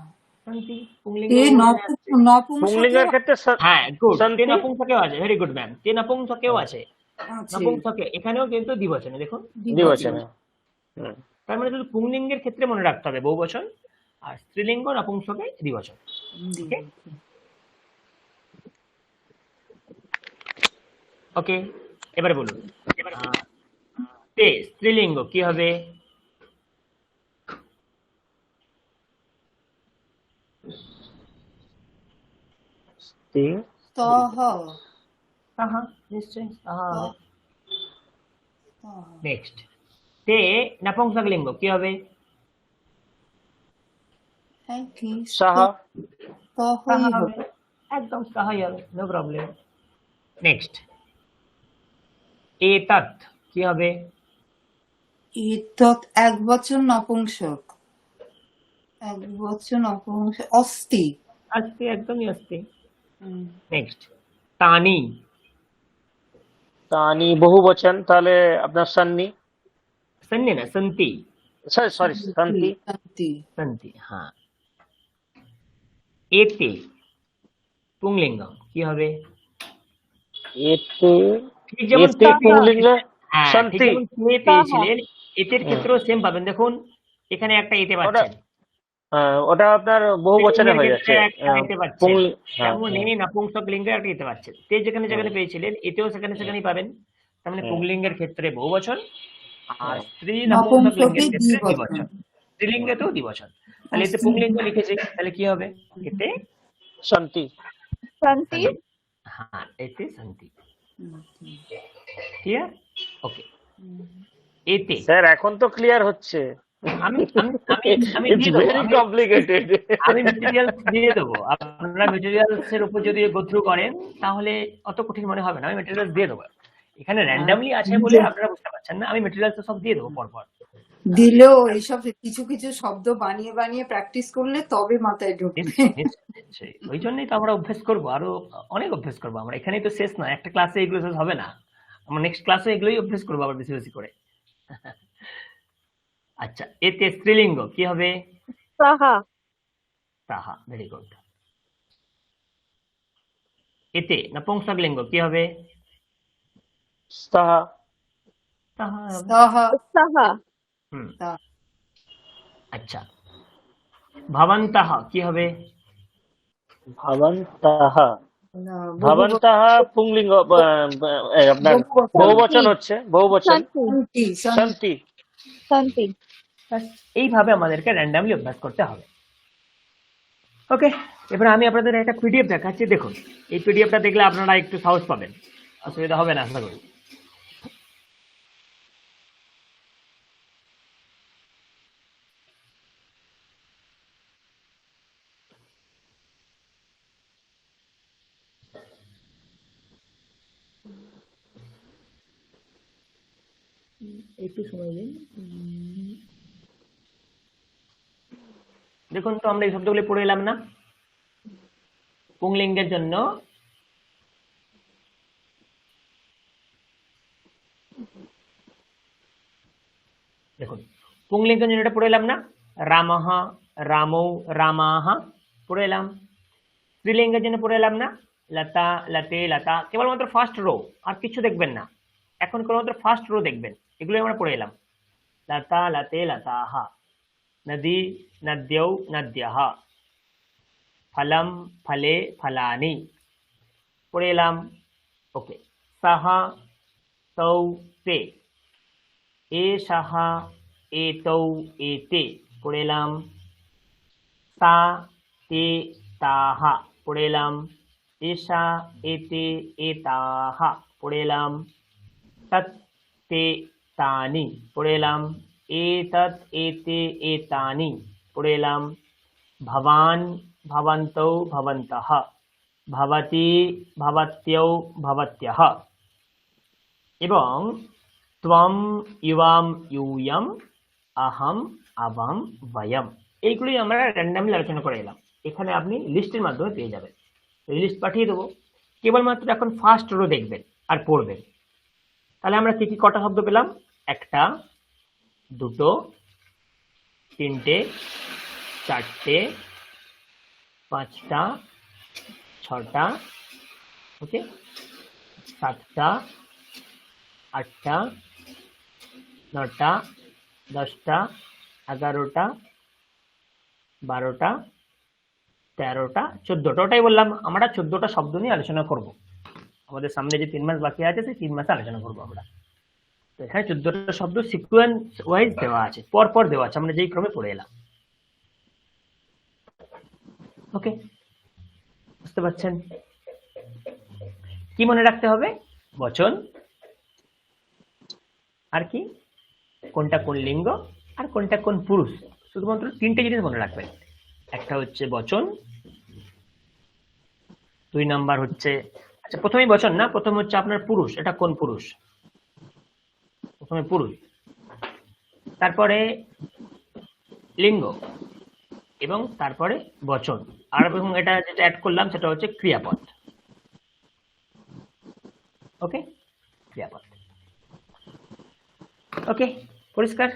সন্তি, পুংলিঙ্গ তে বহুবচনে আসছে। নপুংসকেও পুংলিঙ্গের ক্ষেত্রে হ্যাঁ, গুড। তে সন্তি। নপুংসকেও আছে, ভেরি গুড ম্যাম। তে নপুংসকেও আছে, আছে নপুংসকে এখানেও কিন্তু দ্বিবচনে, দেখুন। দ্বিবচন। দ্বিবচনে। হুম। তার মানে শুধু পুংলিঙ্গের ক্ষেত্রে মনে রাখতে হবে বহুবচন, আর স্ত্রীলিঙ্গ নপুংসকে দ্বিবচন। ওকে ওকে। এবারে বলুন তে স্ত্রীলিঙ্গ কি হবে? তে স্তহ তাহা, নিশ্চয় তাহা হবে। স্তহ। নেক্সট, তে নপুংসক লিঙ্গ কি হবে? হ্যাঁ কি সহ। স্তহই তাহা হবে। হবে, একদম তাহাই হবে, নো প্রবলেম। নেক্সট, এতৎ কি হবে? এতৎ একবচন নপুংসক, একবচন নপুংসক। অস্তি। আসছে, একদমই আসছে। নেক্সট, তানি। তানি বহু বচন, তাহলে আপনার সন্নি। সন্নি না, সন্তি। সরি সরি, সন্তি। শান্তি। সন্তি, হ্যাঁ। এতে পুংলিঙ্গ কি হবে? এতে ঠিক যেমন এতে পুংলিঙ্গ হ্যাঁ, ঠিক সন্তি। যেমন তে পেয়েছিলেন, এতের ক্ষেত্রেও সেম পাবেন। দেখুন এখানে একটা এতে ওটা পাচ্ছেন, ওটা আপনার বহু বচনে স্ত্রীলিঙ্গের হয়ে ক্ষেত্রে যাচ্ছে। একটা এতে পাচ্ছেন, হ্যাঁ তেমনি হ্যাঁ নপুংসক লিঙ্গে একটা এতে পাচ্ছেন। তে যেখানে যেখানে পেয়েছিলেন, এতেও সেখানে সেখানেই পাবেন। তার মানে পুংলিঙ্গের ক্ষেত্রে বহুবচন, আর স্ত্রী নপুংসক লিঙ্গের নপুংসকে ক্ষেত্রে দ্বিবচন। দ্বিবচন, স্ত্রীলিঙ্গেতেও দ্বিবচন। তাহলে এতে পুংলিঙ্গ লিখেছি, তাহলে কি হবে? এতে সন্তি। শান্তি হ্যাঁ, এতে শান্তি। ক্লিয়ার? ওকে। এতে স্যার এখন তো ক্লিয়ার হচ্ছে। আমি আমি আমি আমি ইটস দিয়ে দেবো, ভেরি কমপ্লিকেটেড। আমি মেটেরিয়ালস দিয়ে দেবো। আপনারা মেটেরিয়ালস এর উপর যদি গো থ্রু করেন, তাহলে অত কঠিন মনে হবে না। আমি মেটেরিয়ালস দিয়ে দেবো। এখানে র্যান্ডামলি আছে বলে আপনারা বুঝতে পারছেন না, আমি মেটেরিয়ালস সব দিয়ে দেবো পরপর। দিলেও এইসব কিছু কিছু শব্দ বানিয়ে বানিয়ে প্র্যাকটিস করলে তবে মাথায় ঢুকবে। নিশ্চয়ই নিশ্চয়ই নিশ্চয়ই, ওই জন্যই তো আমরা অভ্যেস করবো, আরো অনেক অভ্যেস করবো আমরা। এখানেই তো শেষ না, একটা ক্লাসে এগুলো শেষ হবে না। আমরা নেক্সট ক্লাসে এগুলোই অভ্যেস করবো আবার বেশি বেশি করে। আচ্ছা, এতে স্ত্রীলিঙ্গ কি হবে? সাহা তাহা, ভেরি গুড। এতে নপুংসক লিঙ্গ কি হবে? স্তঃ। তাহা হবে। স্তহ সাহা হুম, তা আচ্ছা। ভবন্তঃ কি হবে? ভবন্তঃ। না, ভবন্তঃ পুংলিঙ্গ, আপনার বহুবচন। বহুবচন হচ্ছে, বহুবচন। শান্তি সন্তি। শান্তি ব্যাস, এইভাবে আমাদেরকে র্যান্ডামলি অভ্যাস করতে হবে। ওকে, এবার আমি আপনাদের একটা পিডিএফ দেখাচ্ছি, দেখুন। এই পিডিএফটা দেখলে আপনারা একটু সাহস পাবেন, অসুবিধা হবে না আশা করি। একটু সময় দিন। দেখুন তো আমরা এই শব্দগুলি পড়ে এলাম না? পুংলিঙ্গের জন্য দেখুন, পুংলিঙ্গের জন্য এটা পড়ে এলাম না? রামঃ, রামৌ, রামাঃ পড়ে এলাম। স্ত্রীলিঙ্গের জন্য পড়ে এলাম না? লতা, লতে, লতা। কেবলমাত্র ফার্স্ট রো, আর কিছু দেখবেন না। এখন কেবলমাত্র ফার্স্ট রো দেখবেন, এগুলো আমরা পড়ে এলাম। লতা, লতে, লতাঃ। নদী, নদ্যৌ, নদ্যঃ। ফলম, ফলে, ফলানি পড়ে এলাম। ওকে। সহ, তৌ, তে। এষः, এতৌ, এতে পড়ে এলাম। তা, তে, তাः পড়ে এলাম। এষা, এতে, এতাः পড়ে এলাম। তৎ, তে, তানি পড়ে এলাম। এতৎ, এতে, এতানি পড়ে এলাম। ভবান, ভবন্তৌ, ভবন্তः। ভবতি, ভবত্যৌ, ভবত্যः। এবং ত্বম, ইবাম, ইউয়াম, আহম, আবাম, বয়ম, এইগুলি আমরা র্যান্ডামলি আলোচনা করে এলাম। এখানে আপনি লিস্টের মাধ্যমে পেয়ে যাবেন। লিস্ট পাঠিয়ে দেবো, কেবলমাত্র এখন ফার্স্ট রো দেখবেন আর পড়বেন। তাহলে আমরা কি কি কটা শব্দ পেলাম? একটা, দুটো, তিনটে, চারটে, পাঁচটা, ছটা, ওকে, সাতটা, আটটা, নটা, 10টা, 11টা, 12টা, 13টা, 14টা। ওটাই বললাম, আমরা 14টা শব্দ নিয়ে আলোচনা করব। আমাদের সামনে যে 3 মাস বাকি আছে, সেই 3 মাসে আলোচনা করব আমরা। তো এখানে 14টা শব্দ সিকোয়েন্স ওয়াইজ দেওয়া আছে, পরপর দেওয়া আছে, আমরা যেই ক্রমে পড়ে এলাম। ওকে, বুঝতে পারছেন? কি মনে রাখতে হবে? বচন, আর কি, কোনটা কোন লিঙ্গ, আর কোনটা কোন পুরুষ। শুধুমাত্র 3টে জিনিস মনে রাখবেন। একটা হচ্ছে বচন, 2 নাম্বার হচ্ছে, আচ্ছা প্রথমেই বচন না, প্রথম হচ্ছে আপনার পুরুষ, এটা কোন পুরুষ, প্রথমে পুরুষ, তারপরে লিঙ্গ, এবং তারপরে বচন। আর এবং এটা যেটা অ্যাড করলাম সেটা হচ্ছে ক্রিয়াপদ। ওকে, ক্রিয়াপদ। ওকে, পরিষ্কার?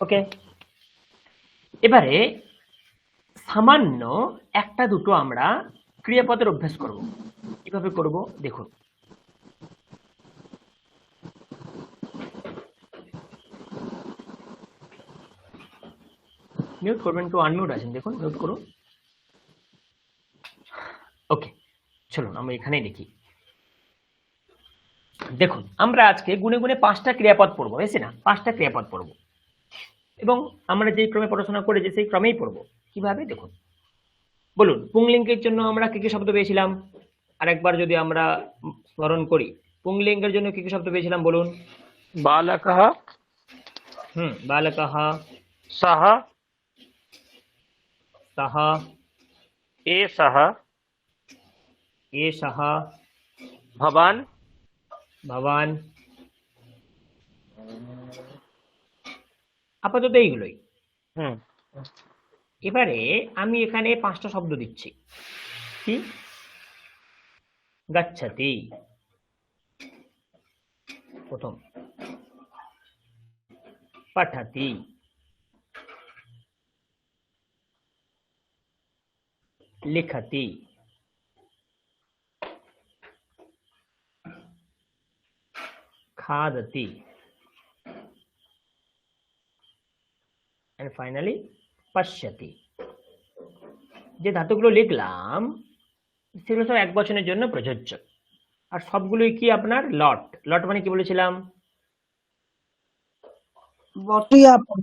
ওকে, এবারে সামান্য একটা দুটো আমরা ক্রিয়াপদের অভ্যাস করব। কিভাবে করব দেখুন। মিউট করবেন, তো আনমিউট আছেন, দেখুন মিউট করুন। ওকে, চলুন আমরা এখানেই দেখি। দেখুন, আমরা আজকে গুনে গুনে 5টা ক্রিয়াপদ পড়বো, হয়েছে না? 5টা ক্রিয়াপদ পড়বো, এবং আমরা যেই ক্রমে পড়াশোনা করেছি সেই ক্রমেই পড়বো। কিভাবে দেখুন, বলুন। পুংলিঙ্গের জন্য আমরা কি কি শব্দ পেয়েছিলাম? আরেকবার যদি আমরা স্মরণ করি, পুংলিঙ্গের জন্য কি কি শব্দ পেয়েছিলাম বলুন? বালকः, বালকः, সः, সः, এষः, এষः, ভবান, ভবান। আপাতত এইগুলোই। এবারে আমি এখানে 5টা শব্দ দিচ্ছি। কি? গচ্ছতি প্রথম, পঠতি, লিখতি, খাদতি, and finally পশ্যতি। যে ধাতুগুলো লিখলাম সেগুলো সব এক বচনের জন্য প্রযোজ্য, আর সবগুলোই কি আপনার লট। লট মানে কি বলেছিলাম? ক্রিয়াপদ।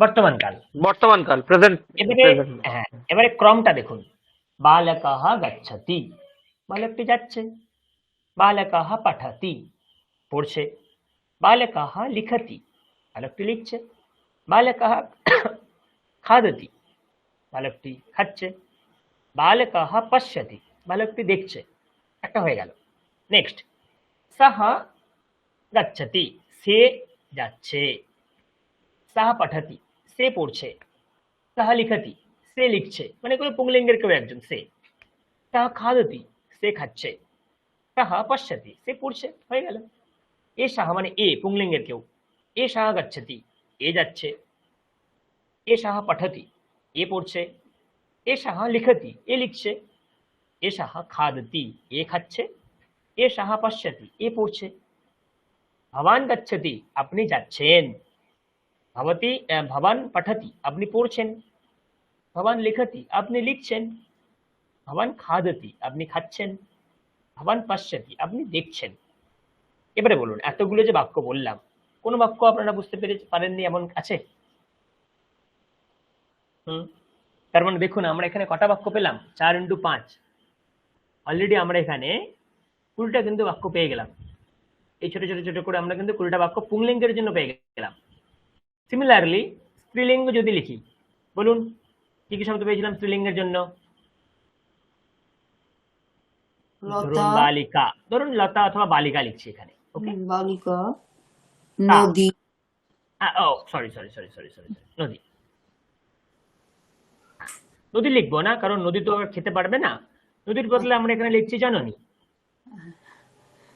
বর্তমান কাল, বর্তমান কাল, প্রেজেন্ট। এবারে হ্যাঁ, এবারে ক্রমটা দেখুন। বালকः গচ্ছতি, বালকটি যাচ্ছে। বালকः পঠতি, পড়ছে। বালকः লিখতি, বালকটি লিখছে। বালকः খাদতি, বালকটি খাচ্ছে। বালকः পশ্যতি, বালকটি দেখছে। একটা হয়ে গেল। নেক্সট, সহ গচ্ছতি, সে যাচ্ছে। সহ পঠতি, সে পড়ছে। সহ লিখতি, সে লিখছে, মানে কোনো পুংলিঙ্গের কেউ একজন, সে। সহ খাদতি, সে খাচ্ছে। সহ পশ্যতি, সে পড়ছে, হয়ে গেল। এ সহ মানে এ, পুংলিঙ্গের কেউ। এ সহ গচ্ছতি, এ যাচ্ছে। এ সহ পঠতি, এ পড়ছে। এ সহ লিখতি, এ লিখছে। এ সহ খাদতি, এ খাচ্ছে। এ সহ পশ্যতি, এ পড়ছে। ভবান গচ্ছতি, আপনি যাচ্ছেন। ভবতি ভবান পঠতি, আপনি পড়ছেন। ভবান লিখতি, আপনি লিখছেন। ভবান খাদতি, আপনি খাচ্ছেন। ভবান পশ্যতি, আপনি দেখছেন। এবারে বলুন, এতগুলো যে বাক্য বললাম, কোন বাক্য আপনারা বুঝতে পারেননি এমন আছে? তার মানে দেখুন, আমরা এখানে কটা বাক্য পেলাম? 4 × 5। অলরেডি আমরা এখানে 20টা কিন্তু বাক্য পেয়ে গেলাম। এই ছোট ছোট ছোট করে আমরা কিন্তু 20টা বাক্য পুংলিঙ্গের জন্য পেয়ে গেলাম। সিমিলারলি স্ত্রীলিঙ্গ যদি লিখি, বলুন কি কি শব্দ পেয়েছিলাম স্ত্রীলিঙ্গের জন্য? ধরুন লতা, বালিকা, ধরুন লতা অথবা বালিকা লিখছি এখানে। ওকে, বালিকা, নদী, ও sorry sorry sorry sorry sorry নদী। নদী লিখবো না, কারণ নদী তো আর খেতে পারবে না। নদীর বদলে আমরা এখানে লিখছি জননী।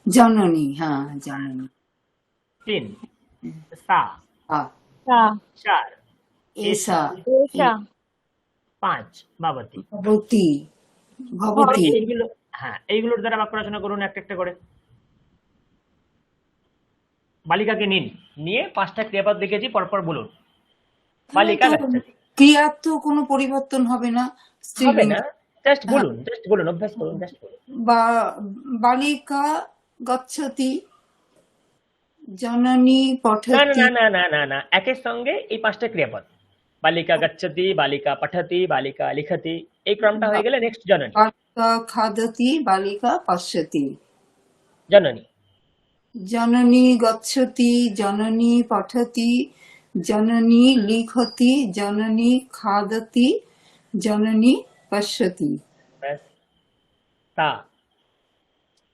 জননী, হ্যাঁ জননী। 3 সা, হ্যাঁ, 4 এসা, 5 ভবতি। ভবতী, ভবতী, এইগুলো, হ্যাঁ, এইগুলোর দ্বারা বাক্য রচনা করুন একটা একটা করে। বালিকাকে নিন, নিয়ে 5টা ক্রিয়াপদ লিখেছি, পরপর বলুন। বালিকা গচ্ছতি। ক্রিয়ার তো কোনো পরিবর্তন হবে না, হবে স্ত্রীলিঙ্গ। না, জাস্ট বলুন, জাস্ট বলুন, অভ্যাস করুন, জাস্ট বলুন। বালিকা গচ্ছতি, জননী না পঠতি, না না না না না, একের সঙ্গে এই 5টা ক্রিয়াপদ, বালিকা গচ্ছতি, বালিকা পঠতি, বালিকা লিখতি, এই ক্রমটা হয়ে গেলে নেক্সট জননী। বালিকা খাদতি, বালিকা পশ্যতি। জননী, জননী গচ্ছতি, জননী পঠতি, জননী লিখতি, জননী খাদতি, জননী পশ্যতি। ব্যাস। তা,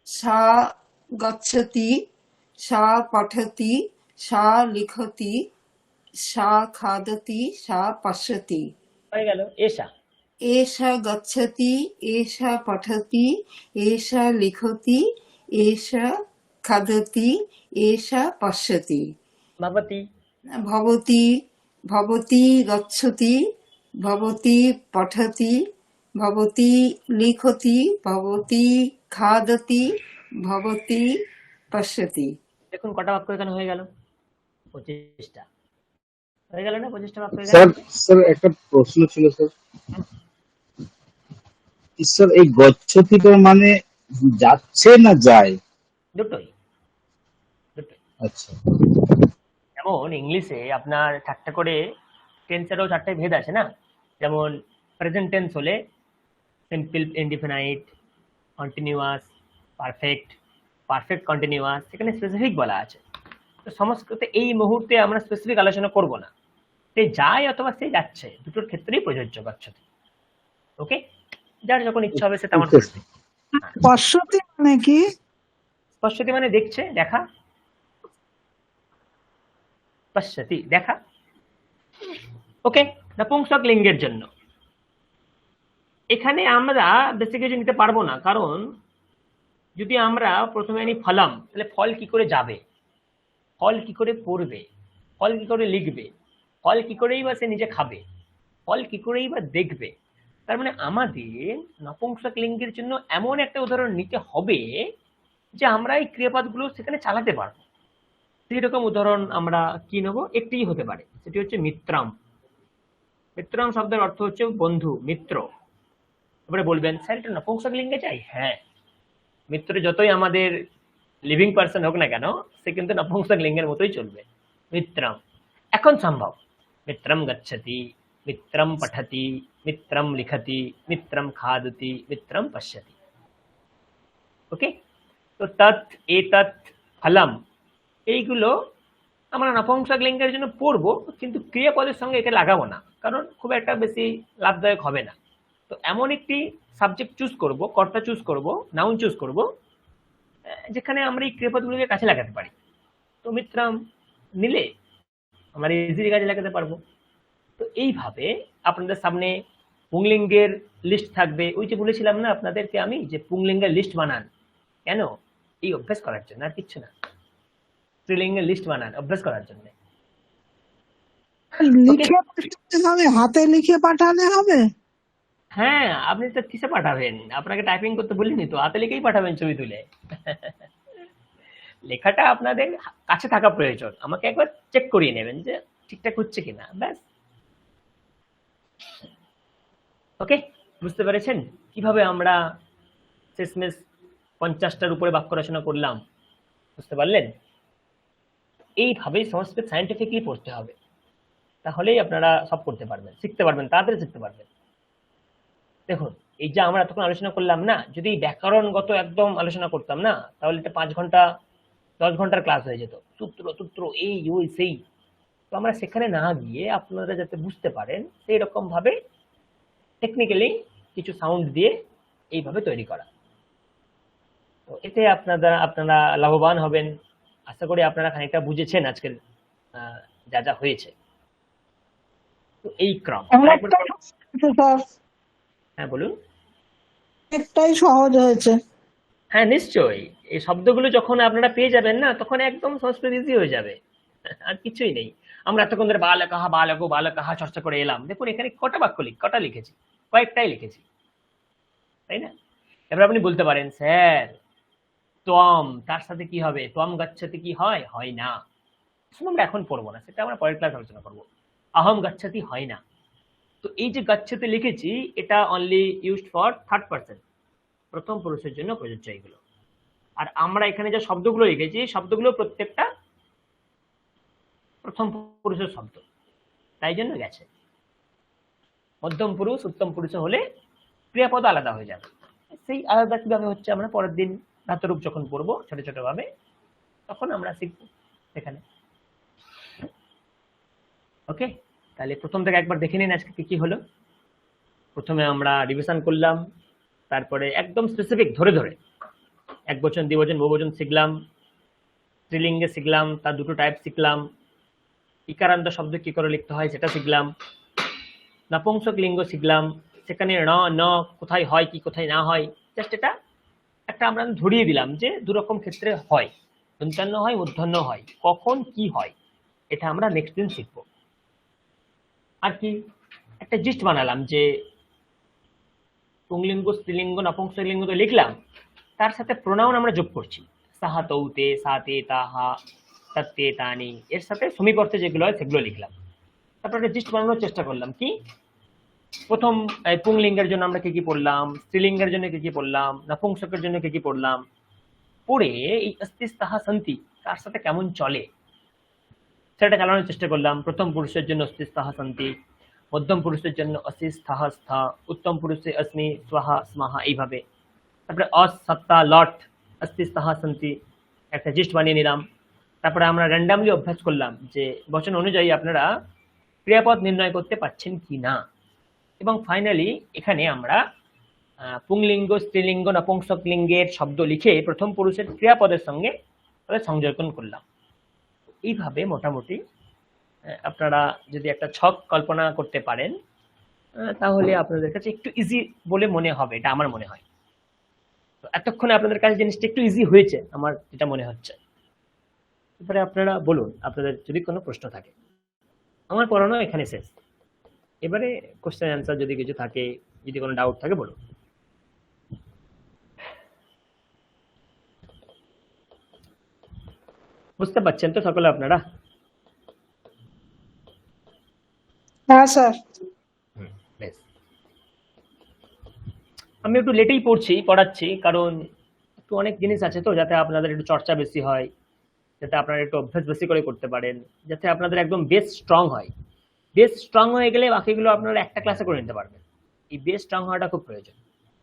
সা গচ্ছতি, সা পঠতি, সা লিখতি, সা খাদতি, সা পশ্যতি। হয়ে গেল। এষা, এষা গচ্ছতি, এষা পঠতি, এষা লিখতি, এষা খাদতি, এষা পশ্যতি। ভবতি, ভবতি, ভবতি গচ্ছতি, ভবতি পঠতি, ভবতি লিখতি, ভবতি খাদতি, ভবতি পশ্যতি। দেখুন কটা বাক্য এখানে হয়ে গেল? 25টা হয়ে গেল না? 25টা বাক্য হয়ে গেল। স্যার, স্যার একটা প্রশ্ন ছিল স্যার। স্যার এই গচ্ছতিটা মানে যাচ্ছে না যায়? দুটোই, দুটোই। আচ্ছা, যেমন ইংলিশে আপনার 4টা করে টেন্সেরও 4টে ভেদ আছে না? যেমন প্রেজেন্ট টেন্স হলে simple indefinite, continuous, perfect, perfect continuous, এখানে স্পেসিফিক বলা আছে। তো সংস্কৃতে এই মুহূর্তে আমরা স্পেসিফিক আলোচনা করব না। সে যায় অথবা সে যাচ্ছে, দুটোর ক্ষেত্রেই প্রযোজ্য গচ্ছতি। ওকে, যার যখন ইচ্ছা হবে সে তেমন Okay, করবে। পশ্যতি মানে কি? পশ্যতি মানে দেখছে, দেখা। পশ্যতি, দেখা। ওকে, নপুংসক লিঙ্গের জন্য এখানে আমরা বেশি কিছু নিতে পারবো না, কারণ যদি আমরা প্রথমে আনি ফলম, তাহলে ফল কি করে যাবে, ফল কি করে পড়বে, ফল কি করে লিখবে, ফল কি করেই বা সে নিজে খাবে, ফল কি করেই বা দেখবে। তার মানে আমাদের নপুংসক লিঙ্গের জন্য এমন একটা উদাহরণ নিতে হবে যে আমরা এই ক্রিয়াপদগুলো সেখানে চালাতে পারবো। সেই রকম উদাহরণ আমরা কি নেব? একটিই হতে পারে, সেটি হচ্ছে মিত্রম। মিত্রম শব্দের অর্থ হচ্ছে বন্ধু, মিত্র। এবারে বলবেন স্যার এটা নপুংসক লিঙ্গে চাই? হ্যাঁ, মিত্র যতই আমাদের লিভিং পার্সন হোক না কেন, সে কিন্তু নপুংসক লিঙ্গের মতোই চলবে। মিত্রম এখন সম্ভব। মিত্রম গচ্ছতি, মিত্রম পঠতি, মিত্রম লিখতি, মিত্রম খাদতি, মিত্রম পশ্যতি। ওকে, তো তৎ, এতৎ, ফলম, এইগুলো আমরা নপুংসক লিঙ্গের জন্য পড়বো, কিন্তু ক্রিয়াপদের সঙ্গে একে লাগাবো না, কারণ খুব একটা বেশি লাভদায়ক হবে না। তো এমন একটি সাবজেক্ট চুজ করব, কর্তা চুজ করব, নাউন চুজ করব, যেখানে আমরা এই ক্রিয়াপদগুলোকে কাছে লাগাতে পারি। তো মিত্রাম নিলে আমরা ইজিলি কাজে লাগাতে পারবো। তো এইভাবে আপনাদের সামনে পুংলিঙ্গের লিস্ট থাকবে। ওই যে বলেছিলাম না আপনাদেরকে আমি যে পুংলিঙ্গের লিস্ট বানান, কেন? এই অভ্যাস করার জন্য, আর কিচ্ছু না। স্ত্রীলিঙ্গের লিস্ট বানান অভ্যাস করার জন্য। লিখে পাঠাতে হবে, হাতে লিখে পাঠালে হবে? হ্যাঁ, আপনি তো কিসে পাঠাবেন? আপনাকে টাইপিং করতে বলিনি তো, হাতে লিখেই পাঠাবেন ছবি তুলে। লেখাটা আপনাদের কাছে থাকা প্রয়োজন। আমাকে একবার চেক করিয়ে নেবেন যে ঠিকঠাক হচ্ছে কিনা, ব্যাস। ওকে, বুঝতে পেরেছেন কিভাবে আমরা শেষমেশ 50টার উপরে বাক্য রচনা করলাম? বুঝতে পারলেন? এইভাবেই সংস্কৃত সায়েন্টিফিকলি পড়তে হবে, তাহলেই আপনারা সব করতে পারবেন, শিখতে পারবেন, তাড়াতাড়ি শিখতে পারবেন। দেখুন, এই যে আমরা এতক্ষণ আলোচনা করলাম না, যদি ব্যাকরণগত একদম আলোচনা করতাম না, তাহলে এটা 5 ঘন্টা 10 ঘন্টার ক্লাস হয়ে যেত। সূত্র এই ওই সেই। তো আমরা সেখানে না গিয়ে আপনারা যাতে বুঝতে পারেন সেই রকম ভাবে টেকনিক্যালি কিছু সাউন্ড দিয়ে এইভাবে তৈরি করা। তো এতে আপনারা লাভবান হবেন। আশা করি আপনারা খানিকটা বুঝেছেন আজকের যা যা হয়েছে। তো এই ক্রম। স্যার হ্যাঁ বলুন। একটাই সহজ হয়েছে। হ্যাঁ নিশ্চয়ই, এই শব্দগুলো যখন আপনারা পেয়ে যাবেন না, তখন একদম সংস্কৃত ইজি হয়ে যাবে, আর কিছুই নেই। আমরা এতক্ষণ ধরে বালকাহা বালকো বালকাহা চর্চা করে এলাম। দেখুন এখানে কটা লিখেছি, কয়েকটাই লিখেছি, তাই না? এবার আপনি বলতে পারেন স্যার ত্বম তার সাথে কি হবে? ত্বম গচ্ছতি কি হয়? হয় না। আমরা এখন পড়বো না, সেটা আমরা পরের ক্লাস আলোচনা করবো। আহম গচ্ছতি হয় না। তো এই যে গচ্ছতি লিখেছি, এটা only used for third person, প্রথম পুরুষের জন্য প্রযোজ্য এগুলো। আর আমরা এখানে যে শব্দগুলো লিখেছি, শব্দগুলো প্রত্যেকটা প্রথম পুরুষের শব্দ, তাই জন্য গেছে। মধ্যম পুরুষ উত্তম পুরুষ হলে ক্রিয়াপদ আলাদা হয়ে যাবে। সেই আলাদা কিভাবে হচ্ছে আমরা পরের দিন ধাতুরূপ যখন পড়বো ছোট ছোট ভাবে, তখন আমরা শিখবো সেখানে। ওকে, তাহলে প্রথম থেকে একবার দেখে নিন আজকে কি হলো। প্রথমে আমরা রিভিশন করলাম, তারপরে একদম স্পেসিফিক ধরে ধরে একবচন দ্বিবচন বহুবচন শিখলাম, স্ত্রীলিঙ্গে শিখলাম, তার দুটো টাইপ শিখলাম, ইকারান্ত শব্দ কি করে লিখতে হয় সেটা শিখলাম, নপুংসক লিঙ্গ শিখলাম, সেখানে ন কোথায় হয় কি কোথায় না হয়, জাস্ট এটা একটা আমরা ধরিয়ে দিলাম যে দুরকম ক্ষেত্রে হয়, দন্তান্ন হয় মূর্ধন্য হয়, কখন কি হয় এটা আমরা নেক্সট দিন শিখবো। আর কি একটা জিস্ট বানালাম যে পুংলিঙ্গ স্ত্রীলিঙ্গ নপুংসকলিঙ্গ তো লিখলাম, তার সাথে প্রোনাউন আমরা যোগ করছি, সাহা তৌতে সাতে তাহা তত্তে তানি, এর সাথে সমীপর্থে যেগুলো হয় সেগুলো লিখলাম। তারপর একটা জিস্ট বানানোর চেষ্টা করলাম কি প্রথম পুংলিঙ্গের জন্য আমরা কি কি পড়লাম, স্ত্রীলিঙ্গের জন্য কি কি পড়লাম, নপুংসকের জন্য কি কি পড়লাম, পড়ে এই অস্তিস্তাহা সন্তি তার সাথে কেমন চলে সেটা চালানোর চেষ্টা করলাম। প্রথম পুরুষের জন্য অস্তিস্তাহা সন্তি, মধ্যম পুরুষের জন্য অস্তিস্তাহা স্থা, উত্তম পুরুষে অস্মি স্বাহা স্মাহা, এইভাবে। তারপরে অস সত্তা লট অস্তিস্তাহা সন্তি, একটা জিস্ট বানিয়ে নিলাম। তারপরে আমরা র্যান্ডামলি অভ্যাস করলাম যে বচন অনুযায়ী আপনারা ক্রিয়াপদ নির্ণয় করতে পারছেন কি না। এবং ফাইনালি এখানে আমরা পুংলিঙ্গ স্ত্রীলিঙ্গ নপুংসক লিঙ্গের শব্দ লিখে প্রথম পুরুষের ক্রিয়াপদের সঙ্গে তাদের সংযোজন করলাম। এইভাবে মোটামুটি আপনারা যদি একটা ছক কল্পনা করতে পারেন, তাহলে আপনাদের কাছে একটু ইজি বলে মনে হবে, এটা আমার মনে হয়। তো এতক্ষণে আপনাদের কাছে জিনিসটা একটু ইজি হয়েছে আমার যেটা মনে হচ্ছে। এবারে আপনারা বলুন আপনাদের যদি কোনো প্রশ্ন থাকে। আমার পড়ানো এখানে শেষ। এবারে কোশ্চেন অ্যান্সার যদি কিছু থাকে, যদি কোনো ডাউট থাকে বলুন। বুঝতে পারছেন তো সকলে আপনারা? হ্যাঁ স্যার। বেশ, আমি একটু লেটেই পড়াচ্ছি, কারণ একটু অনেক জিনিস আছে তো, যাতে আপনাদের একটু চর্চা বেশি হয়, যাতে আপনারা একটু অভ্যাস বেশি করে করতে পারেন, যাতে আপনাদের একদম বেস স্ট্রং হয়। বেস স্ট্রং হয়ে গেলে বাকিগুলো আপনারা একটা ক্লাসে করে নিতে পারবেন। এই বেস স্ট্রং হওয়াটা খুব প্রয়োজন।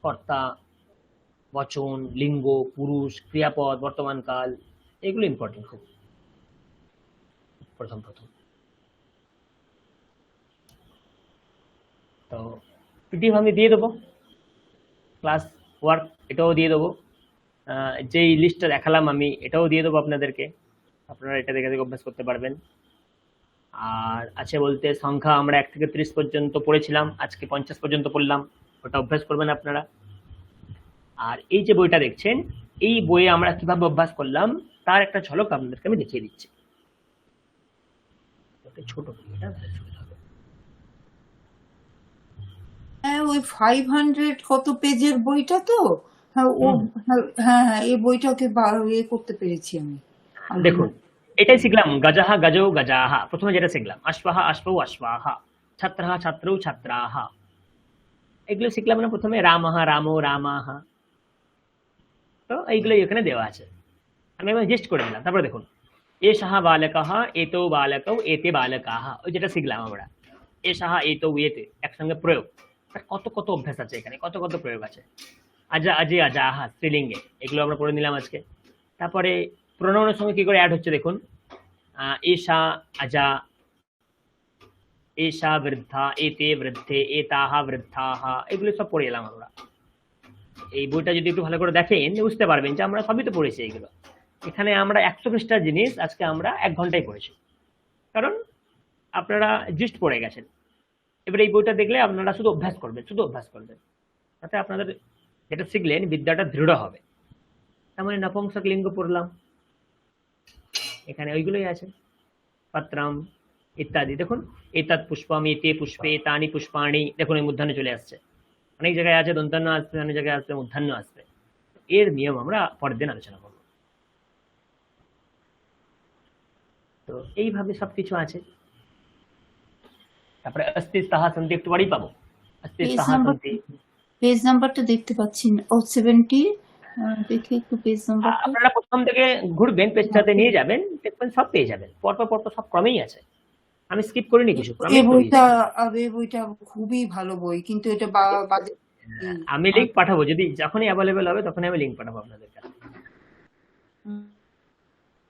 কর্তা, বচন, লিঙ্গ, পুরুষ, ক্রিয়াপদ, বর্তমান কাল, এগুলো ইম্পর্টেন্ট খুব প্রথম। তো পিডিএফ আমি দিয়ে দেবো, ক্লাস ওয়ার্ক এটাও দিয়ে দেবো, যেই লিস্টটা দেখালাম আমি এটাও দিয়ে দেবো আপনাদেরকে, আপনারা এটা দেখে দেখে অভ্যাস করতে পারবেন। আর আছে বলতে সংখ্যা আমরা 1 থেকে 30 পর্যন্ত পড়েছিলাম, আজকে 50 পর্যন্ত পড়লাম, ওটা অভ্যাস করবেন আপনারা। আর এই যে বইটা দেখছেন, এই বইয়ে আমরা কিভাবে অভ্যাস করলাম তার একটা ঝলক আপনাদেরকে আমি দেখিয়ে দিচ্ছি। ছোট বই, এটা ছোট হবে। হ্যাঁ, ওই 500 কত পেজের বইটা তো, হ্যাঁ ও, হ্যাঁ হ্যাঁ এই বইটাকে ইয়ে করতে পেরেছি আমি। দেখুন এটাই শিখলাম, গজাহা গজৌ গজাহা, প্রথমে যেটা শিখলাম অশ্বাহা অশ্বৌ অশ্বাহা, ছাত্রহা ছাত্রৌ ছাত্রাহা, এগুলো শিখলাম না প্রথমে, রামহা রামো রামাহা, তো এইগুলো এখানে দেওয়া আছে, আমি এবার জিস্ট করে দিলাম। তারপরে দেখুন এষাহা বালকः এতৌ বালকৌ এতে বালকাः, ওই যেটা শিখলাম আমরা, এষাহা এতৌ এতে একসঙ্গে প্রয়োগ, কত কত অভ্যাস আছে এখানে, কত কত প্রয়োগ আছে। আজা আজে আজাহা স্ত্রীলিঙ্গে, এগুলো আমরা পড়ে নিলাম আজকে। তারপরে প্রোনাউনের সঙ্গে কি করে অ্যাড হচ্ছে দেখুন, এষা আজা, এষা বৃদ্ধা, এতে বৃদ্ধে, এতাহা বৃদ্ধাহা, এগুলো সব পড়ে এলাম আমরা। এই বইটা যদি একটু ভালো করে দেখেন বুঝতে পারবেন যে আমরা সবই তো পড়েছি এইগুলো। এখানে আমরা 100 পৃষ্ঠার জিনিস আজকে আমরা 1 ঘন্টায় পড়েছি, কারণ আপনারা জিস্ট পড়ে গেছেন। এবার এই বইটা দেখলে আপনারা শুধু অভ্যাস করবেন, শুধু অভ্যাস করবেন, তাতে আপনাদের যেটা শিখলেন বিদ্যাটা দৃঢ় হবে। তার মানে নপুংসক লিঙ্গ পড়লাম, এখানে ওইগুলোই আছে, পত্রম ইত্যাদি। দেখুন এতৎ পুষ্পম, এতে পুষ্পে, এতানি পুষ্পাণি, দেখুন এই মূর্ধন্য চলে আসছে, অনেক জায়গায় আছে দন্তান্ন আসবে, অনেক জায়গায় আসবে মূর্ধন্য আসবে। এর নিয়ম আমরা পরের দিন আলোচনা করব। তো এইভাবে সবকিছু আছে। তারপরে অস্তি সাহা সন্তি একটু বাড়ি পাবো, অস্তি সাহা সন্তি, পেজ নাম্বারটা দেখতে পাচ্ছি না, ও 70, দেখে একটু পেজ নাম্বারটা। আপনারা প্রথম থেকে ঘুরবেন, পেজটাতে নিয়ে যাবেন, দেখবেন সব পেয়ে যাবেন, পরপর পরপর সব ক্রমেই আছে, আমি স্কিপ করিনি কিছু, এই বইটা, এই বইটা খুবই ভালো বই, কিন্তু এটা বাদে আমি লিংক পাঠাবো, যদি যখনই অ্যাভেলেবেল হবে তখনই আমি লিংক পাঠাবো আপনাদের কাছে।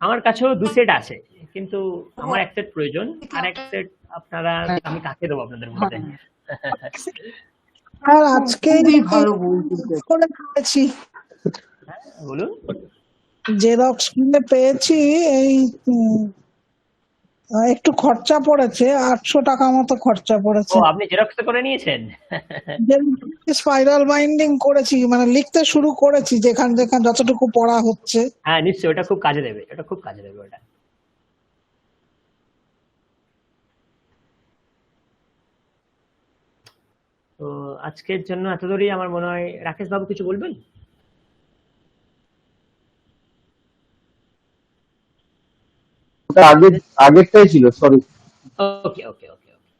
আমার কাছেও 2 সেট আছে, কিন্তু আমার 1 সেট প্রয়োজন, আর 1 সেট আপনারা, আমি কাকে দেবো আপনাদের মধ্যে। আর আজকে ভালো বই করে পেয়েছি, বলুন। জেরক্স কিনে পেয়েছি, এই একটু খরচা পড়েছে, 800 টাকা মতো খরচা ও পড়েছে। আপনি জেরক্স করে নিয়েছেন? স্পাইরাল বাইন্ডিং করেছি, মানে লিখতে শুরু করেছি যেখান যেখান যতটুকু পড়া হচ্ছে। হ্যাঁ নিশ্চয়ই, ওটা খুব কাজে দেবে, ওটা খুব কাজে দেবে ওটা। তো আজকের জন্য এত দূরই আমার মনে হয়। রাকেশ বাবু কিছু বলবেন? ওটা আগেরটাই ছিল, sorry. Okay okay okay okay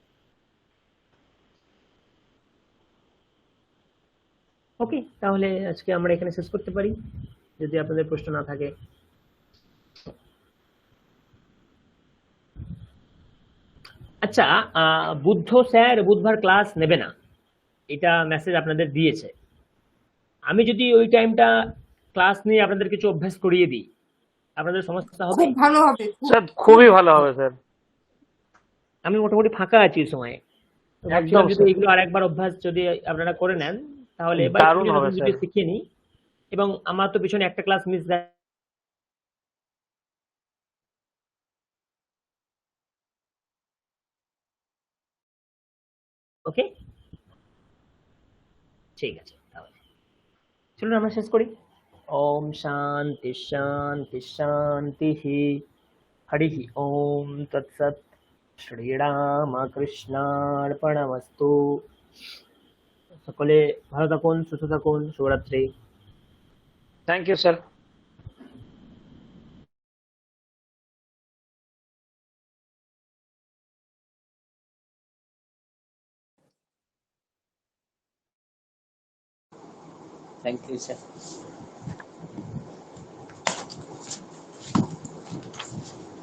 ওকে, তাহলে আজকে আমরা এখানে শেষ করতে পারি, যদি আপনাদের প্রশ্ন না থাকে। আচ্ছা, বুদ্ধ স্যার বুধবার ক্লাস নেবে না, এটা মেসেজ আপনাদের দিয়েছে। আমি যদি ওই টাইমটা ক্লাস নিয়ে আপনাদের কিছু অভ্যাস করিয়ে দিই, আপনাদের সমস্যা হবে? খুব ভালো হবে স্যার, খুবই ভালো হবে স্যার। আমি মোটামুটি ফাঁকা আছি এই সময়, তো ভাবছিলাম যদি এগুলো আরেকবার অভ্যাস যদি আপনারা করে নেন তাহলে দারুণ হবে স্যার। শিখিয়ে নিই, এবং আমার তো পিছনে একটা ক্লাস মিস যায়। ওকে, ঠিক আছে, তাহলে চলুন আমরা শেষ করি। ওম শান্তি শান্তি শান্তি, হরি ওম তৎসৎ, শ্রীরামকৃষ্ণার্পণমস্তু। সকলে ভালো থাকুন, সুস্থ থাকুন, শুভরাত্রি। Thank you sir. Thank you sir.